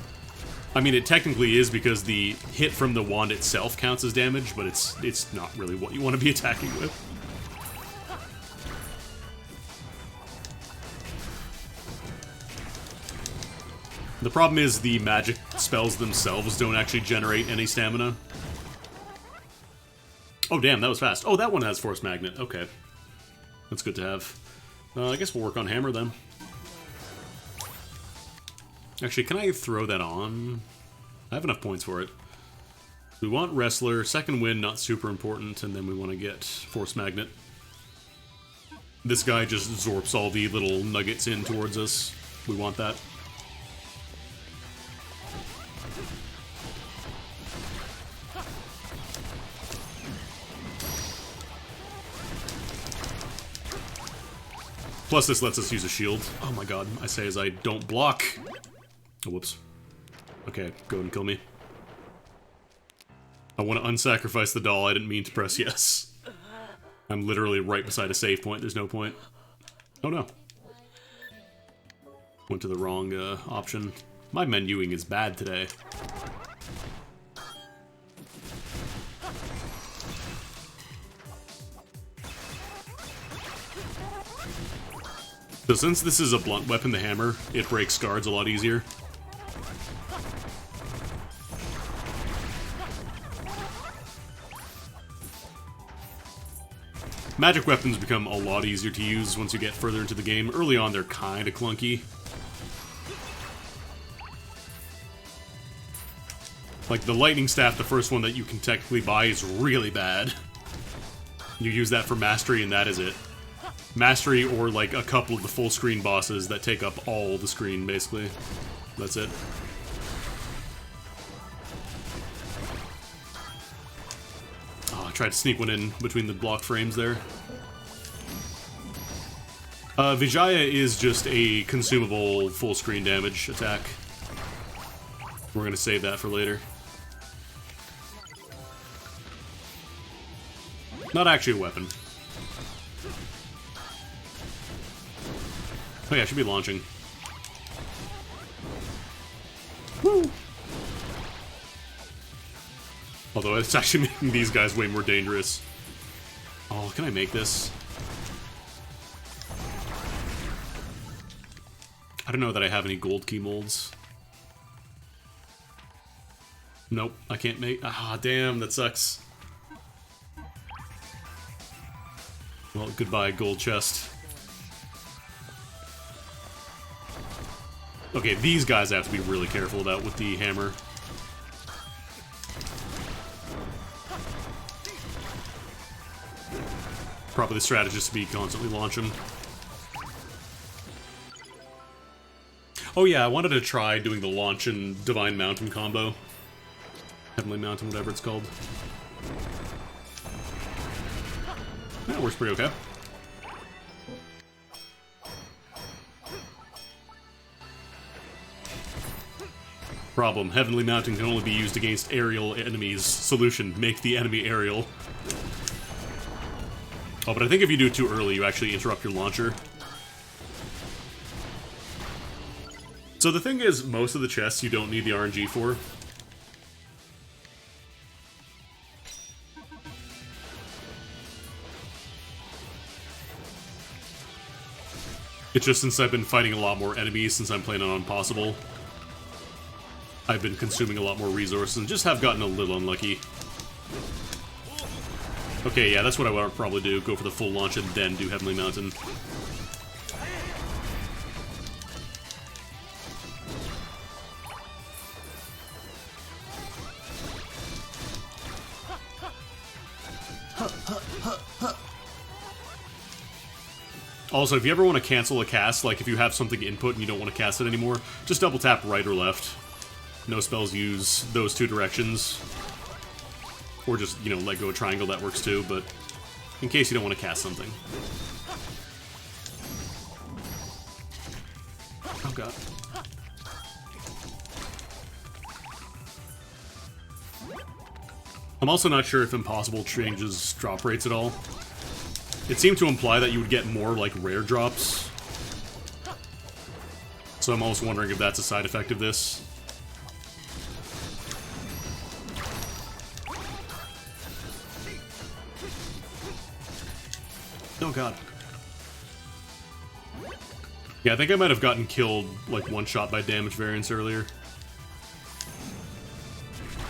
I mean, it technically is because the hit from the wand itself counts as damage, but it's not really what you want to be attacking with. The problem is the magic spells themselves don't actually generate any stamina. Oh damn, that was fast. Oh, that one has Force Magnet. Okay. That's good to have. I guess we'll work on Hammer then. Actually, can I throw that on? I have enough points for it. We want Wrestler, second win, not super important, and then we want to get Force Magnet. This guy just zorps all the little nuggets in towards us. We want that. Plus, this lets us use a shield. Oh my god, I say as I don't block. Oh, whoops. Okay, go ahead and kill me. I want to unsacrifice the doll, I didn't mean to press yes. I'm literally right beside a save point, there's no point. Oh no. Went to the wrong option. My menuing is bad today. So since this is a blunt weapon, the hammer, it breaks guards a lot easier. Magic weapons become a lot easier to use once you get further into the game. Early on, they're kinda clunky. Like, the lightning staff, the first one that you can technically buy, is really bad. You use that for mastery, and that is it. Mastery or, like, a couple of the full screen bosses that take up all the screen, basically. That's it. Oh, I tried to sneak one in between the block frames there. Vijaya is just a consumable full screen damage attack. We're gonna save that for later. Not actually a weapon. Oh yeah, I should be launching. Woo! Although it's actually making these guys way more dangerous. Oh, can I make this? I don't know that I have any gold key molds. Nope, I can't make... Ah, damn, that sucks. Well, goodbye, gold chest. Okay, these guys I have to be really careful about with the hammer. Probably the strategist to be constantly launch them. Oh yeah, I wanted to try doing the launch and Divine Mountain combo. Heavenly Mountain, whatever it's called. That works pretty okay. Problem, Heavenly Mountain can only be used against aerial enemies. Solution, make the enemy aerial. Oh, but I think if you do it too early, you actually interrupt your launcher. So the thing is, most of the chests you don't need the RNG for. It's just since I've been fighting a lot more enemies since I'm playing on Impossible, I've been consuming a lot more resources and just have gotten a little unlucky. Okay, yeah, that's what I would probably do. Go for the full launch and then do Heavenly Mountain. Also, if you ever want to cancel a cast, like if you have something input and you don't want to cast it anymore, just double tap right or left. No spells use those two directions. Or just, you know, let go of triangle, that works too, but in case you don't want to cast something. Oh god. I'm also not sure if Impossible changes drop rates at all. It seemed to imply that you would get more, like, rare drops. So I'm almost wondering if that's a side effect of this. Oh god. Yeah, I think I might have gotten killed, like, one shot by damage variance earlier.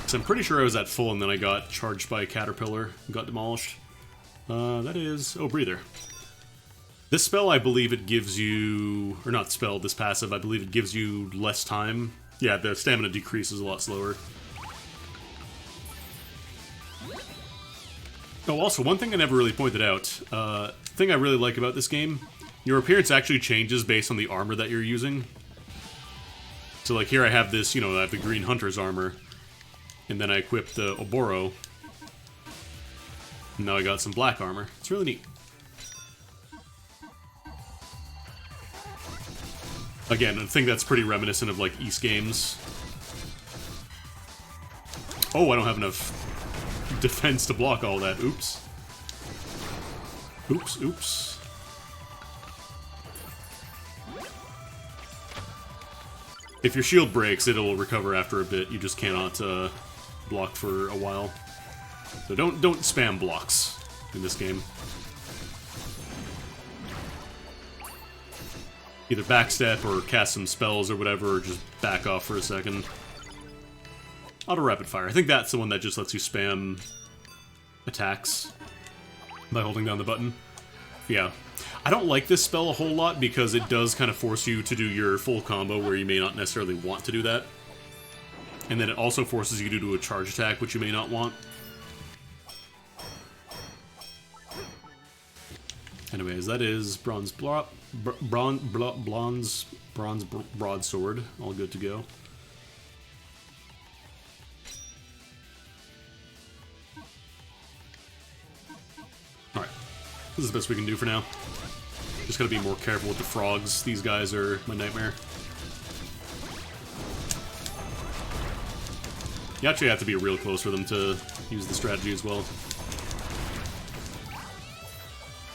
So I'm pretty sure I was at full and then I got charged by a caterpillar and got demolished. That is... oh, breather. This spell, I believe it gives you... or not spell, this passive, I believe it gives you less time. Yeah, the stamina decreases a lot slower. Oh, also, one thing I never really pointed out. Thing I really like about this game, your appearance actually changes based on the armor that you're using. So, like, here I have this, you know, I have the Green Hunter's armor. And then I equip the Oboro. And now I got some black armor. It's really neat. Again, I think that's pretty reminiscent of, like, East games. Oh, I don't have enough defense to block all that. Oops. Oops, oops. If your shield breaks, it'll recover after a bit. You just cannot block for a while. So don't spam blocks in this game. Either backstep or cast some spells or whatever, or just back off for a second. Auto rapid fire. I think that's the one that just lets you spam attacks by holding down the button. Yeah. I don't like this spell a whole lot because it does kind of force you to do your full combo where you may not necessarily want to do that. And then it also forces you to do a charge attack, which you may not want. Anyways, that is bronze broadsword. All good to go. Alright. This is the best we can do for now. Just gotta be more careful with the frogs. These guys are my nightmare. You actually have to be real close for them to use the strategy as well.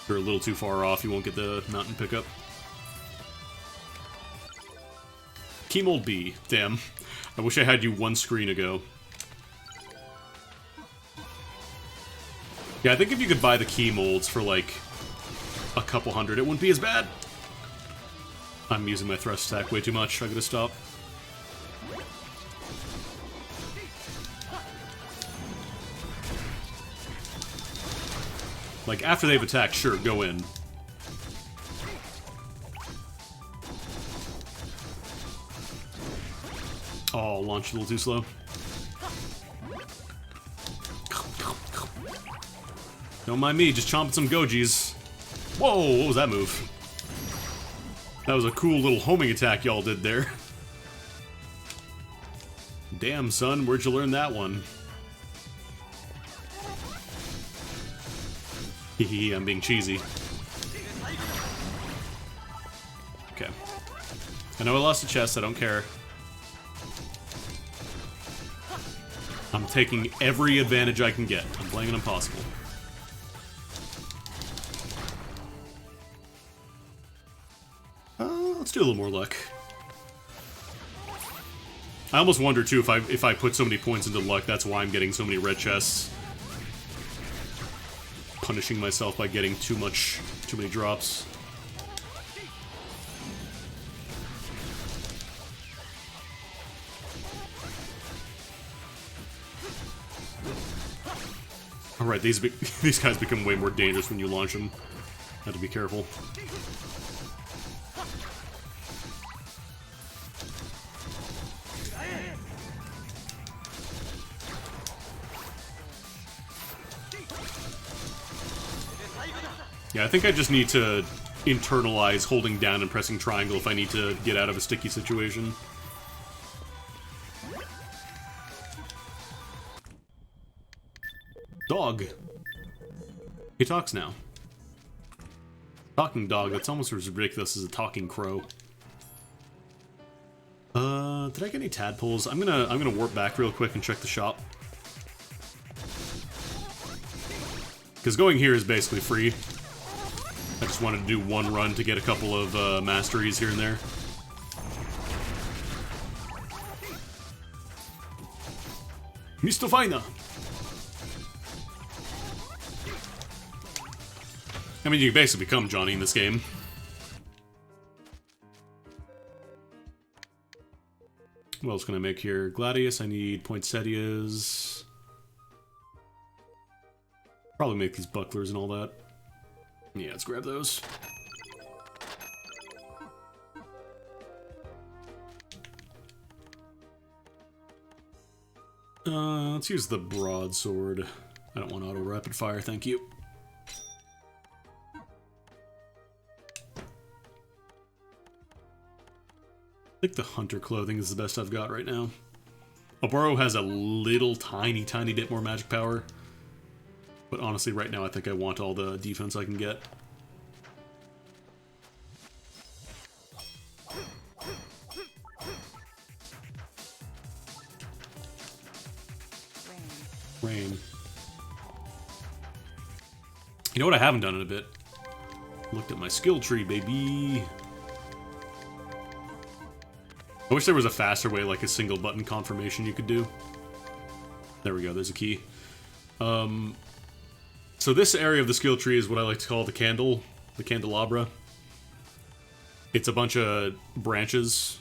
If you're a little too far off, you won't get the mountain pickup. Keymold B. Damn. I wish I had you one screen ago. Yeah, I think if you could buy the key molds for like a couple hundred, it wouldn't be as bad. I'm using my thrust attack way too much. I gotta stop. Like, after they've attacked, sure, go in. Oh, launch a little too slow. Don't mind me, just chomping some Gojis. Whoa, what was that move? That was a cool little homing attack y'all did there. Damn, son, where'd you learn that one? Hehe, I'm being cheesy. Okay. I know I lost a chest, I don't care. I'm taking every advantage I can get. I'm playing it impossible. Let's do a little more luck. I almost wonder too if I put so many points into luck, that's why I'm getting so many red chests. Punishing myself by getting too many drops. Alright, these guys become way more dangerous when you launch them. Have to be careful. Yeah, I think I just need to internalize holding down and pressing triangle if I need to get out of a sticky situation. Dog. He talks now. Talking dog, that's almost as ridiculous as a talking crow. Did I get any tadpoles? I'm gonna warp back real quick and check the shop. Because going here is basically free. I just wanted to do one run to get a couple of masteries here and there. Mr. Fina! I mean, you can basically become Johnny in this game. What else can I make here? Gladius, I need poinsettias. Probably make these bucklers and all that. Yeah, let's grab those. Let's use the broadsword. I don't want auto rapid fire, thank you. I think the hunter clothing is the best I've got right now. Oboro has a little tiny bit more magic power. But honestly, right now I think I want all the defense I can get. Rain. You know what I haven't done in a bit? Looked at my skill tree, baby. I wish there was a faster way, like a single button confirmation you could do. There we go, there's a key. So this area of the skill tree is what I like to call the candelabra. It's a bunch of branches.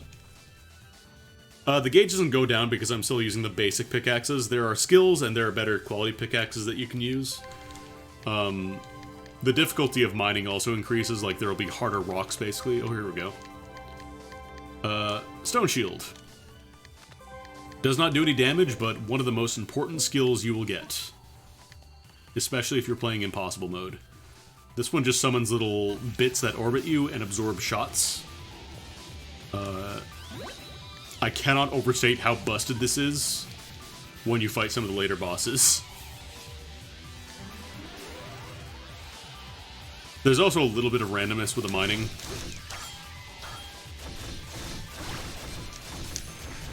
The gauge doesn't go down because I'm still using the basic pickaxes. There are skills and there are better quality pickaxes that you can use. The difficulty of mining also increases, like there will be harder rocks basically. Oh, here we go. Stone Shield. Does not do any damage, but one of the most important skills you will get. Especially if you're playing Impossible mode. This one just summons little bits that orbit you and absorb shots. I cannot overstate how busted this is when you fight some of the later bosses. There's also a little bit of randomness with the mining.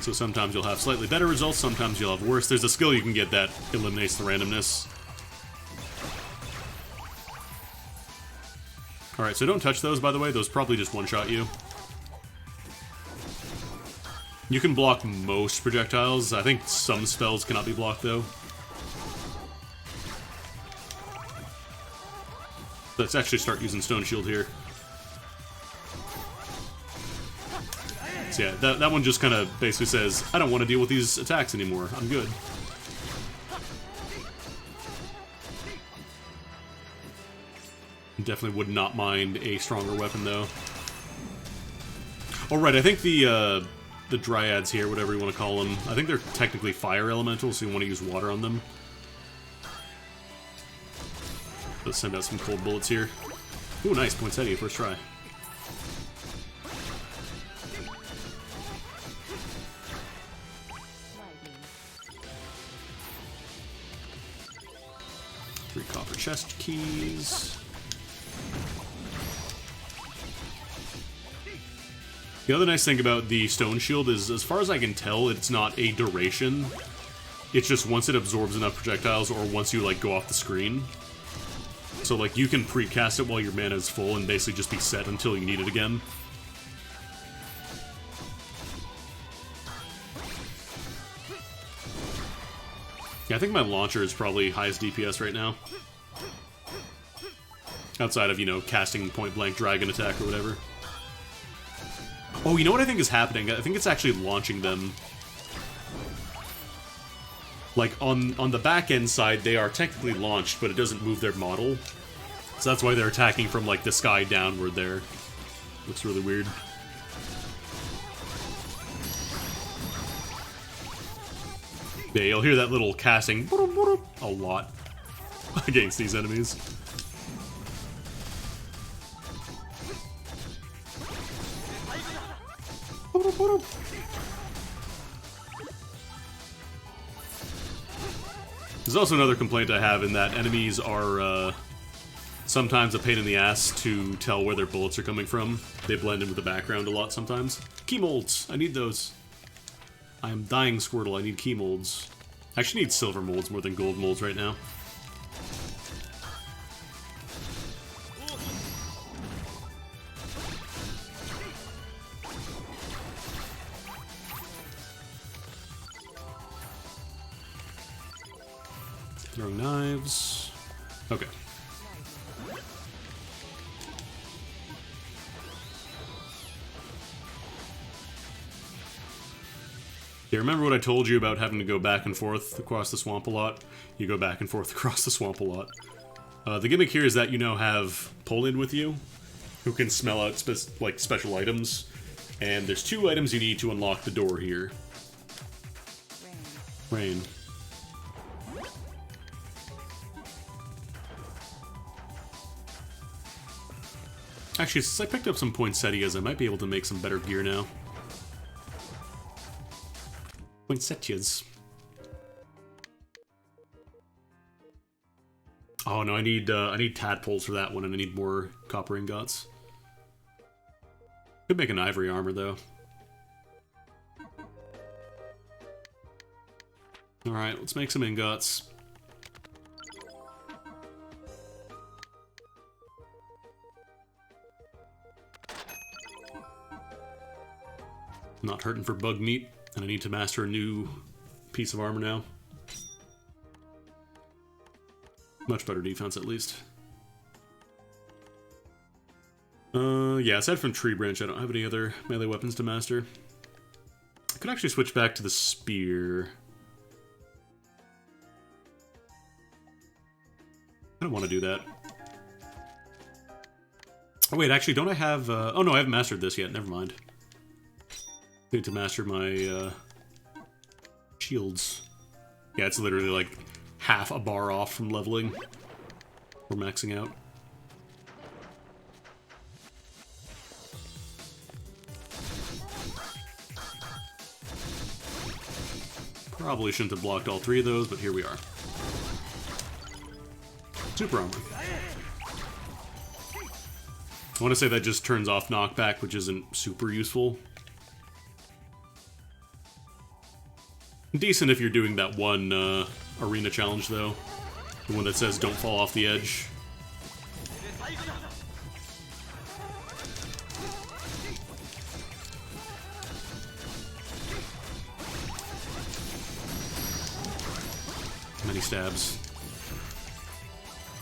So sometimes you'll have slightly better results, sometimes you'll have worse. There's a skill you can get that eliminates the randomness. Alright, so don't touch those, by the way. Those probably just one-shot you. You can block most projectiles. I think some spells cannot be blocked, though. Let's actually start using Stone Shield here. So yeah, that one just kind of basically says, I don't want to deal with these attacks anymore. I'm good. Definitely would not mind a stronger weapon, though. Oh, right, I think the dryads here, whatever you want to call them, I think they're technically fire elementals, so you want to use water on them. Let's send out some cold bullets here. Ooh, nice, poinsettia, first try. Three copper chest keys. The other nice thing about the stone shield is, as far as I can tell, it's not a duration. It's just once it absorbs enough projectiles, or once you, like, go off the screen. So, like, you can precast it while your mana is full and basically just be set until you need it again. Yeah, I think my launcher is probably highest DPS right now. Outside of, you know, casting point-blank dragon attack or whatever. Oh, you know what I think is happening? I think it's actually launching them. Like, on the back-end side, they are technically launched, but it doesn't move their model. So that's why they're attacking from, like, the sky downward there. Looks really weird. Yeah, you'll hear that little casting a lot against these enemies. There's also another complaint I have in that enemies are sometimes a pain in the ass to tell where their bullets are coming from. They blend in with the background a lot sometimes. Key molds! I need those. I am dying, Squirtle. I need key molds. I actually need silver molds more than gold molds right now. Throwing knives. Okay. Yeah, remember what I told you about having to go back and forth across the swamp a lot? You go back and forth across the swamp a lot. The gimmick here is that you now have Poland with you, who can smell out special items, and there's 2 items you need to unlock the door here. Rain. Actually, since I picked up some poinsettias, I might be able to make some better gear now. Poinsettias. Oh no, I need tadpoles for that one, and I need more copper ingots. Could make an ivory armor though. All right, let's make some ingots. Not hurting for bug meat, and I need to master a new piece of armor now. Much better defense, at least. Yeah, aside from Tree Branch, I don't have any other melee weapons to master. I could actually switch back to the spear. I don't want to do that. Oh wait, actually, don't I have... oh no, I haven't mastered this yet, never mind. I need to master my shields. Yeah, it's literally like half a bar off from leveling or maxing out. Probably shouldn't have blocked all 3 of those, but here we are. Super armor. I want to say that just turns off knockback, which isn't super useful. Decent if you're doing that one arena challenge, though. The one that says don't fall off the edge. Many stabs.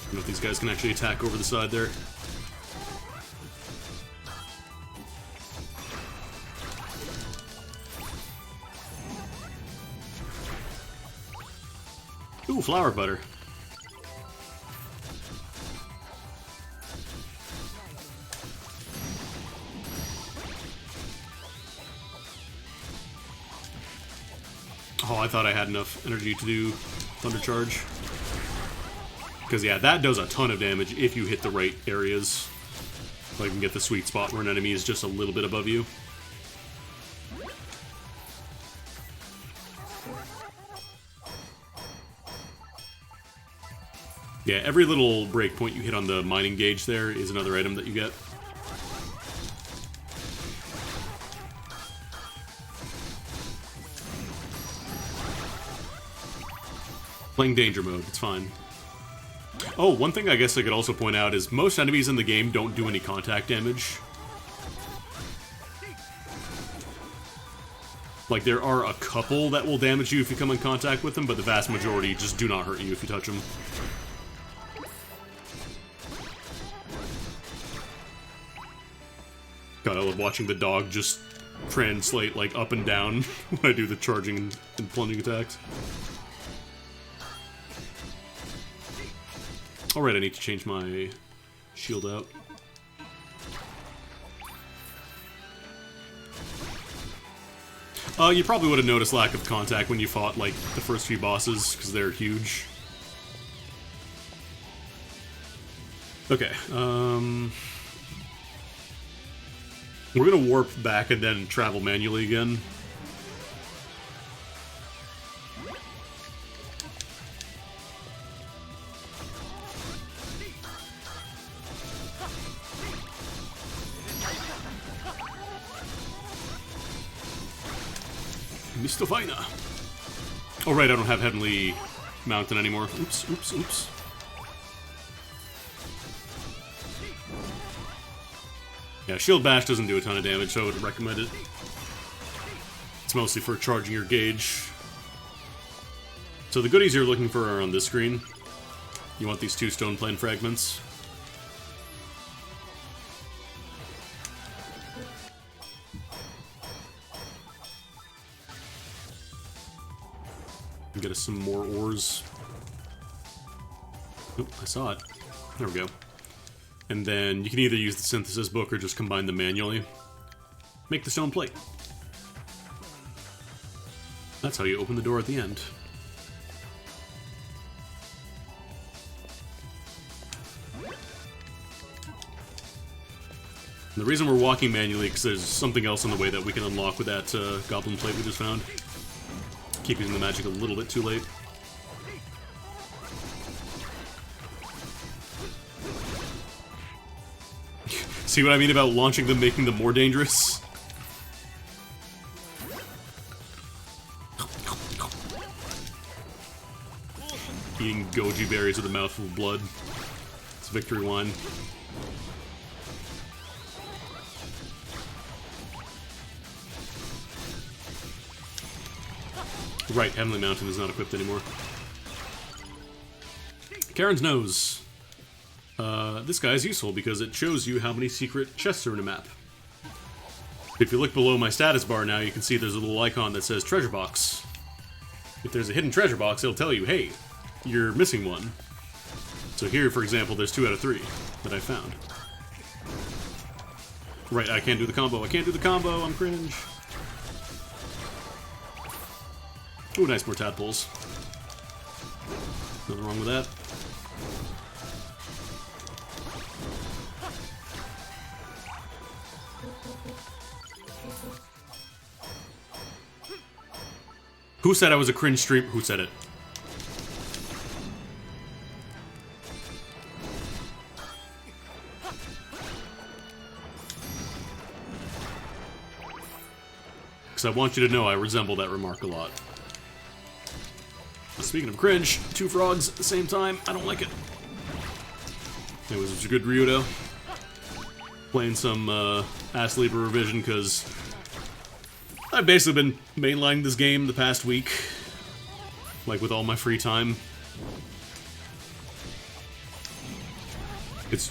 I don't know if these guys can actually attack over the side there. Ooh, flower butter. Oh, I thought I had enough energy to do Thunder Charge. Because, yeah, that does a ton of damage if you hit the right areas. Like, you can get the sweet spot where an enemy is just a little bit above you. Yeah, every little breakpoint you hit on the mining gauge there is another item that you get. Playing Danger Mode, it's fine. Oh, one thing I guess I could also point out is most enemies in the game don't do any contact damage. Like, there are a couple that will damage you if you come in contact with them, but the vast majority just do not hurt you if you touch them. God, I love watching the dog just translate, like, up and down when I do the charging and plunging attacks. Alright, I need to change my shield out. You probably would have noticed lack of contact when you fought, like, the first few bosses, because they're huge. Okay, we're gonna warp back and then travel manually again. Mr. Vina. Oh right, I don't have Heavenly Mountain anymore. Oops, oops, oops. Yeah, Shield Bash doesn't do a ton of damage, so I would recommend it. It's mostly for charging your gauge. So the goodies you're looking for are on this screen. You want these 2 stone plane fragments. And get us some more ores. Oop, I saw it. There we go. And then you can either use the synthesis book or just combine them manually. Make the stone plate. That's how you open the door at the end. And the reason we're walking manually is because there's something else in the way that we can unlock with that goblin plate we just found. Keep using the magic a little bit too late. See what I mean about launching them, making them more dangerous? Eating goji berries with a mouthful of blood. It's victory wine. Right, Heavenly Mountain is not equipped anymore. Karen's nose. This guy is useful because it shows you how many secret chests are in a map. If you look below my status bar now, you can see there's a little icon that says treasure box. If there's a hidden treasure box, it'll tell you, hey, you're missing one. So here, for example, there's 2 out of 3 that I found. Right, I can't do the combo. I can't do the combo. I'm cringe. Ooh, nice, more tadpoles. Nothing wrong with that. Who said I was a cringe stream? Who said it? Because I want you to know I resemble that remark a lot. Speaking of cringe, 2 frogs at the same time, I don't like it. Anyways, it was a good Ryudo. Playing some Astlibra revision because I've basically been mainlining this game the past week. Like, with all my free time. It's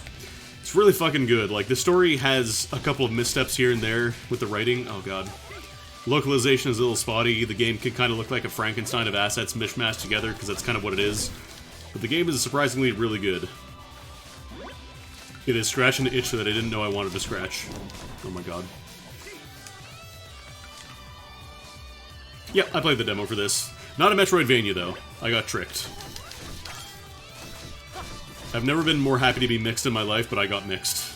really fucking good. Like, the story has a couple of missteps here and there with the writing. Oh god. Localization is a little spotty. The game can kind of look like a Frankenstein of assets mishmashed together, because that's kind of what it is. But the game is surprisingly really good. It is scratching the itch that I didn't know I wanted to scratch. Oh my god. Yep, I played the demo for this. Not a Metroidvania, though. I got tricked. I've never been more happy to be mixed in my life, but I got mixed.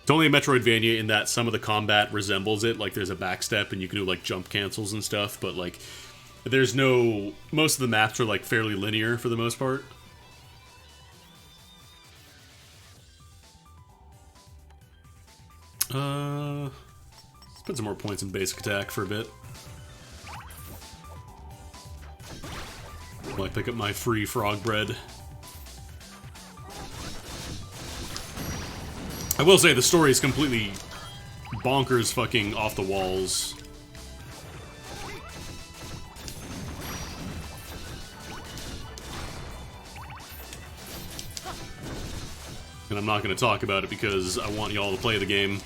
It's only a Metroidvania in that some of the combat resembles it, like there's a backstep and you can do like jump cancels and stuff, but like there's no... most of the maps are like fairly linear for the most part. Let's put some more points in basic attack for a bit. While I pick up my free frog bread. I will say the story is completely bonkers fucking off the walls. And I'm not going to talk about it because I want y'all to play the game.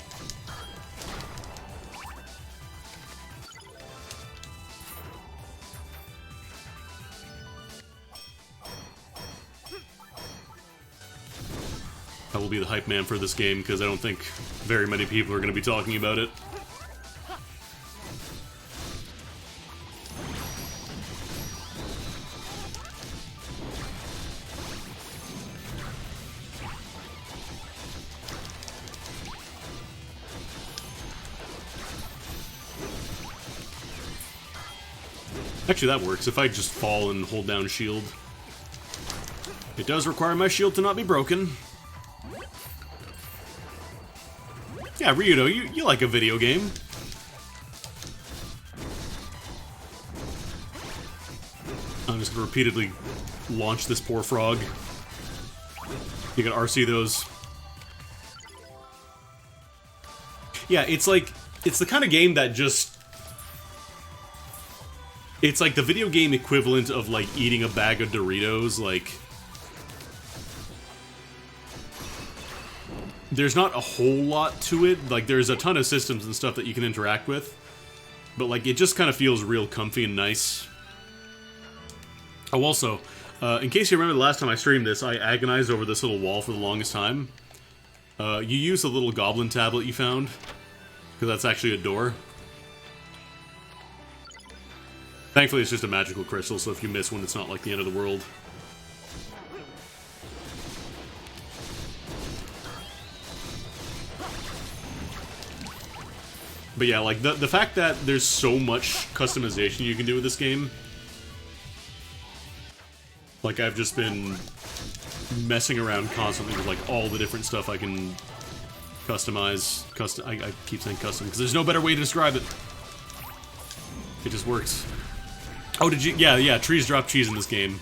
I will be the hype man for this game because I don't think very many people are going to be talking about it. Actually, that works. If I just fall and hold down shield. It does require my shield to not be broken. Yeah, Ryudo, you like a video game. I'm just gonna repeatedly launch this poor frog. You can RC those. Yeah, it's like, it's the kind of game that just... it's like the video game equivalent of, like, eating a bag of Doritos, like... there's not a whole lot to it. Like, there's a ton of systems and stuff that you can interact with. But, like, it just kind of feels real comfy and nice. Oh, also, in case you remember the last time I streamed this, I agonized over this little wall for the longest time. You use a little goblin tablet you found, because that's actually a door. Thankfully, it's just a magical crystal, so if you miss one, it's not like the end of the world. But yeah, like, the fact that there's so much customization you can do with this game... like, I've just been messing around constantly with, like, all the different stuff I can customize. I keep saying custom, because there's no better way to describe it. It just works. Oh, did you... yeah, trees drop cheese in this game.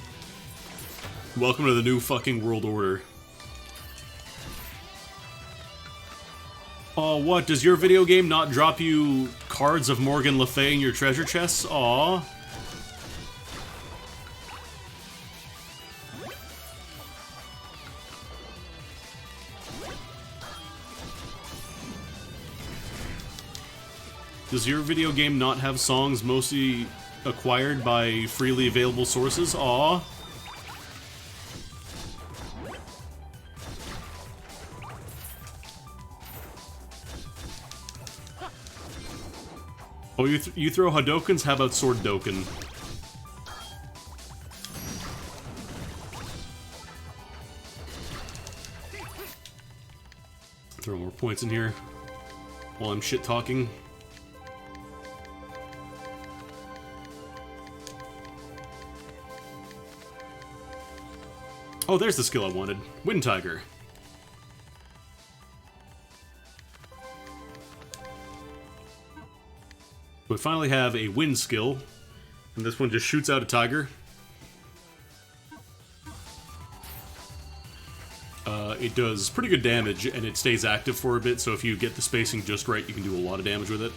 Welcome to the new fucking world order. Oh, what? Does your video game not drop you cards of Morgan Le Fay in your treasure chests? Aw. Does your video game not have songs mostly acquired by freely available sources? Aw. Oh, you throw Hadokens? How about Sword Doken? Throw more points in here while I'm shit-talking. Oh, there's the skill I wanted. Wind Tiger. We finally have a wind skill, and this one just shoots out a tiger. It does pretty good damage, and it stays active for a bit, so if you get the spacing just right, you can do a lot of damage with it.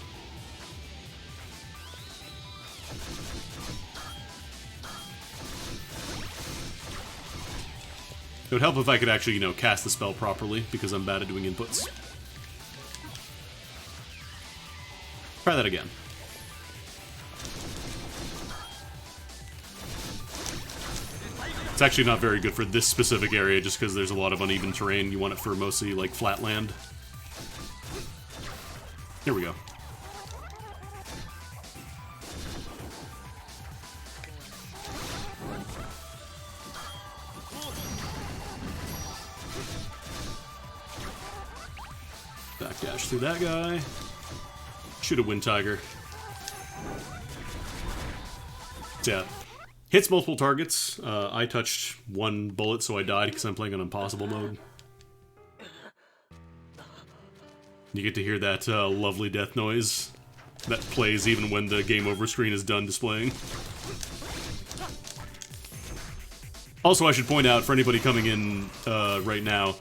It would help if I could actually, you know, cast the spell properly, because I'm bad at doing inputs. Try that again. It's actually not very good for this specific area, just because there's a lot of uneven terrain. You want it for mostly, like, flat land. Here we go. Backdash through that guy. Shoot a Wind Tiger. Yeah. Hits multiple targets. I touched one bullet, so I died because I'm playing on impossible mode. You get to hear that lovely death noise that plays even when the game over screen is done displaying. Also, I should point out, for anybody coming in right now,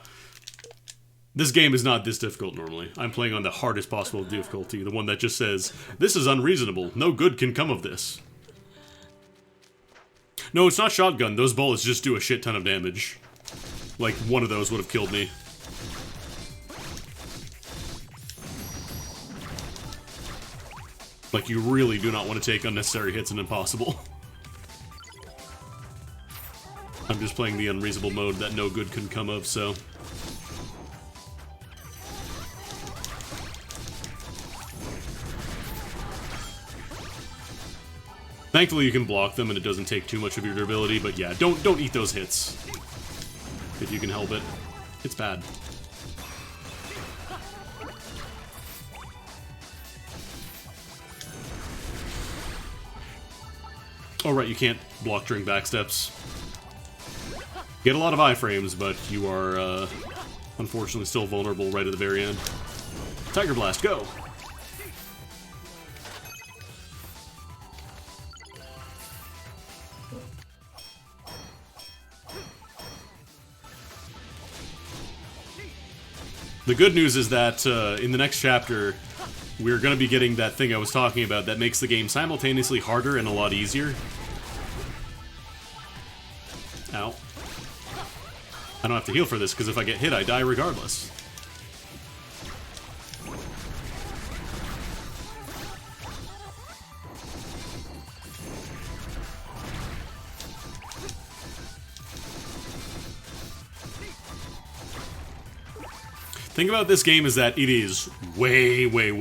this game is not this difficult normally. I'm playing on the hardest possible difficulty, the one that just says, "This is unreasonable. No good can come of this." No, it's not shotgun. Those bullets just do a shit ton of damage. Like, one of those would have killed me. Like, you really do not want to take unnecessary hits in Impossible. I'm just playing the unreasonable mode that no good can come of, so... Thankfully you can block them and it doesn't take too much of your durability, but yeah, don't eat those hits. If you can help it. It's bad. Oh right, you can't block during backsteps. Get a lot of iframes, but you are, unfortunately still vulnerable right at the very end. Tiger Blast, go! The good news is that in the next chapter, we're going to be getting that thing I was talking about that makes the game simultaneously harder and a lot easier. Ow. I don't have to heal for this, because if I get hit, I die regardless. Thing about this game is that it is way longer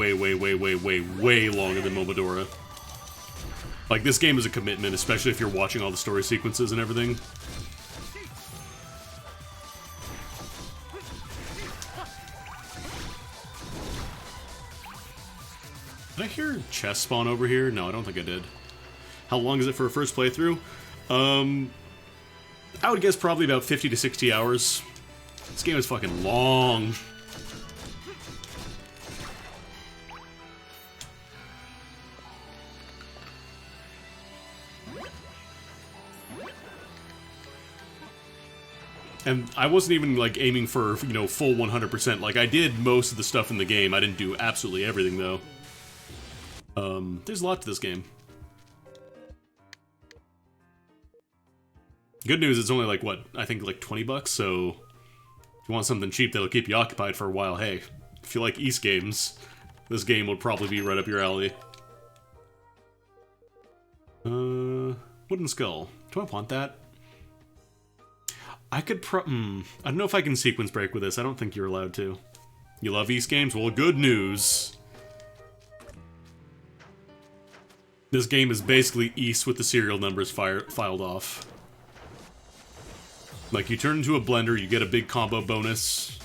than Momodora. Like, this game is a commitment, especially if you're watching all the story sequences and everything. Did I hear chest spawn over here? No, I don't think I did. How long is it for a first playthrough? I would guess probably about 50 to 60 hours. This game is fucking long. And I wasn't even, like, aiming for, you know, full 100%. Like, I did most of the stuff in the game. I didn't do absolutely everything, though. There's a lot to this game. Good news, it's only, like, what? I think, like, 20 bucks, so... If you want something cheap that'll keep you occupied for a while, hey. If you like East games, this game would probably be right up your alley. Wooden Skull. Do I want that? I could I don't know if I can sequence break with this. I don't think you're allowed to. You love East games? Well, good news. This game is basically East with the serial numbers filed off. Like, you turn into a blender, you get a big combo bonus.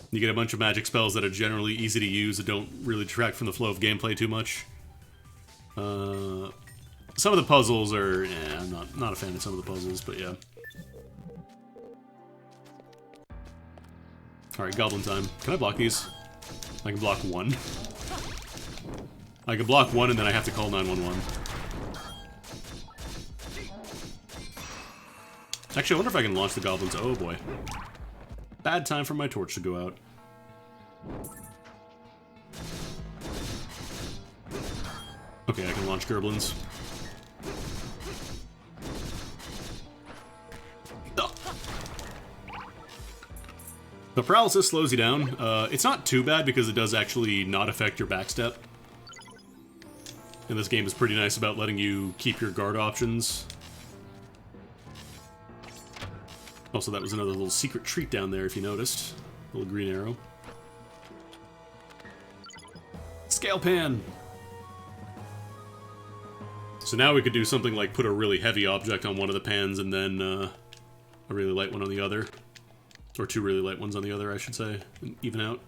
You get a bunch of magic spells that are generally easy to use that don't really detract from the flow of gameplay too much. Some of the puzzles are... I'm not a fan of some of the puzzles, but yeah. Alright, goblin time. Can I block these? I can block one. I can block one and then I have to call 911. Actually, I wonder if I can launch the goblins. Oh boy. Bad time for my torch to go out. Okay, I can launch goblins. The paralysis slows you down. It's not too bad because it does actually not affect your backstep. And this game is pretty nice about letting you keep your guard options. Also, that was another little secret treat down there, if you noticed. Little green arrow. Scale pan! So now we could do something like put a really heavy object on one of the pans and then a really light one on the other. Or two really light ones on the other, I should say. And even out.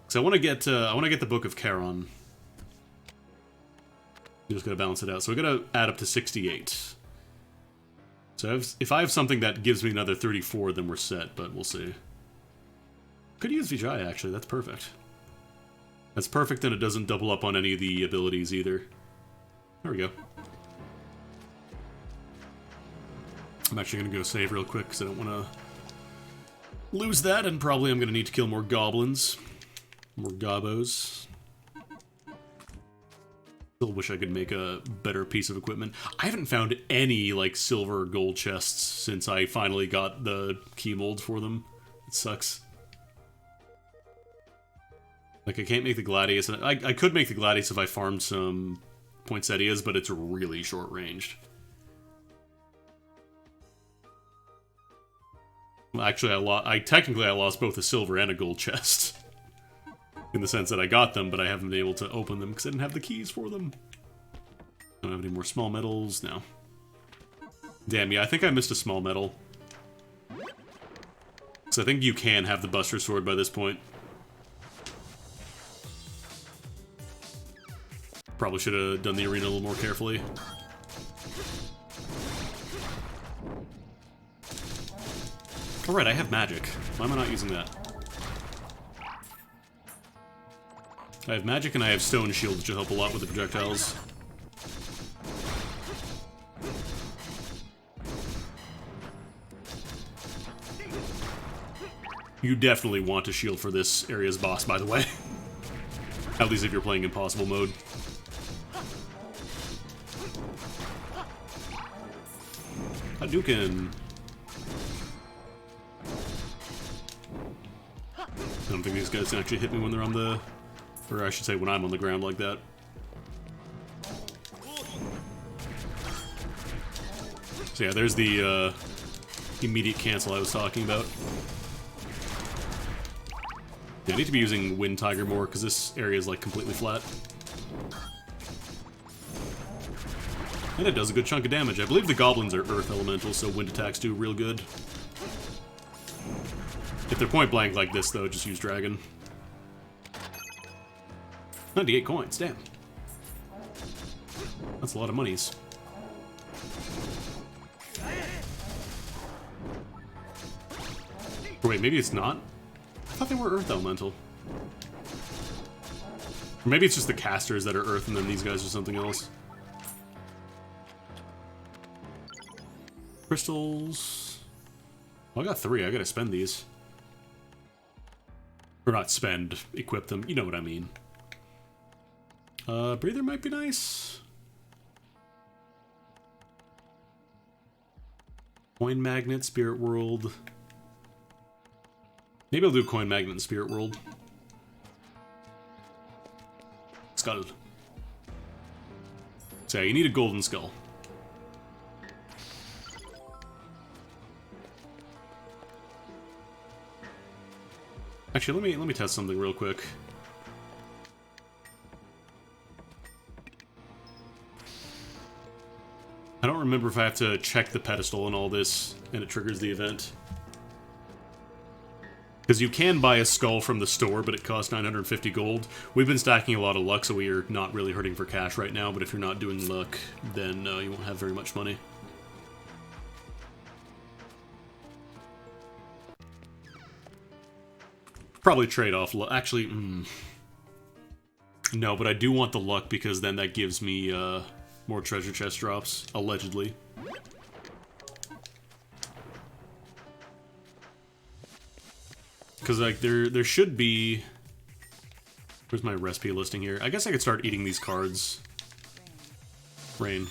Because I want to get the Book of Charon. I'm just gotta balance it out. So we gotta add up to 68. So if I have something that gives me another 34, then we're set, but we'll see. Could use Vijaya, actually. That's perfect. That's perfect, and it doesn't double up on any of the abilities either. There we go. I'm actually going to go save real quick, because I don't want to lose that, and probably I'm going to need to kill more goblins. More gobos. Still wish I could make a better piece of equipment. I haven't found any, like, silver or gold chests since I finally got the key molds for them. It sucks. Like, I can't make the Gladius. I could make the Gladius if I farmed some poinsettias, but it's really short-ranged. Well, actually, I lost both a silver and a gold chest. In the sense that I got them, but I haven't been able to open them because I didn't have the keys for them. Don't have any more small metals? No. Damn, yeah, I think I missed a small metal. So I think you can have the Buster Sword by this point. Probably should have done the arena a little more carefully. Alright, I have magic. Why am I not using that? I have magic and I have stone shield, which will help a lot with the projectiles. You definitely want a shield for this area's boss, by the way. At least if you're playing impossible mode. Hadouken! I don't think these guys can actually hit me when they're on the... Or I should say when I'm on the ground like that. So yeah, there's the immediate cancel I was talking about. Yeah, I need to be using Wind Tiger more, because this area is like completely flat. And it does a good chunk of damage. I believe the goblins are earth elementals, so wind attacks do real good. If they're point blank like this, though, just use dragon. 98 coins, damn. That's a lot of monies. Or wait, maybe it's not? I thought they were Earth Elemental. Or maybe it's just the casters that are Earth and then these guys are something else. Crystals... Well, I got 3, I gotta spend these. Or not spend, equip them, you know what I mean. Breather might be nice. Coin Magnet, Spirit World. Maybe I'll do Coin Magnet and Spirit World. Skull. So yeah, you need a golden skull. Actually, let me test something real quick. I don't remember if I have to check the pedestal and all this, and it triggers the event. Because you can buy a skull from the store, but it costs 950 gold. We've been stacking a lot of luck, so we are not really hurting for cash right now, but if you're not doing luck, then you won't have very much money. Probably trade off luck. Actually, no, but I do want the luck because then that gives me more treasure chest drops, allegedly. Because like there should be. Where's my recipe listing here? I guess I could start eating these cards. Rain.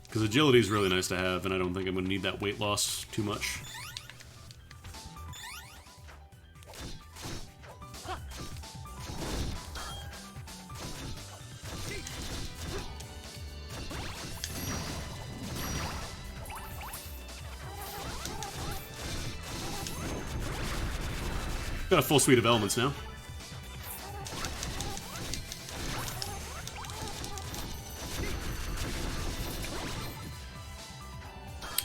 Because agility is really nice to have, and I don't think I'm going to need that weight loss too much. Got a full suite of elements now.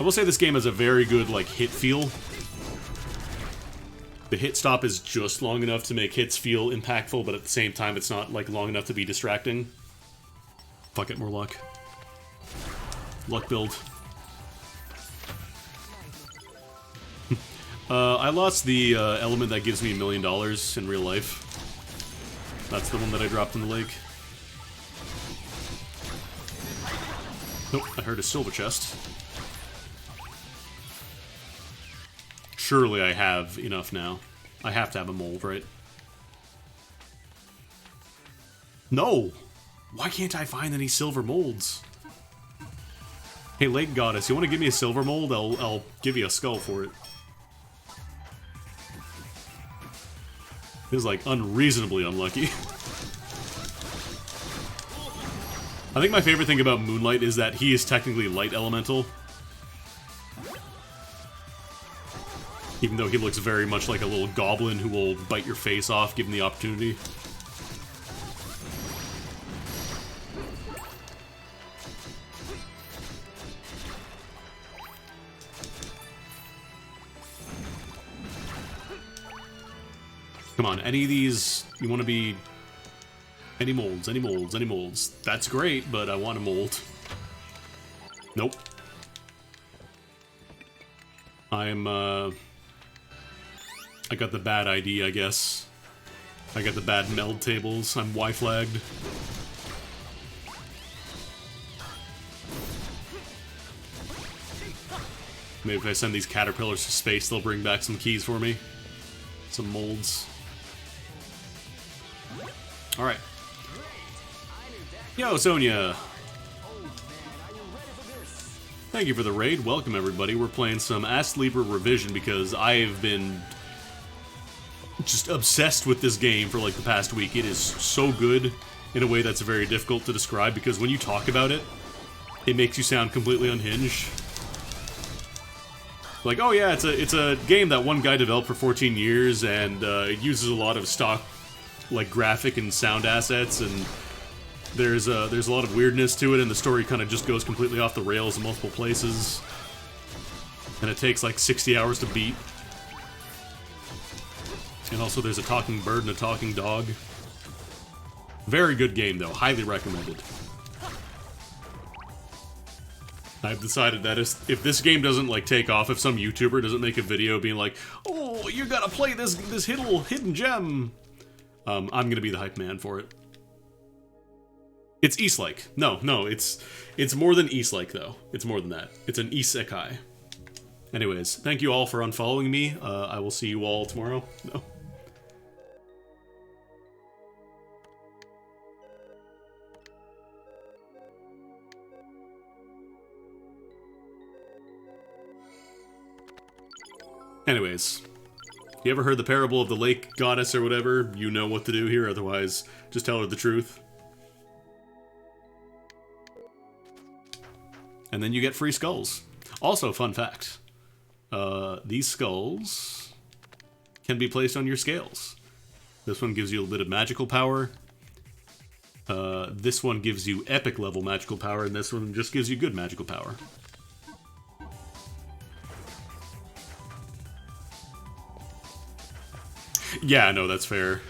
I will say this game has a very good, like, hit feel. The hit stop is just long enough to make hits feel impactful, but at the same time, it's not, like, long enough to be distracting. Fuck it, more luck. Luck build. I lost the element that gives me $1 million in real life. That's the one that I dropped in the lake. Nope, I heard a silver chest. Surely I have enough now. I have to have a mold, right? No! Why can't I find any silver molds? Hey, Lake Goddess, you want to give me a silver mold? I'll give you a skull for it. This is, like, unreasonably unlucky. I think my favorite thing about Moonlight is that he is technically light elemental. Even though he looks very much like a little goblin who will bite your face off given the opportunity. Come on, any of these, you want to be... Any molds, any molds, any molds. That's great, but I want a mold. Nope. I got the bad ID, I guess. I got the bad meld tables. I'm Y-flagged. Maybe if I send these caterpillars to space, they'll bring back some keys for me. Some molds. Alright. Yo, Sonia! Thank you for the raid. Welcome, everybody. We're playing some Astlibra Revision because I've been just obsessed with this game for like the past week. It is so good in a way that's very difficult to describe because when you talk about it, it makes you sound completely unhinged. Like, oh yeah, it's a game that one guy developed for 14 years and it uses a lot of stock like graphic and sound assets, and there's a lot of weirdness to it, and the story kind of just goes completely off the rails in multiple places. And it takes like 60 hours to beat. And also there's a talking bird and a talking dog. Very good game though, highly recommended. I've decided that if this game doesn't like take off, if some YouTuber doesn't make a video being like, oh, you gotta play this hidden gem, I'm gonna be the hype man for it. It's East-like. No, it's more than East-like though. It's more than that. It's an isekai. Anyways, thank you all for unfollowing me. I will see you all tomorrow. No. Anyways, you ever heard the parable of the lake goddess or whatever? You know what to do here, otherwise just tell her the truth. And then you get free skulls. Also, fun fact, these skulls can be placed on your scales. This one gives you a little bit of magical power. This one gives you epic level magical power, and this one just gives you good magical power. Yeah, no, that's fair.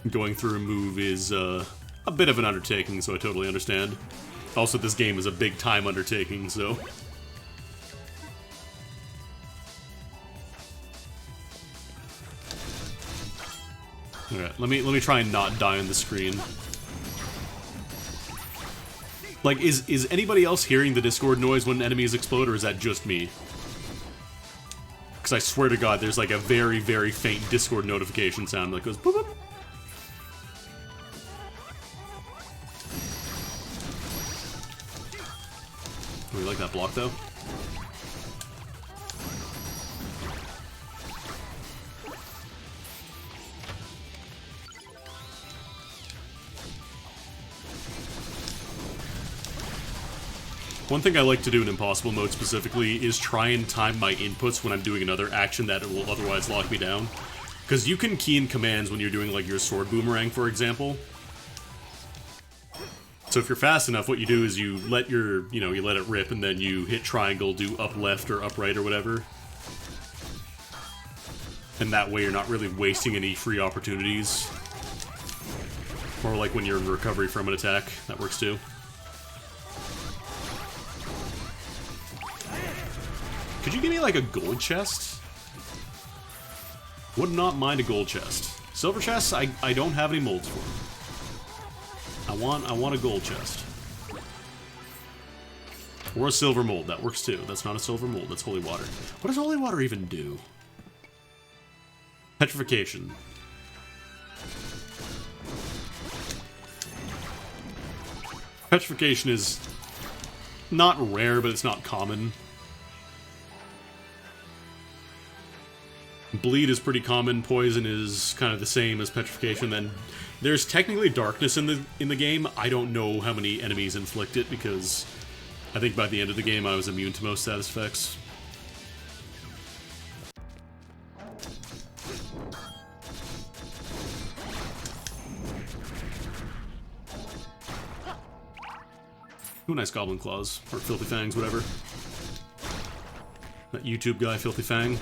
Going through a move is a bit of an undertaking, so I totally understand. Also, this game is a big time undertaking, so... Alright, let me try and not die on the screen. Like, is anybody else hearing the Discord noise when enemies explode, or is that just me? Because I swear to God, there's like a very, very faint Discord notification sound that goes boop boop. Oh, you like that block, though? One thing I like to do in Impossible Mode specifically is try and time my inputs when I'm doing another action that will otherwise lock me down. Because you can key in commands when you're doing like your sword boomerang, for example. So if you're fast enough, what you do is you let you let it rip, and then you hit triangle, do up left or up right or whatever. And that way you're not really wasting any free opportunities. Or like when you're in recovery from an attack, that works too. Could you give me like a gold chest? Would not mind a gold chest. Silver chests, I don't have any molds for. I want a gold chest. Or a silver mold, that works too. That's not a silver mold, that's holy water. What does holy water even do? Petrification. Petrification is not rare, but it's not common. Bleed is pretty common. Poison is kind of the same as petrification. Then there's technically darkness in the game. I don't know how many enemies inflict it because I think by the end of the game I was immune to most status effects. Ooh, nice goblin claws or filthy fangs, whatever. That YouTube guy, Filthy Fang.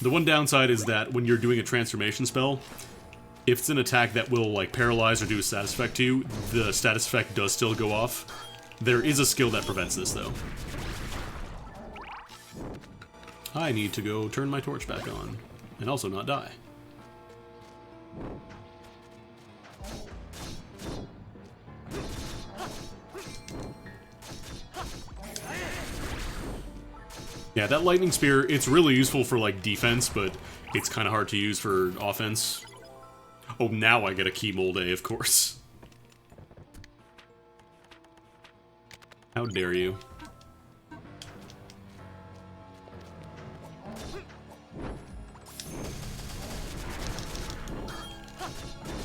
The one downside is that when you're doing a transformation spell, if it's an attack that will like paralyze or do a status effect to you, the status effect does still go off. There is a skill that prevents this though. I need to go turn my torch back on, and also not die. Yeah, that lightning spear, it's really useful for, like, defense, but it's kind of hard to use for offense. Oh, now I get a key mold A, of course. How dare you.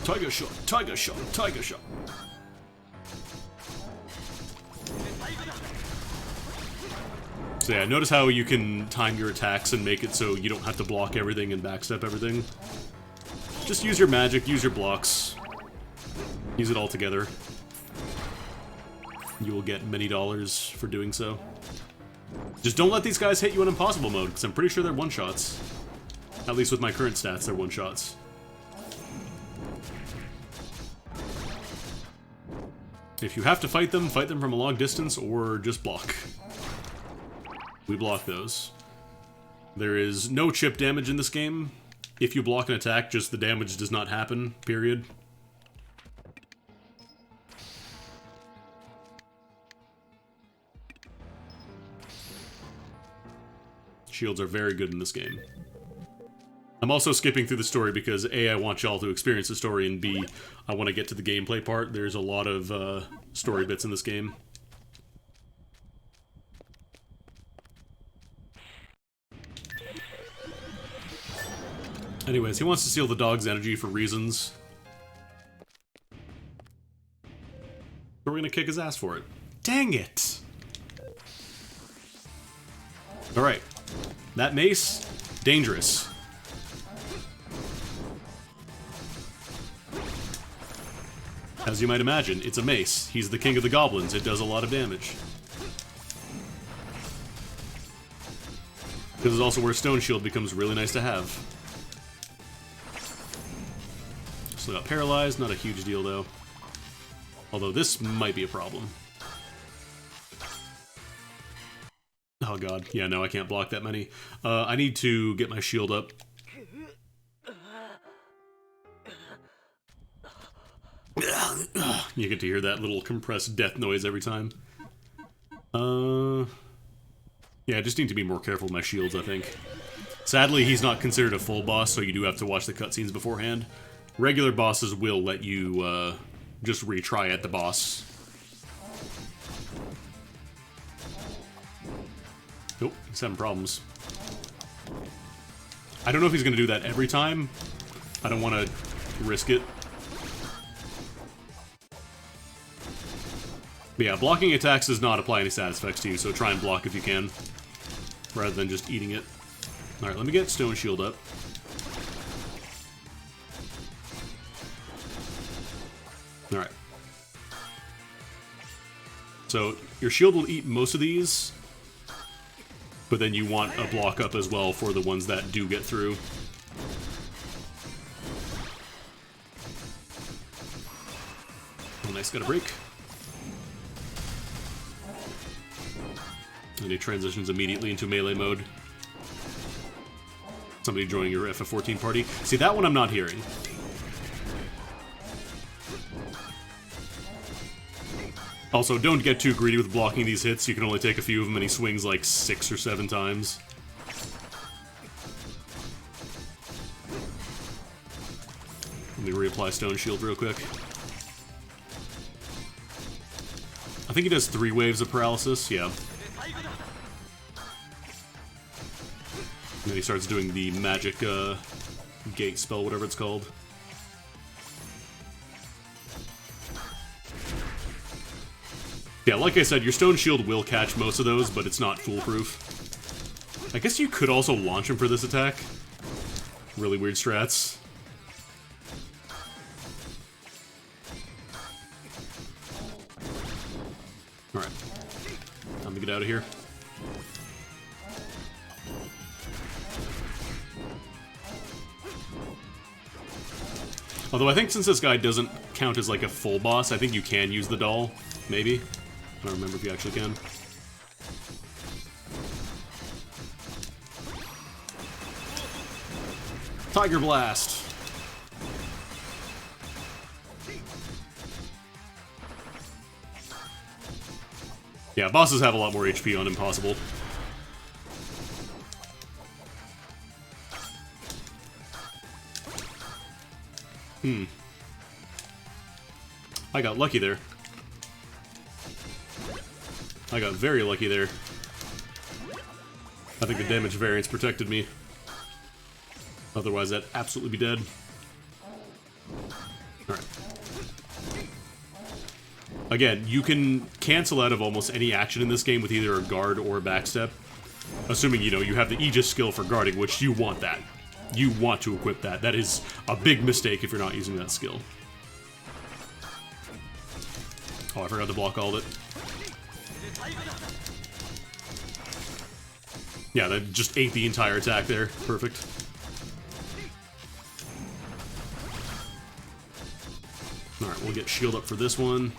Tiger shot, tiger shot, tiger shot. So yeah, notice how you can time your attacks and make it so you don't have to block everything and backstep everything. Just use your magic, use your blocks. Use it all together. You will get many dollars for doing so. Just don't let these guys hit you in impossible mode, because I'm pretty sure they're one-shots. At least with my current stats, they're one-shots. If you have to fight them from a long distance, or just block. We block those. There is no chip damage in this game. If you block an attack, just the damage does not happen, period. Shields are very good in this game. I'm also skipping through the story because A, I want y'all to experience the story, and B, I want to get to the gameplay part. There's a lot of story bits in this game. Anyways, he wants to steal the dog's energy for reasons. We're gonna kick his ass for it. Dang it! Alright. That mace, dangerous. As you might imagine, it's a mace. He's the king of the goblins. It does a lot of damage. This is also where Stone Shield becomes really nice to have. So got paralyzed, not a huge deal though. Although this might be a problem. Oh god, yeah, no, I can't block that many. I need to get my shield up. You get to hear that little compressed death noise every time. Yeah, I just need to be more careful with my shields, I think. Sadly, he's not considered a full boss, so you do have to watch the cutscenes beforehand. Regular bosses will let you, just retry at the boss. Oh, he's having problems. I don't know if he's gonna do that every time. I don't want to risk it. But yeah, blocking attacks does not apply any status effects to you, so try and block if you can, rather than just eating it. Alright, let me get Stone Shield up. So your shield will eat most of these, but then you want a block up as well for the ones that do get through. Oh, nice, got a break. And it transitions immediately into melee mode. Somebody joining your FF14 party. See, that one I'm not hearing. Also, don't get too greedy with blocking these hits. You can only take a few of them, and he swings like 6 or 7 times. Let me reapply Stone Shield real quick. I think he does 3 waves of paralysis, yeah. And then he starts doing the magic gate spell, whatever it's called. Yeah, like I said, your Stone Shield will catch most of those, but it's not foolproof. I guess you could also launch him for this attack. Really weird strats. Alright. Time to get out of here. Although I think since this guy doesn't count as like a full boss, I think you can use the doll. Maybe. I don't remember if you actually can. Tiger Blast! Yeah, bosses have a lot more HP on Impossible. I got lucky there. I got very lucky there. I think the damage variance protected me. Otherwise, I'd absolutely be dead. Alright. Again, you can cancel out of almost any action in this game with either a guard or a backstep. Assuming, you know, you have the Aegis skill for guarding, which you want that. You want to equip that. That is a big mistake if you're not using that skill. Oh, I forgot to block all of it. Yeah, that just ate the entire attack there. Perfect. Alright, we'll get shield up for this one.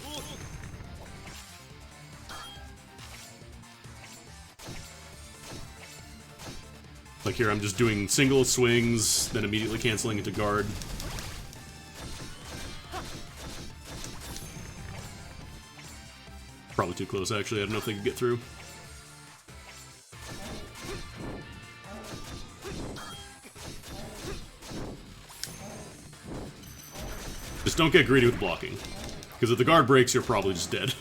Like here, I'm just doing single swings, then immediately canceling into guard. Probably too close, actually. I don't know if they could get through. Just don't get greedy with blocking. Because if the guard breaks, you're probably just dead.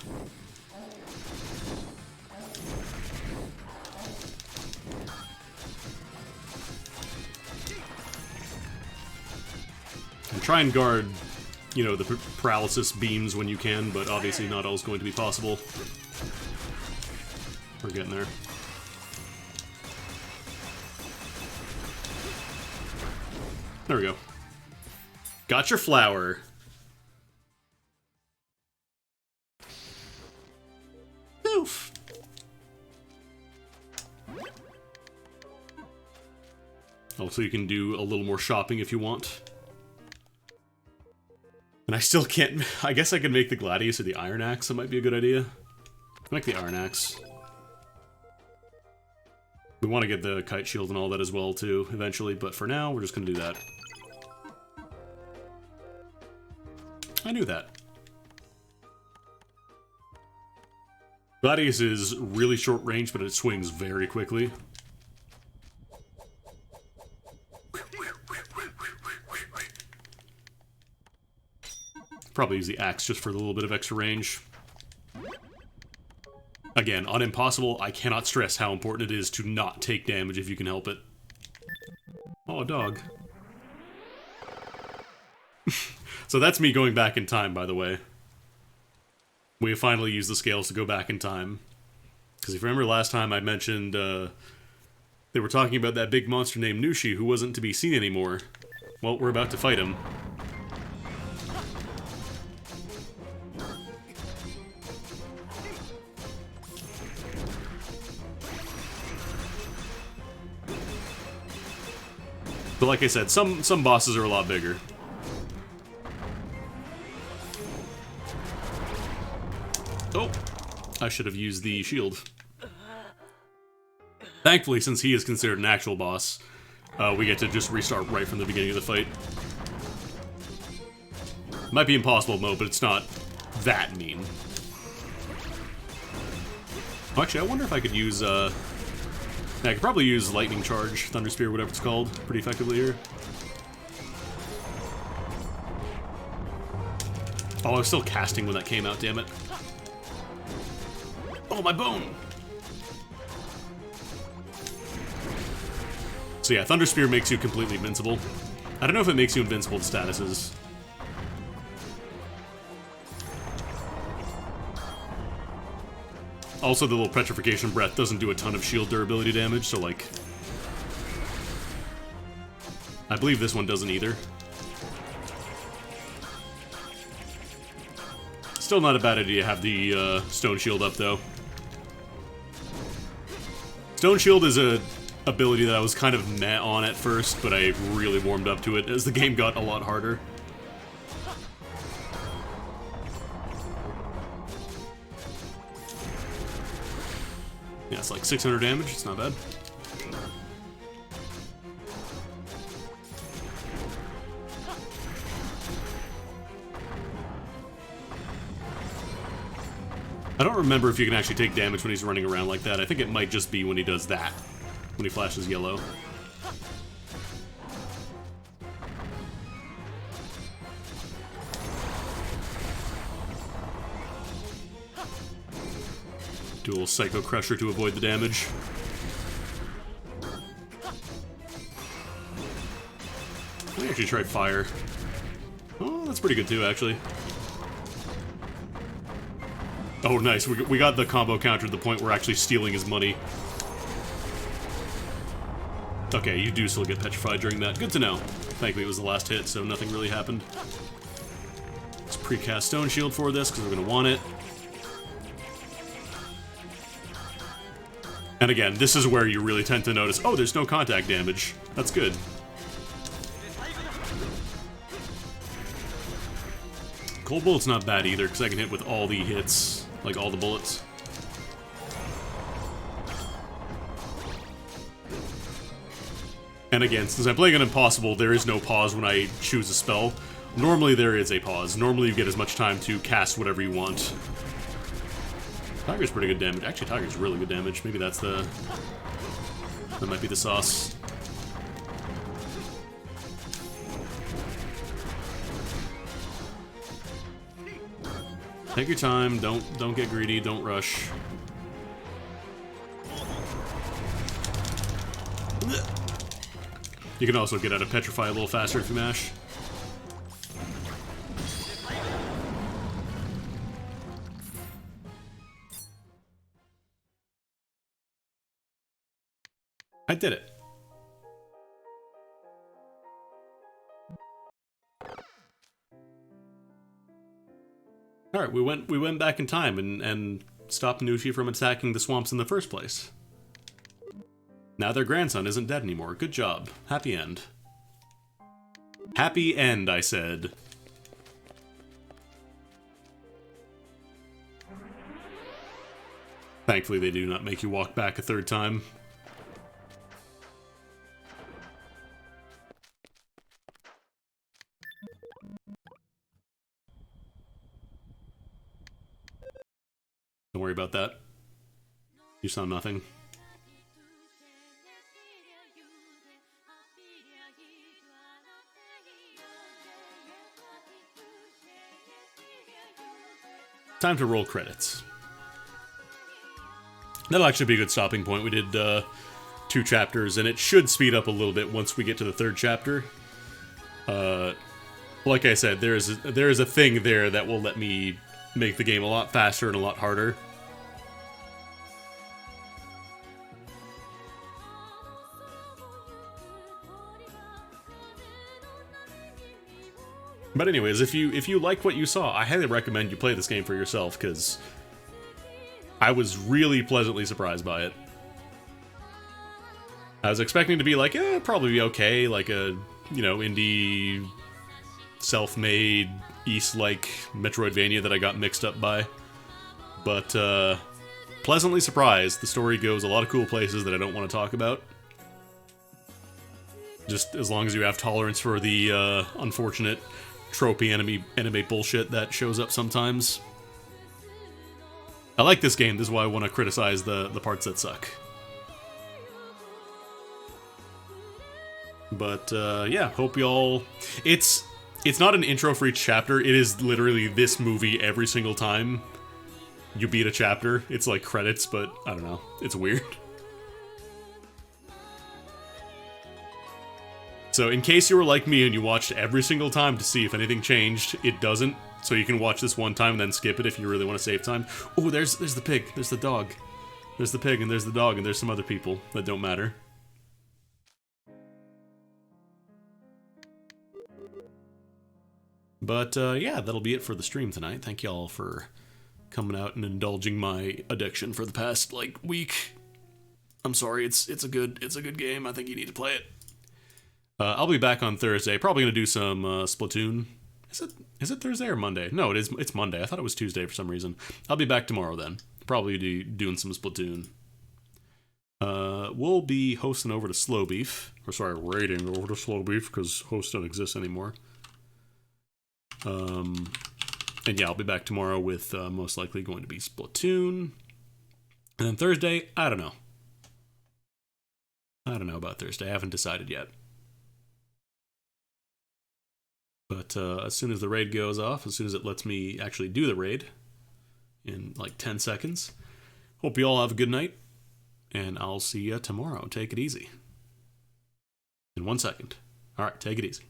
And try and guard, you know, the paralysis beams when you can, but obviously not all is going to be possible. We're getting there. There we go. Got your flower. Oof. Also, you can do a little more shopping if you want. And I still can't... I guess I could make the Gladius or the Iron Axe. That might be a good idea. Make the Iron Axe. We want to get the Kite Shield and all that as well, too, eventually. But for now, we're just going to do that. I knew that. Gladius is really short range, but it swings very quickly. Probably use the axe just for a little bit of extra range. Again, on Impossible, I cannot stress how important it is to not take damage if you can help it. Oh, a dog. So that's me going back in time, by the way. We have finally used the scales to go back in time. Because if you remember last time I mentioned, they were talking about that big monster named Nushi who wasn't to be seen anymore. Well, we're about to fight him. But like I said, some bosses are a lot bigger. Oh, I should have used the shield. Thankfully, since he is considered an actual boss, we get to just restart right from the beginning of the fight. Might be impossible mode, but it's not that mean. Oh, actually, I wonder if I could use, I could probably use Lightning Charge, Thunder Spear, whatever it's called, pretty effectively here. Oh, I was still casting when that came out, damn it. Oh, my bone! So yeah, Thunder Spear makes you completely invincible. I don't know if it makes you invincible to statuses. Also, the little Petrification Breath doesn't do a ton of shield durability damage, so like... I believe this one doesn't either. Still not a bad idea to have the Stone Shield up, though. Stone Shield is a ability that I was kind of meh on at first, but I really warmed up to it as the game got a lot harder. Yeah, it's like 600 damage, it's not bad. I don't remember if you can actually take damage when he's running around like that. I think it might just be when he does that. When he flashes yellow. Do a little Psycho Crusher to avoid the damage. Let me actually try Fire. Oh, that's pretty good too, actually. Oh, nice. We got the combo counter to the point where we're actually stealing his money. Okay, you do still get petrified during that. Good to know. Thankfully, it was the last hit, so nothing really happened. Let's precast Stone Shield for this, because we're going to want it. And again, this is where you really tend to notice, oh, there's no contact damage. That's good. Cold Bullet's not bad either, because I can hit with all the hits, like all the bullets. And again, since I'm playing an impossible, there is no pause when I choose a spell. Normally there is a pause. Normally you get as much time to cast whatever you want. Tiger's pretty good damage. Actually, Tiger's really good damage. Maybe that's the... That might be the sauce. Take your time. Don't get greedy. Don't rush. You can also get out of Petrify a little faster if you mash. I did it. Alright, we went back in time and stopped Nushi from attacking the swamps in the first place. Now their grandson isn't dead anymore. Good job. Happy end. Happy end, I said. Thankfully, they do not make you walk back a third time. Don't worry about that. You saw nothing. Time to roll credits. That'll actually be a good stopping point. We did 2 chapters, and it should speed up a little bit once we get to the 3rd chapter. Like I said, there is a thing there that will let me make the game a lot faster and a lot harder. But anyways, if you like what you saw, I highly recommend you play this game for yourself, because I was really pleasantly surprised by it. I was expecting to be like, probably be okay, like a, you know, indie, self-made, East-like Metroidvania that I got mixed up by. But, pleasantly surprised. The story goes a lot of cool places that I don't want to talk about. Just as long as you have tolerance for the, unfortunate tropey anime bullshit that shows up sometimes. I like this game, this is why I want to criticize the parts that suck. But, yeah, hope y'all... It's not an intro for each chapter, it is literally this movie every single time you beat a chapter. It's like credits, but I don't know, it's weird. So in case you were like me and you watched every single time to see if anything changed, it doesn't. So you can watch this one time and then skip it if you really want to save time. Oh, there's the pig, there's the dog. There's the pig and there's the dog and there's some other people that don't matter. But, yeah, that'll be it for the stream tonight. Thank y'all for coming out and indulging my addiction for the past, like, week. I'm sorry, it's a good game. I think you need to play it. I'll be back on Thursday. Probably gonna do some, Splatoon. Is it Thursday or Monday? No, it's Monday. I thought it was Tuesday for some reason. I'll be back tomorrow then. Probably doing some Splatoon. We'll be hosting over to Slow Beef. Or sorry, raiding over to Slow Beef, because host don't exist anymore. And yeah, I'll be back tomorrow with most likely going to be Splatoon. And then Thursday, I don't know. I don't know about Thursday. I haven't decided yet. But as soon as the raid goes off, as soon as it lets me actually do the raid in like 10 seconds, hope you all have a good night. And I'll see you tomorrow. Take it easy. In 1 second. All right, take it easy.